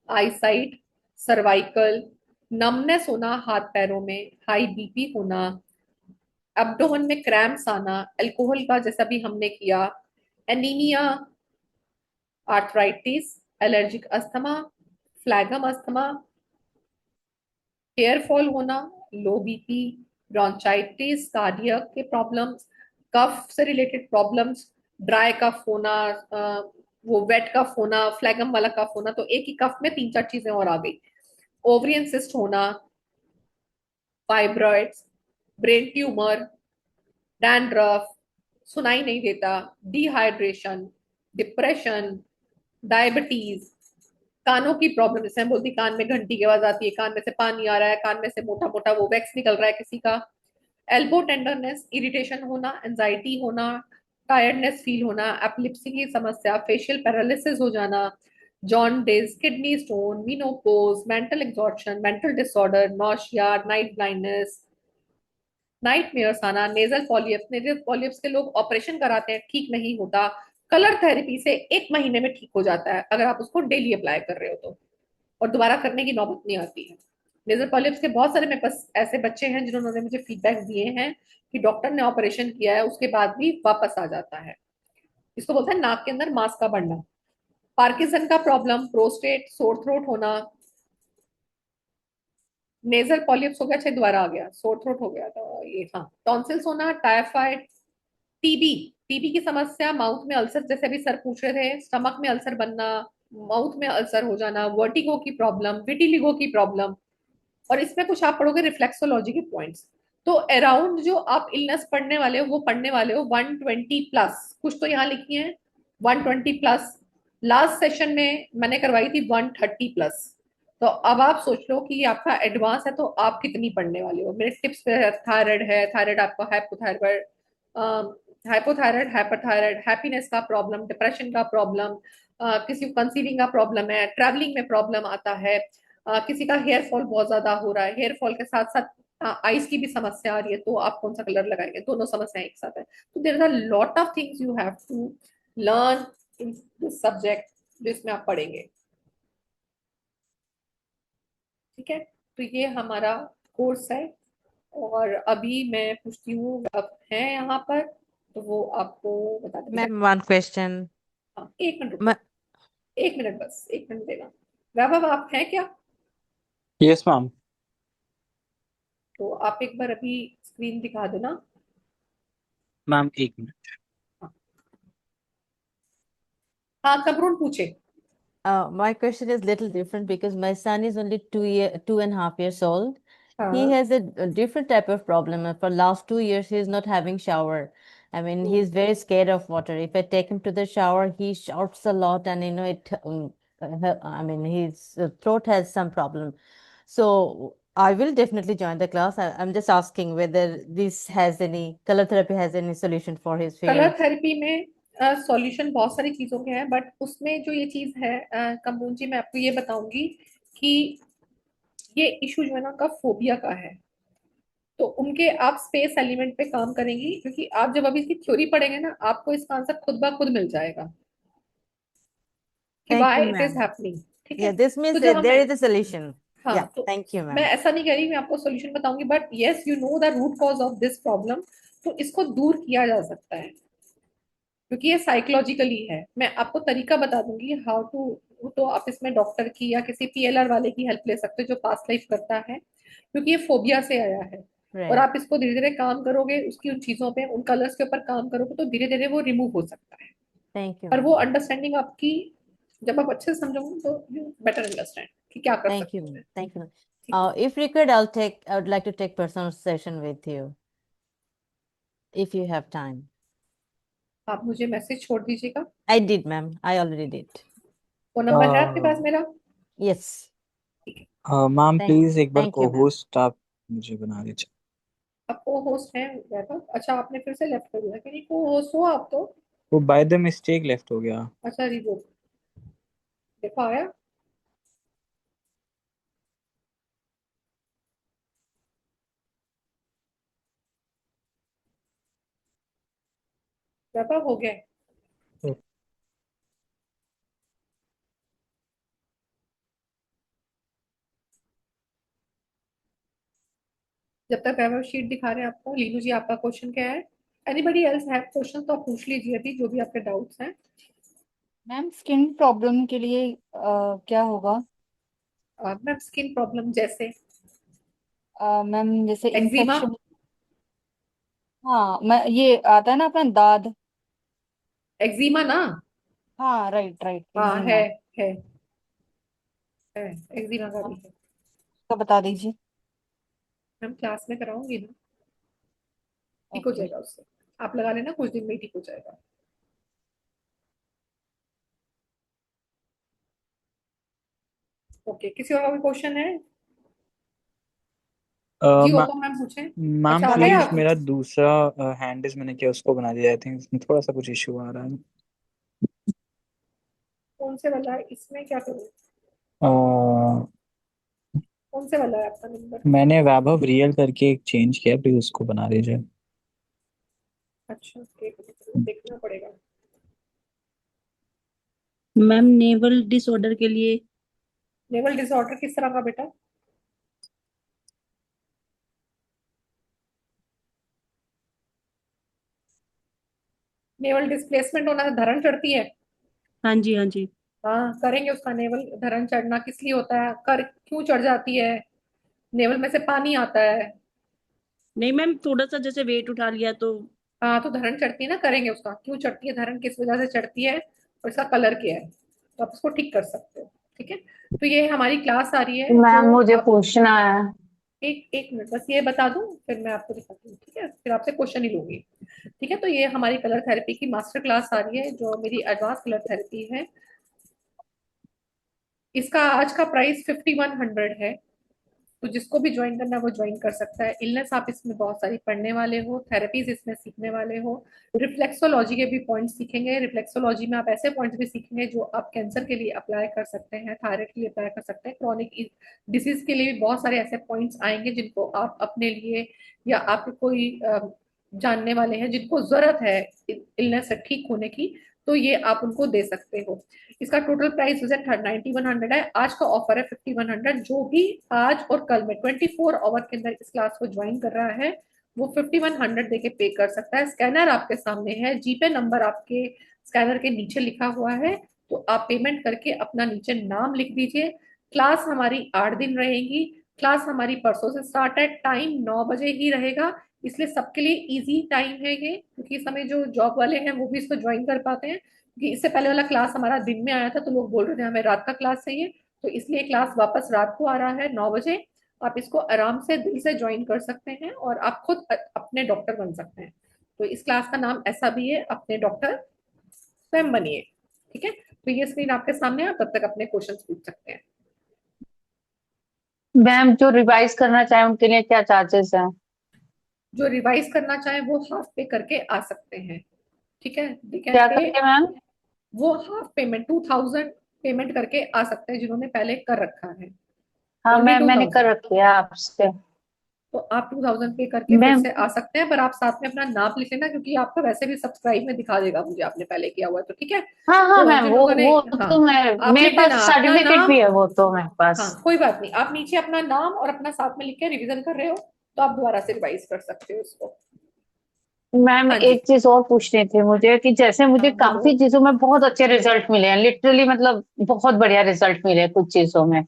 eye sight, cervical, numbness होना हाथ पैरों में, हाई बीपी होना, एब्डोमेन में क्रैम्प्स आना, अल्कोहल का जैसा भी हमने किया, anaemia, arthritis, allergic asthma, phlegm asthma, hair fall होना, लो बीपी, ब्रोंचाइटिस, कार्डियक के प्रॉब्लम्स, कफ से रिलेटेड प्रॉब्लम्स, ड्राई कफ होना, वो वेट कफ होना, फ्लैगम वाला कफ होना, तो एक ही कफ में तीन चार चीजें और आ गई, ओवरियन सिस्ट होना, फाइब्रॉइड्स, ब्रेन ट्यूमर, डैंड्रफ, सुनाई नहीं देता, डिहाइड्रेशन, डिप्रेशन, डायबिटीज, कानों की प्रॉब्लम, जैसे हम बोलती कान में घंटी की आवाज आती है, कान में से पानी आ रहा है, कान में से मोटा मोटा वो वैक्स निकल रहा है किसी का, एल्बो टेंडरनेस, इरिटेशन होना, एंजाइटी होना, टायर्डनेस फील होना, एपिलेप्सी की समस्या, फेशियल पैरालिसिस हो जाना, jaundice, kidney stone, menopause, mental exhaustion, mental disorder, nausea, night blindness, nightmares आना, नेजल पॉलिप्स के लोग ऑपरेशन कराते हैं, ठीक नहीं होता, कलर थेरेपी से एक महीने में ठीक हो जाता है अगर आप उसको डेली अप्लाई कर रहे हो तो, और दोबारा करने की नौबत नहीं आती है। नेजल पॉलिप्स के बहुत सारे मेरे पास ऐसे बच्चे हैं जिन्होंने मुझे फीडबैक दिए हैं कि डॉक्टर ने ऑपरेशन किया है उसके बाद भी वापस आ जाता है। इसको बोलते हैं नाक के अंदर मांस का बढ़ना। पार्किंसन का प्रॉब्लम, प्रोस्टेट, सोर थ्रोट होना, नेजल पॉलिप्स हो गया, अच्छा दोबारा आ गया, सोर थ्रोट हो गया तो ये, हाँ, टॉन्सिल्स होना, टाइफाइड, टीबी, टीबी की समस्या, माउथ में अल्सर, जैसे अभी सर पूछ रहे थे, स्टमक में अल्सर बनना, माउथ में अल्सर हो जाना, वर्टिगो की प्रॉब्लम, विटिलिगो की प्रॉब्लम, और इसमें कुछ आप पढ़ोगे रिफ्लेक्सोलॉजी के पॉइंट्स। तो अराउंड जो आप इलनेस पढ़ने वाले हो वो पढ़ने वाले हो 120 प्लस, कुछ तो यहाँ लिखी है 120 प्लस, लास्ट सेशन में मैंने करवाई थी 130 प्लस। तो अब आप सोच लो कि ये आपका एडवांस है तो आप कितनी पढ़ने वाले हो। मेरे टिप्स पे थायराइड है, थायराइड आपका हाइपोथायराइड, हाइपोथायराइड, हाइपरथायराइड, हैप्पीनेस का प्रॉब्लम, डिप्रेशन का प्रॉब्लम, किसी को कंसीविंग का प्रॉब्लम है, ट्रैवलिंग में प्रॉब्लम आता है, किसी का हेयर फॉल बहुत ज्यादा हो रहा है, हेयर फॉल के साथ साथ आईज की भी समस्या आ रही है, तो आप कौन सा कलर लगाएंगे, दोनों समस्याएं एक साथ है। तो there is a lot of things you have to learn in this subject जिसमें आप पढ़ेंगे। ठीक है, तो ये हमारा कोर्स है, और अभी मैं पूछती हूँ अब है यहाँ पर, तो वो आपको बता देंगे। Ma'am, one question. हाँ, एक मिनट रुको, Ma- एक मिनट, बस एक मिनट देना। वैभव आप हैं क्या? Yes ma'am. तो आप एक बार अभी स्क्रीन दिखा देना। मैम एक मिनट। हाँ, हाँ, कमरून पूछे। my question is little different because my son is only 2.5 years old. He हाँ, has a different type of problem. For last 2 years, he is not having shower. I mean, he's very scared of water. If I take him to the shower, he shouts a lot, and I mean, his throat has some problem. So I will definitely join the class. I'm just asking whether this has any color therapy has any solution for his colour fear. Therapy में solution बहुत सारी चीजों के हैं, but उसमें जो ये चीज है कमरून जी, मैं आपको ये बताऊंगी कि ये इशू जो है ना का फोबिया का है। तो उनके आप स्पेस एलिमेंट पे काम करेंगी, क्योंकि आप जब अभी इसकी थ्योरी पढ़ेंगे ना, आपको इसका आंसर खुद ब खुद मिल जाएगा कि Thank why you, it is ma'am. Happening. ठीक है, Yeah, this तो means जब there हमें, is a solution. Yeah, हाँ, तो thank you, मैं ma'am. ऐसा नहीं कह रही मैं आपको सोल्यूशन बताऊंगी, but yes you know the root cause of this problem, तो इसको दूर किया जा सकता है, क्योंकि ये साइकोलॉजिकली है। मैं आपको तरीका बता दूंगी हाउ टू, तो आप इसमें डॉक्टर की या किसी पीएलआर वाले की हेल्प ले सकते हो जो पास्ट लाइफ करता है, क्योंकि ये फोबिया से आया है। और Right. आप इसको धीरे धीरे काम करोगे, उसकी उन चीजों पे, उन कलर्स के ऊपर काम करोगे, तो धीरे धीरे वो रिमूव हो सकता है। Thank you, पर वो ma'am. अंडरस्टैंडिंग आपकी, जब आप अच्छे से समझोगे तो यू बेटर अंडरस्टैंड कि क्या कर Thank you, सकते ma'am. हैं। Thank you, ma'am. ठीक है, If required, I would like to take personal session with you if you have time. आप मुझे मैसेज छोड़ दीजिएगा। I did, ma'am. I already did. वो नंबर है आपके पास मेरा? Yes. ठीक है, मैम Thank, प्लीज एक बार thank को you, ma'am. होस्ट आप मुझे बना दीजिए। आप को होस्ट हैं वैभव? अच्छा, आपने फिर से लेफ्ट कर दिया कि नहीं, को होस्ट हो आप तो। वो बाय द मिस्टेक लेफ्ट हो गया। अच्छा, रिवोक, देखो आया। वैभव हो गया। जब तक वैभव शीट दिखा रहे हैं आपको, लीनू जी आपका क्वेश्चन क्या है? एनीबडी एल्स हैव क्वेश्चन तो आप पूछ लीजिए अभी, जो भी आपके डाउट्स हैं। मैम स्किन प्रॉब्लम के लिए क्या होगा? मैम स्किन प्रॉब्लम जैसे मैम जैसे एक्जिमा? इन्फेक्शन। हाँ, मैं ये आता है ना अपना दाद। एक्जिमा ना? हाँ, राइट राइट, हाँ एक्जिमा। है है एक्जिमा का भी है। तो बता दीजिए। मैम क्लास में कराऊंगी ना, ठीक हो ओके। जाएगा उससे। आप लगा लेना, कुछ दिन में ही ठीक हो जाएगा। ओके, किसी और का कोई क्वेश्चन है? जी ओप्पो मैम पूछें। मैम अच्छा, आ गए प्लीज आप? मेरा दूसरा हैंड मैंने किया उसको बना दिया। आई थिंक उसमें थोड़ा सा कुछ इशू आ रहा है। कौन से वाला है, इसमें क्या करूँ? अह, कौन से वाला है आपका नंबर? मैंने वैभव रियल करके एक चेंज किया, प्लीज उसको बना दीजिए। अच्छा, देखना पड़ेगा। मैम नेवल डिसऑर्डर के लिए। नेवल डिसऑर्डर किस तरह का बेटा? नेवल डिस्प्लेसमेंट होना है, धरण चढ़ती है। हाँ जी हाँ जी। हाँ, करेंगे उसका। नेवल धरण चढ़ना किस लिए होता है, कर क्यों चढ़ जाती है? नेवल में से पानी आता है। नहीं मैम, थोड़ा सा जैसे वेट उठा लिया तो। हाँ, तो धरण चढ़ती है ना, करेंगे उसका, क्यों चढ़ती है धरण, किस वजह से चढ़ती है, और इसका कलर क्या है, तो आप इसको ठीक कर सकते हो। ठीक है, तो ये हमारी क्लास आ रही है मैम जो मुझे आप, पूछना है। एक एक मिनट बस ये बता दूं, फिर मैं आपको दिखाती हूँ। ठीक है, फिर आपसे क्वेश्चन ही लूंगी। ठीक है, तो ये हमारी कलर थेरेपी की मास्टर क्लास आ रही है, जो मेरी एडवांस कलर थेरेपी है। इसका आज का प्राइस 5100 है। तो जिसको भी ज्वाइन करना है वो ज्वाइन कर सकता है। इलनेस आप इसमें बहुत सारी पढ़ने वाले हो, थेरेपीज इसमें सीखने वाले हो, रिफ्लेक्सोलॉजी के भी पॉइंट्स सीखेंगे। रिफ्लेक्सोलॉजी में आप ऐसे पॉइंट्स भी सीखेंगे जो आप कैंसर के लिए अप्लाई कर सकते हैं, थायराइड के लिए अप्लाई कर सकते हैं, क्रॉनिक डिसीज के लिए भी बहुत सारे ऐसे पॉइंट्स आएंगे जिनको आप अपने लिए, या आपके कोई जानने वाले हैं जिनको जरूरत है इलनेस से ठीक होने की, तो ये आप उनको दे सकते हो। इसका टोटल प्राइस जो है 9100 है। आज का ऑफर है 5100। जो भी आज और कल में 24 आवर के अंदर इस क्लास को ज्वाइन कर रहा है, वो 5100 देके पे कर सकता है। स्कैनर आपके सामने है, जीपे नंबर आपके स्कैनर के नीचे लिखा हुआ है, तो आप पेमेंट करके अपना नीचे नाम लिख दीजिए। क्लास हमारी 8 दिन रहेगी। क्लास हमारी परसों से स्टार्ट है, टाइम 9 बजे ही रहेगा, इसलिए सबके लिए इजी टाइम है ये, क्योंकि इस समय जो जॉब वाले हैं वो भी इसको ज्वाइन कर पाते हैं। क्योंकि इससे पहले वाला क्लास हमारा दिन में आया था, तो लोग बोल रहे थे हमें रात का क्लास चाहिए, तो इसलिए क्लास वापस रात को आ रहा है 9 बजे। आप इसको आराम से दिल से ज्वाइन कर सकते हैं और आप खुद अपने डॉक्टर बन सकते हैं। तो इस क्लास का नाम ऐसा भी है, अपने डॉक्टर स्वयं बनिए। ठीक है, तो ये स्क्रीन आपके सामने है, आप तब तक अपने क्वेश्चन पूछ सकते हैं। मैम जो रिवाइज करना चाहे उनके लिए क्या चार्जेस हैं? जो रिवाइज करना चाहे वो हाफ पे करके आ सकते हैं। ठीक है, दे कैन क्या पे, करके मैम? वो हाफ पेमेंट 2000 पेमेंट करके आ सकते हैं जिन्होंने पहले कर रखा है। हाँ ओनली मैम, मैंने कर 2000। रखी है आपसे। तो आप 2000 पे करके फिर मैम से आ सकते हैं, पर आप साथ में अपना नाम लिख लेना, क्योंकि आपका वैसे भी सब्सक्राइब में दिखा देगा मुझे आपने पहले किया हुआ है, तो ठीक है। हाँ हाँ तो मैम, जिन वो लोगों ने, वो हाँ, तो मैं, आप मेरे लिख पास देना अपना सर्टिफिकेट नाम। भी है वो तो मेरे पास। हाँ कोई बात नहीं, आप नीचे अपना नाम और अपना साथ में लिख के रिवीजन कर रहे हो, तो आप दोबारा से रिवाइज कर सकते हो उसको। मैम हाँ जी। एक चीज और पूछनी थी मुझे कि जैसे मुझे हाँ बोलो। काफी चीजों में बहुत अच्छे रिजल्ट मिले हैं, लिटरली मतलब बहुत बढ़िया रिजल्ट मिले हैं कुछ चीजों में,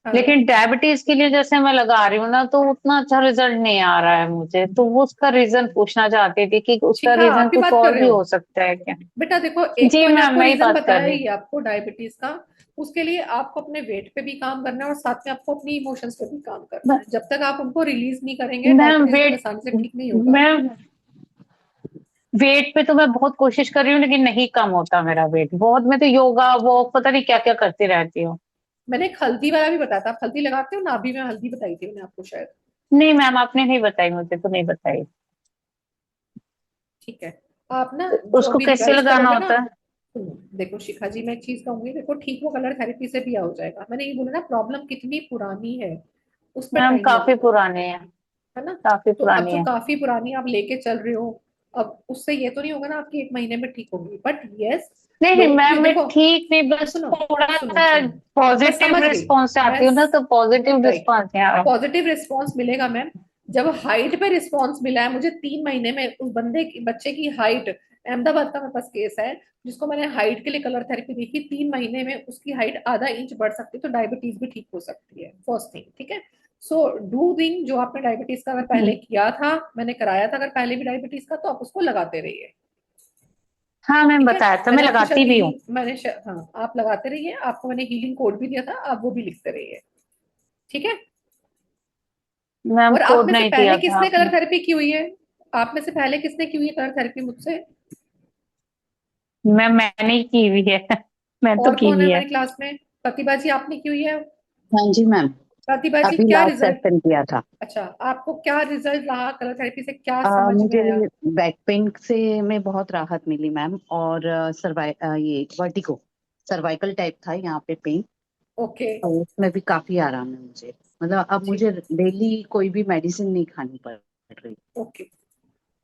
हाँ लेकिन डायबिटीज के लिए जैसे मैं लगा रही हूँ ना तो उतना अच्छा रिजल्ट नहीं आ रहा है मुझे, तो वो उसका रीजन पूछना चाहती थी कि उसका शिखा, रीजन आप ही कुछ बात कर और रहे भी हो? हो सकता है क्या? बेटा देखो, एक जी तो मैंने मैम, आपको मैं ही रीजन बात कर बताया रही ही हूँ। है आपको डायबिटीज का। उसके लिए आपको अपने वेट पे भी काम करना है और साथ में आपको अपनी इमोशंस पे भी काम करना है। जब तक आप उनको रिलीज नहीं करेंगे, मैम डायबिटीज इतने वेट आसानी से ठीक नहीं होगा। मैम वेट पे तो मैं बहुत कोशिश कर रही हूँ लेकिन नहीं कम होता मेरा वेट बहुत, मैं तो योगा वो पता नहीं क्या क्या करती रहती हूँ। मैंने एक हल्दी वाला भी बताया था, आप हल्दी लगाते हो ना? अभी मैं हल्दी बताई थी मैंने आपको शायद। नहीं मैम, आपने नहीं बताई, मुझे तो नहीं बताई। ठीक है। आप ना जो उसको अभी कैसे रिवाइज लगाना करोगे ना, होता है? सुनो देखो शिखा जी, मैं एक चीज कहूंगी, देखो ठीक वो कलर थेरेपी से भी हो जाएगा। मैंने ये बोला ना, प्रॉब्लम कितनी पुरानी है उस पर मैम टाइम काफी लगेगा, पुराने हैं, है ना? काफी तो अब पुरानी जो है। काफी पुरानी आप लेके चल रहे हो, अब उससे ये तो नहीं होगा ना आपकी एक महीने में ठीक होगी, बट यस, नहीं नहीं लोगों की मैम, मैं देखो, ठीक नहीं, बस सुनो थोड़ा सुनो सा सुनो, मैं पॉजिटिव समझ गई। रिस्पॉन्स से मैं आती हूँ ना, तो पॉजिटिव राइट, रिस्पॉन्स है यार। पॉजिटिव रिस्पॉन्स मिलेगा मैम। जब हाइट पे रिस्पॉन्स मिला है मुझे 3 महीने में, उस बंदे की बच्चे की हाइट, अहमदाबाद का मेरे पास केस है, जिसको मैंने हाइट के लिए कलर थेरेपी दी थी, 3 महीने में उसकी हाइट आधा इंच बढ़ सकती है, तो डायबिटीज भी ठीक हो सकती है, फर्स्ट थिंग, ठीक है। सो डू थिंग, जो आपने डायबिटीज का अगर पहले किया था, मैंने कराया था अगर पहले भी डायबिटीज का, तो आप उसको लगाते रहिए, हाँ मैम, ठीक है। बताया था, मैं मैंने आपको लगाती शायद भी हूँ। हाँ आप लगाते रहिए, आपको मैंने हीलिंग कोड भी दिया था, आप वो भी लिखते रहिए, ठीक है। मैम और आप कोड में से नहीं पहले दिया था किसने कलर आपने। थेरेपी की हुई है? आप में से पहले किसने की हुई है कलर थेरेपी मुझसे? मैम मैंने ही की हुई है मैं तो और की कौन है हुई है। हमारी क्लास में? प्रतिभा जी आपने की हुई है? हाँ जी मैम, प्रतिभा जी अभी क्या लास्ट रिजल्ट? सेशन किया था। अच्छा, आपको क्या रिजल्ट रहा कलर थेरेपी से, क्या समझ में मुझे आया? बैक पेन से में बहुत राहत मिली मैम, और ये वर्टिको सर्वाइकल टाइप था यहाँ पे पेन, ओके। तो उसमें भी काफी आराम है मुझे। मतलब अब ठीक मुझे है। डेली कोई भी मेडिसिन नहीं खानी पड़ रही। ओके।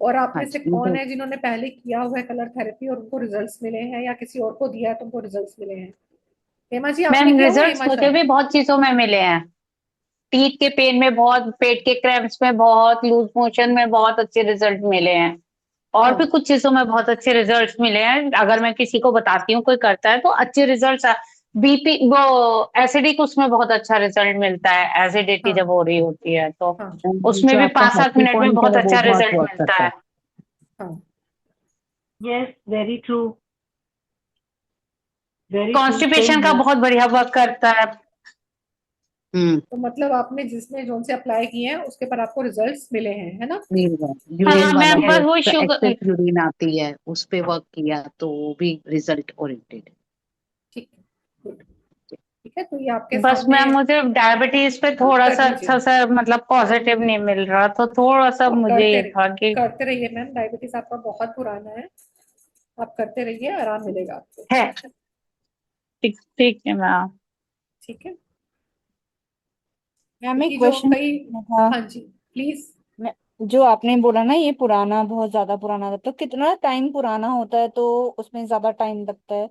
और आप हाँ में से जी कौन मुझे। है जिन्होंने पहले किया हुआ है कलर थेरेपी और उनको रिजल्ट्स मिले हैं, या किसी और को दिया है तो उनको रिजल्ट्स मिले हैं? हेमा जी आपने मैम किया हुआ है? रिजल्ट्स हेमा मुझे शाह? भी बहुत चीजों में मिले हैं, टीथ के पेन में बहुत, पेट के क्रैम्प्स में बहुत, लूज मोशन में बहुत अच्छे रिजल्ट मिले हैं, और भी हाँ कुछ चीजों में बहुत अच्छे रिजल्ट्स मिले हैं। अगर मैं किसी को बताती हूँ कोई करता है तो अच्छे रिजल्ट्स। बीपी वो एसिडिक, उसमें बहुत अच्छा रिजल्ट मिलता है, एसिडिटी हाँ जब हो रही होती है तो हाँ ये उसमें जो भी आपका 5-7 हैप्पी मिनट में पॉइंट है बहुत वो अच्छा बहुत रिजल्ट वर्क मिलता करता है। है। हाँ। Yes, very true. Very true. Constipation Same का here. बहुत बढ़िया वर्क करता है। तो मतलब आपने जिसने जोन से अप्लाई किए हैं उसके पर आपको रिजल्ट्स मिले हैं, है ना? यूरिन हाँ वाला मैम, ठीक है। बस जो वो शुगर। एक्सेस यूरिन आती है उस पे वर्क किया, तो वो भी रिजल्ट ओरिएंटेड। ठीक है, गुड। ठीक है, तो ये आपके बस सामने, मैम मुझे डायबिटीज पे हाँ थोड़ा कर सा लीजिए। अच्छा सा मतलब पॉजिटिव नहीं मिल रहा, तो थोड़ा सा हाँ मुझे करते ये था कि करते रहिए मैम, डायबिटीज आपका बहुत पुराना है, आप करते रहिए, आराम मिलेगा आपको, है। ठीक है। ठीक ठीक है मैम। ठीक है, मैम एक क्योंकि जो क्वेश्चन कई, था। हाँ जी प्लीज। मैं जो आपने बोला ना ये पुराना, बहुत ज्यादा पुराना था, तो कितना टाइम पुराना होता है तो उसमें ज्यादा टाइम लगता है?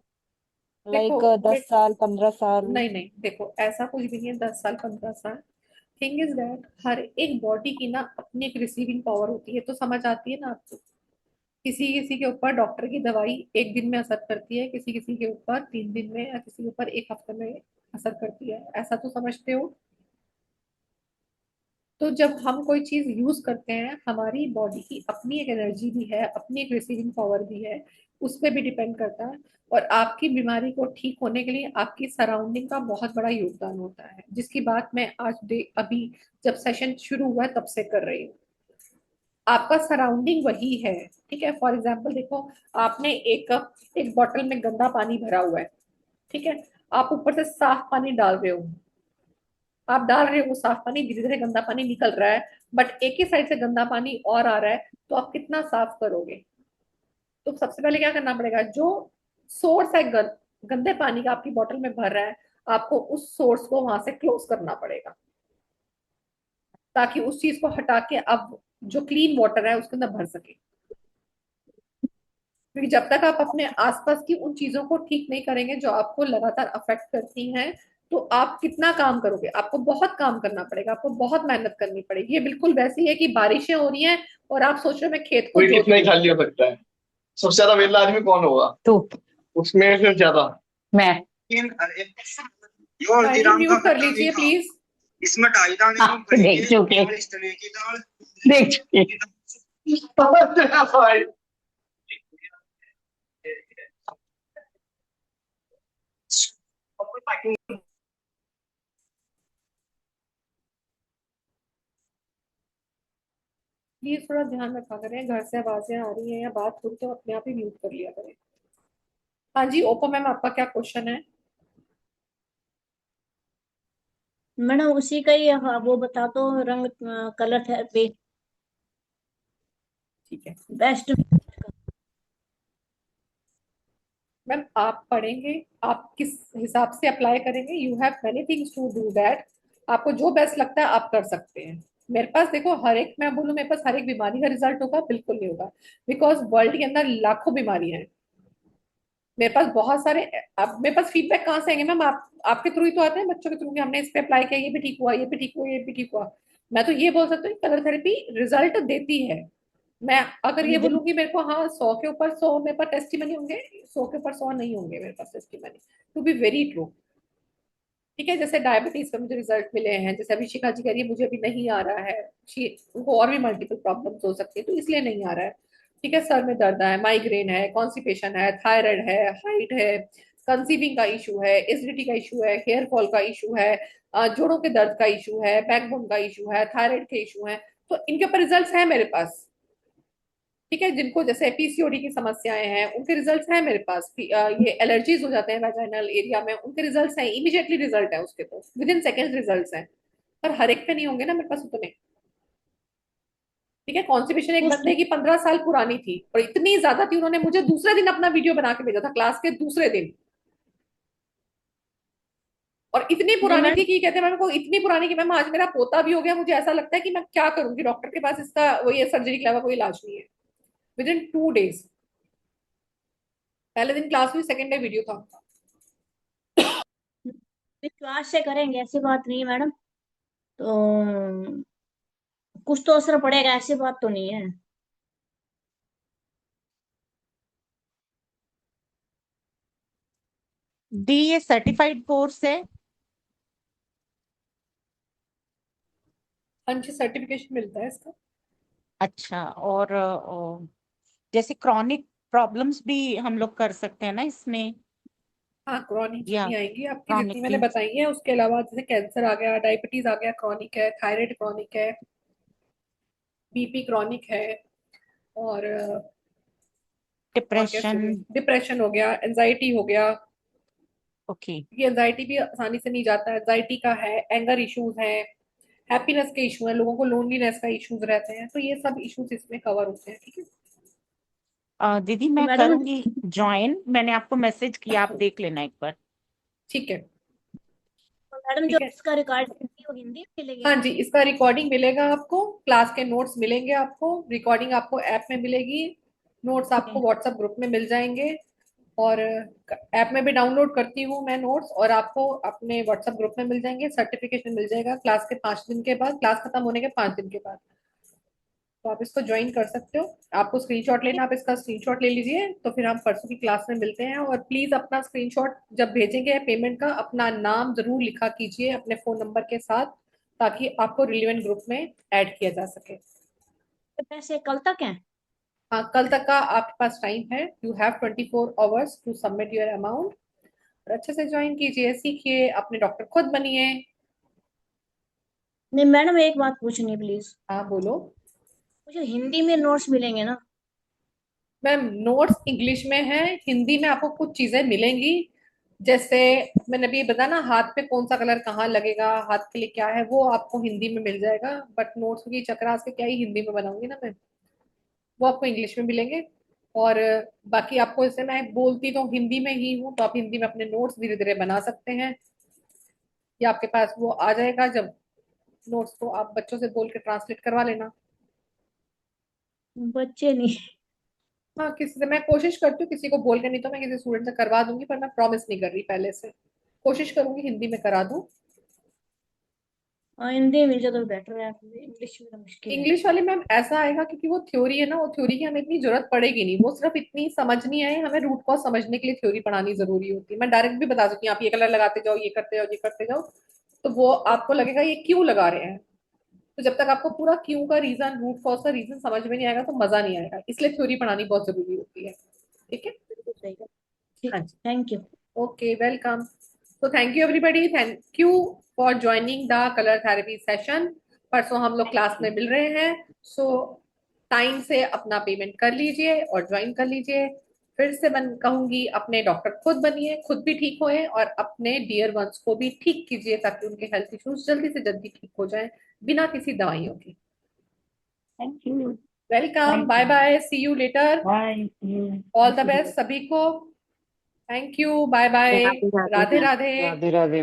देखो लाइक 10 साल, 15 साल? नहीं नहीं, देखो ऐसा कुछ भी नहीं है 10 साल 15 साल। थिंग इज दैट हर एक बॉडी की ना अपनी एक रिसीविंग पावर होती है, तो समझ आती है ना आपको? किसी किसी के ऊपर डॉक्टर की दवाई एक दिन में असर करती है, किसी किसी के ऊपर 3 दिन में, या किसी के ऊपर एक हफ्ते में असर करती है, ऐसा तो समझते हो? तो जब हम कोई चीज यूज करते हैं, हमारी बॉडी की अपनी एक एनर्जी भी है, अपनी एक रिसीविंग पावर भी है, उस पर भी डिपेंड करता है। और आपकी बीमारी को ठीक होने के लिए आपकी सराउंडिंग का बहुत बड़ा योगदान होता है, जिसकी बात मैं आज डे अभी जब सेशन शुरू हुआ है तब से कर रही हूँ। आपका सराउंडिंग वही है, ठीक है। फॉर एग्जाम्पल देखो, आपने एक बॉटल में गंदा पानी भरा हुआ है, ठीक है। आप ऊपर से साफ पानी डाल रहे हो, आप डाल रहे हो वो साफ पानी, धीरे धीरे गंदा पानी निकल रहा है, बट एक ही साइड से गंदा पानी और आ रहा है, तो आप कितना साफ करोगे? तो सबसे पहले क्या करना पड़ेगा, जो सोर्स है गंदे पानी का आपकी बोतल में भर रहा है, आपको उस सोर्स को वहां से क्लोज करना पड़ेगा। ताकि उस चीज को हटा के अब जो क्लीन वाटर है उसके अंदर भर सके। क्योंकि जब तक आप अपने आसपास की उन चीजों को ठीक नहीं करेंगे जो आपको लगातार अफेक्ट करती हैं, तो आप कितना काम करोगे? आपको बहुत काम करना पड़ेगा, आपको बहुत मेहनत करनी पड़ेगी। ये बिल्कुल वैसी है कि बारिशें हो रही हैं और आप सोच रहे हो मैं खेत को कोई जोत कितना ही दूं। खाली हो सकता है। सबसे ज्यादा वेला आदमी कौन होगा तू। उसमें से ज्यादा? मैं। यो काइंडली हल्दीराम का म्यूट कर खट्टा लीजिए मीठा, प्लीज। इसमें 2.5 दाने हाँ, मूंगफली देख के, चुके और इस चने की दाल। देख चुके। भाई प्लीज थोड़ा ध्यान रखा करें, घर से आवाजें आ रही हैं या बात हो तो अपने आप ही म्यूट कर लिया करें। हाँ जी ओप्पो मैम, आपका क्या क्वेश्चन है? मैडम उसी का ही, हाँ, वो बता दो रंग, कलर थेरेपी ठीक है बेस्ट। मैम, आप पढ़ेंगे, आप किस हिसाब से अप्लाई करेंगे, you have many things to do that. आपको जो बेस्ट लगता है आप कर सकते हैं। मेरे पास देखो हर एक, मैं बोलूँ मेरे पास हर एक बीमारी का रिजल्ट होगा, बिल्कुल नहीं होगा। बिकॉज वर्ल्ड के अंदर लाखों बीमारियां हैं। मेरे पास बहुत सारे, अब मेरे पास फीडबैक कहाँ से आएंगे मैम? आप आपके थ्रू ही तो आते हैं, बच्चों के थ्रू कि हमने इस पे अप्लाई किया, ये भी ठीक हुआ, ये भी ठीक हुआ, ये भी ठीक हुआ। मैं तो ये बोल सकती हूँ कलर थेरेपी रिजल्ट देती है। मैं अगर ये विद बोलूँ कि मेरे को हाँ 100 के ऊपर 100 मेरे पास टेस्टिमनी होंगे, 100 के ऊपर 100 नहीं होंगे मेरे पास testimony, to be very true. ठीक है, जैसे डायबिटीज का मुझे रिजल्ट मिले हैं, जैसे अभी शिखा जी कह रही है मुझे अभी नहीं आ रहा है, उनको और भी मल्टीपल प्रॉब्लम्स हो सकती है तो इसलिए नहीं आ रहा है। ठीक है, सर में दर्द है, माइग्रेन है, कॉन्स्टिपेशन है, थायराइड है, हाइट है, कंसीविंग का इशू है, एसिडिटी का इशू है, हेयर फॉल का इशू है, जोड़ों के दर्द का इशू है, बैकबोन का इशू है, थायराइड के इशू है। तो इनके ऊपर रिजल्ट है मेरे पास। ठीक है, जिनको जैसे पीसीओडी की समस्याएं हैं उनके रिजल्ट्स हैं मेरे पास। ये एलर्जीज हो जाते हैं वेजाइनल एरिया में, उनके रिजल्ट्स हैं, इमीडिएटली रिजल्ट है उसके, तो विद इन सेकेंड रिजल्ट्स हैं। पर हर एक पे नहीं होंगे ना मेरे पास उतने। ठीक है, कॉन्स्टिपेशन एक कुछ बंदे की 15 साल पुरानी थी और इतनी ज्यादा थी, उन्होंने मुझे दूसरे दिन अपना वीडियो बना के भेजा था, क्लास के दूसरे दिन। और इतनी नहीं पुरानी थी मैडम, कि कहते हैं मैम को, इतनी पुरानी कि मैम आज मेरा पोता भी हो गया, मुझे ऐसा लगता है कि मैं क्या करूंगी, डॉक्टर के पास इसका वही है, सर्जरी के अलावा कोई इलाज नहीं है। विद इन 2 डेज, पहले दिन क्लास हुई, सेकेंड डे वीडियो था। विश्वास से करेंगे ऐसी बात नहीं है मैडम, तो कुछ तो असर पड़ेगा, ऐसी बात तो नहीं है। डी ये सर्टिफाइड कोर्स है? हाँ जी, सर्टिफिकेशन मिलता है इसका। अच्छा, और जैसे क्रॉनिक प्रॉब्लम्स भी हम लोग कर सकते हैं ना इसमें? हाँ, क्रॉनिक या भी आएंगी आपकी, जितनी क्रॉनिक मैंने की? बताई है उसके अलावा, जैसे कैंसर आ गया, डायबिटीज आ गया, क्रॉनिक है, थायराइड क्रॉनिक है, बीपी क्रॉनिक है, और और क्या डिप्रेशन? डिप्रेशन हो गया, एंजाइटी हो गया। ओके। ये एंजाइटी भी आसानी से नहीं जाता है, एंजाइटी का है, एंगर इश्यूज है, हैप्पीनेस के इशू है, लोगों को लोनलीनेस का इश्यूज रहते हैं, तो ये सब इश्यूज इसमें कवर होते हैं। ठीक है दीदी तो मैं मैडम, करूंगी ज्वाइन, मैंने आपको मैसेज किया, आप देख लेना एक बार। ठीक है तो मैडम जो ठीक है। इसका रिकॉर्ड वो हिंदी में मिलेगी हाँ ना? जी, इसका रिकॉर्डिंग मिलेगा आपको, क्लास के नोट्स मिलेंगे आपको, रिकॉर्डिंग आपको ऐप में मिलेगी, नोट्स आपको व्हाट्सएप ग्रुप में मिल जाएंगे। और ऐप में भी डाउनलोड करती हूँ मैं नोट्स, और आपको अपने व्हाट्सएप ग्रुप में मिल जाएंगे। सर्टिफिकेशन मिल जाएगा क्लास के 5 दिन के बाद, क्लास खत्म होने के 5 दिन के बाद। तो आप इसको ज्वाइन कर सकते हो। आपको स्क्रीनशॉट लेना, आप इसका स्क्रीनशॉट ले लीजिए, तो फिर हम परसों की क्लास में मिलते हैं। और प्लीज अपना स्क्रीनशॉट जब भेजेंगे पेमेंट का, अपना नाम जरूर लिखा कीजिए अपने फोन नंबर के साथ, ताकि आपको रिलेवेंट ग्रुप में ऐड किया जा सके। तो पैसे कल तक हैं? हाँ, कल तक का आपके पास टाइम है, you have 24 hours to submit your amount. और अच्छे से ज्वाइन कीजिए, सीखिए, अपने डॉक्टर खुद बनिए। नहीं मैडम, एक बात पूछनी प्लीज, हाँ बोलो। मुझे हिंदी में नोट्स मिलेंगे ना? मैम, नोट्स इंग्लिश में है, हिंदी में आपको कुछ चीजें मिलेंगी। जैसे मैंने अभी बताया ना, हाथ पे कौन सा कलर कहाँ लगेगा, हाथ के लिए क्या है, वो आपको हिंदी में मिल जाएगा। बट नोट्स की चक्रास के क्या ही हिंदी में बनाऊंगी ना मैं, वो आपको इंग्लिश में मिलेंगे। और बाकी आपको, जैसे मैं बोलती तो हिंदी में ही हूँ, तो आप हिंदी में अपने नोट्स धीरे धीरे बना सकते हैं, या आपके पास वो आ जाएगा जब नोट्स तो आप बच्चों से बोल के ट्रांसलेट करवा लेना। बच्चे नहीं। हाँ, किसी से मैं कोशिश करती हूँ, किसी को बोल के, नहीं तो मैं किसी स्टूडेंट से करवा दूंगी, पर मैं प्रॉमिस नहीं कर रही पहले से। कोशिश करूंगी हिंदी में करा दूं। हाँ, हिंदी मिल जाए तो बेटर है, इंग्लिश में तो मुश्किल है। इंग्लिश वाले मैम ऐसा आएगा क्योंकि वो थ्योरी है ना, वो थ्योरी की हमें इतनी जरूरत पड़ेगी नहीं, वो सिर्फ इतनी समझनी है, हमें रूट कॉज समझने के लिए थ्योरी पढ़ानी जरूरी होती है। मैं डायरेक्ट भी बता सकती हूँ, आप ये कलर लगाते जाओ, ये करते जाओ, ये करते जाओ, तो वो आपको लगेगा ये क्यों लगा रहे हैं। तो जब तक आपको पूरा क्यों का रीजन, रूट कॉज का रीजन समझ में नहीं आएगा तो मजा नहीं आएगा, इसलिए थ्योरी पढ़ानी बहुत जरूरी होती है। ठीक है। बिल्कुल सही है। ठीक, हाँ जी। Thank you. Okay, welcome. So thank you everybody. Thank you for joining the color therapy session. परसों हम लोग क्लास में मिल रहे हैं। सो टाइम से अपना पेमेंट कर लीजिए और ज्वाइन कर लीजिए। फिर से मैं कहूंगी, अपने डॉक्टर खुद बनिए, खुद भी ठीक होए और अपने डियर वंस को भी ठीक कीजिए, ताकि उनके हेल्थ इश्यूज जल्दी से जल्दी ठीक हो जाएं बिना किसी दवाइयों के। Thank you. Welcome, bye bye, see you later, bye. All the best सभी को। Thank you, bye bye, Radhe Radhe. Radhe Radhe. Radhe Radhe.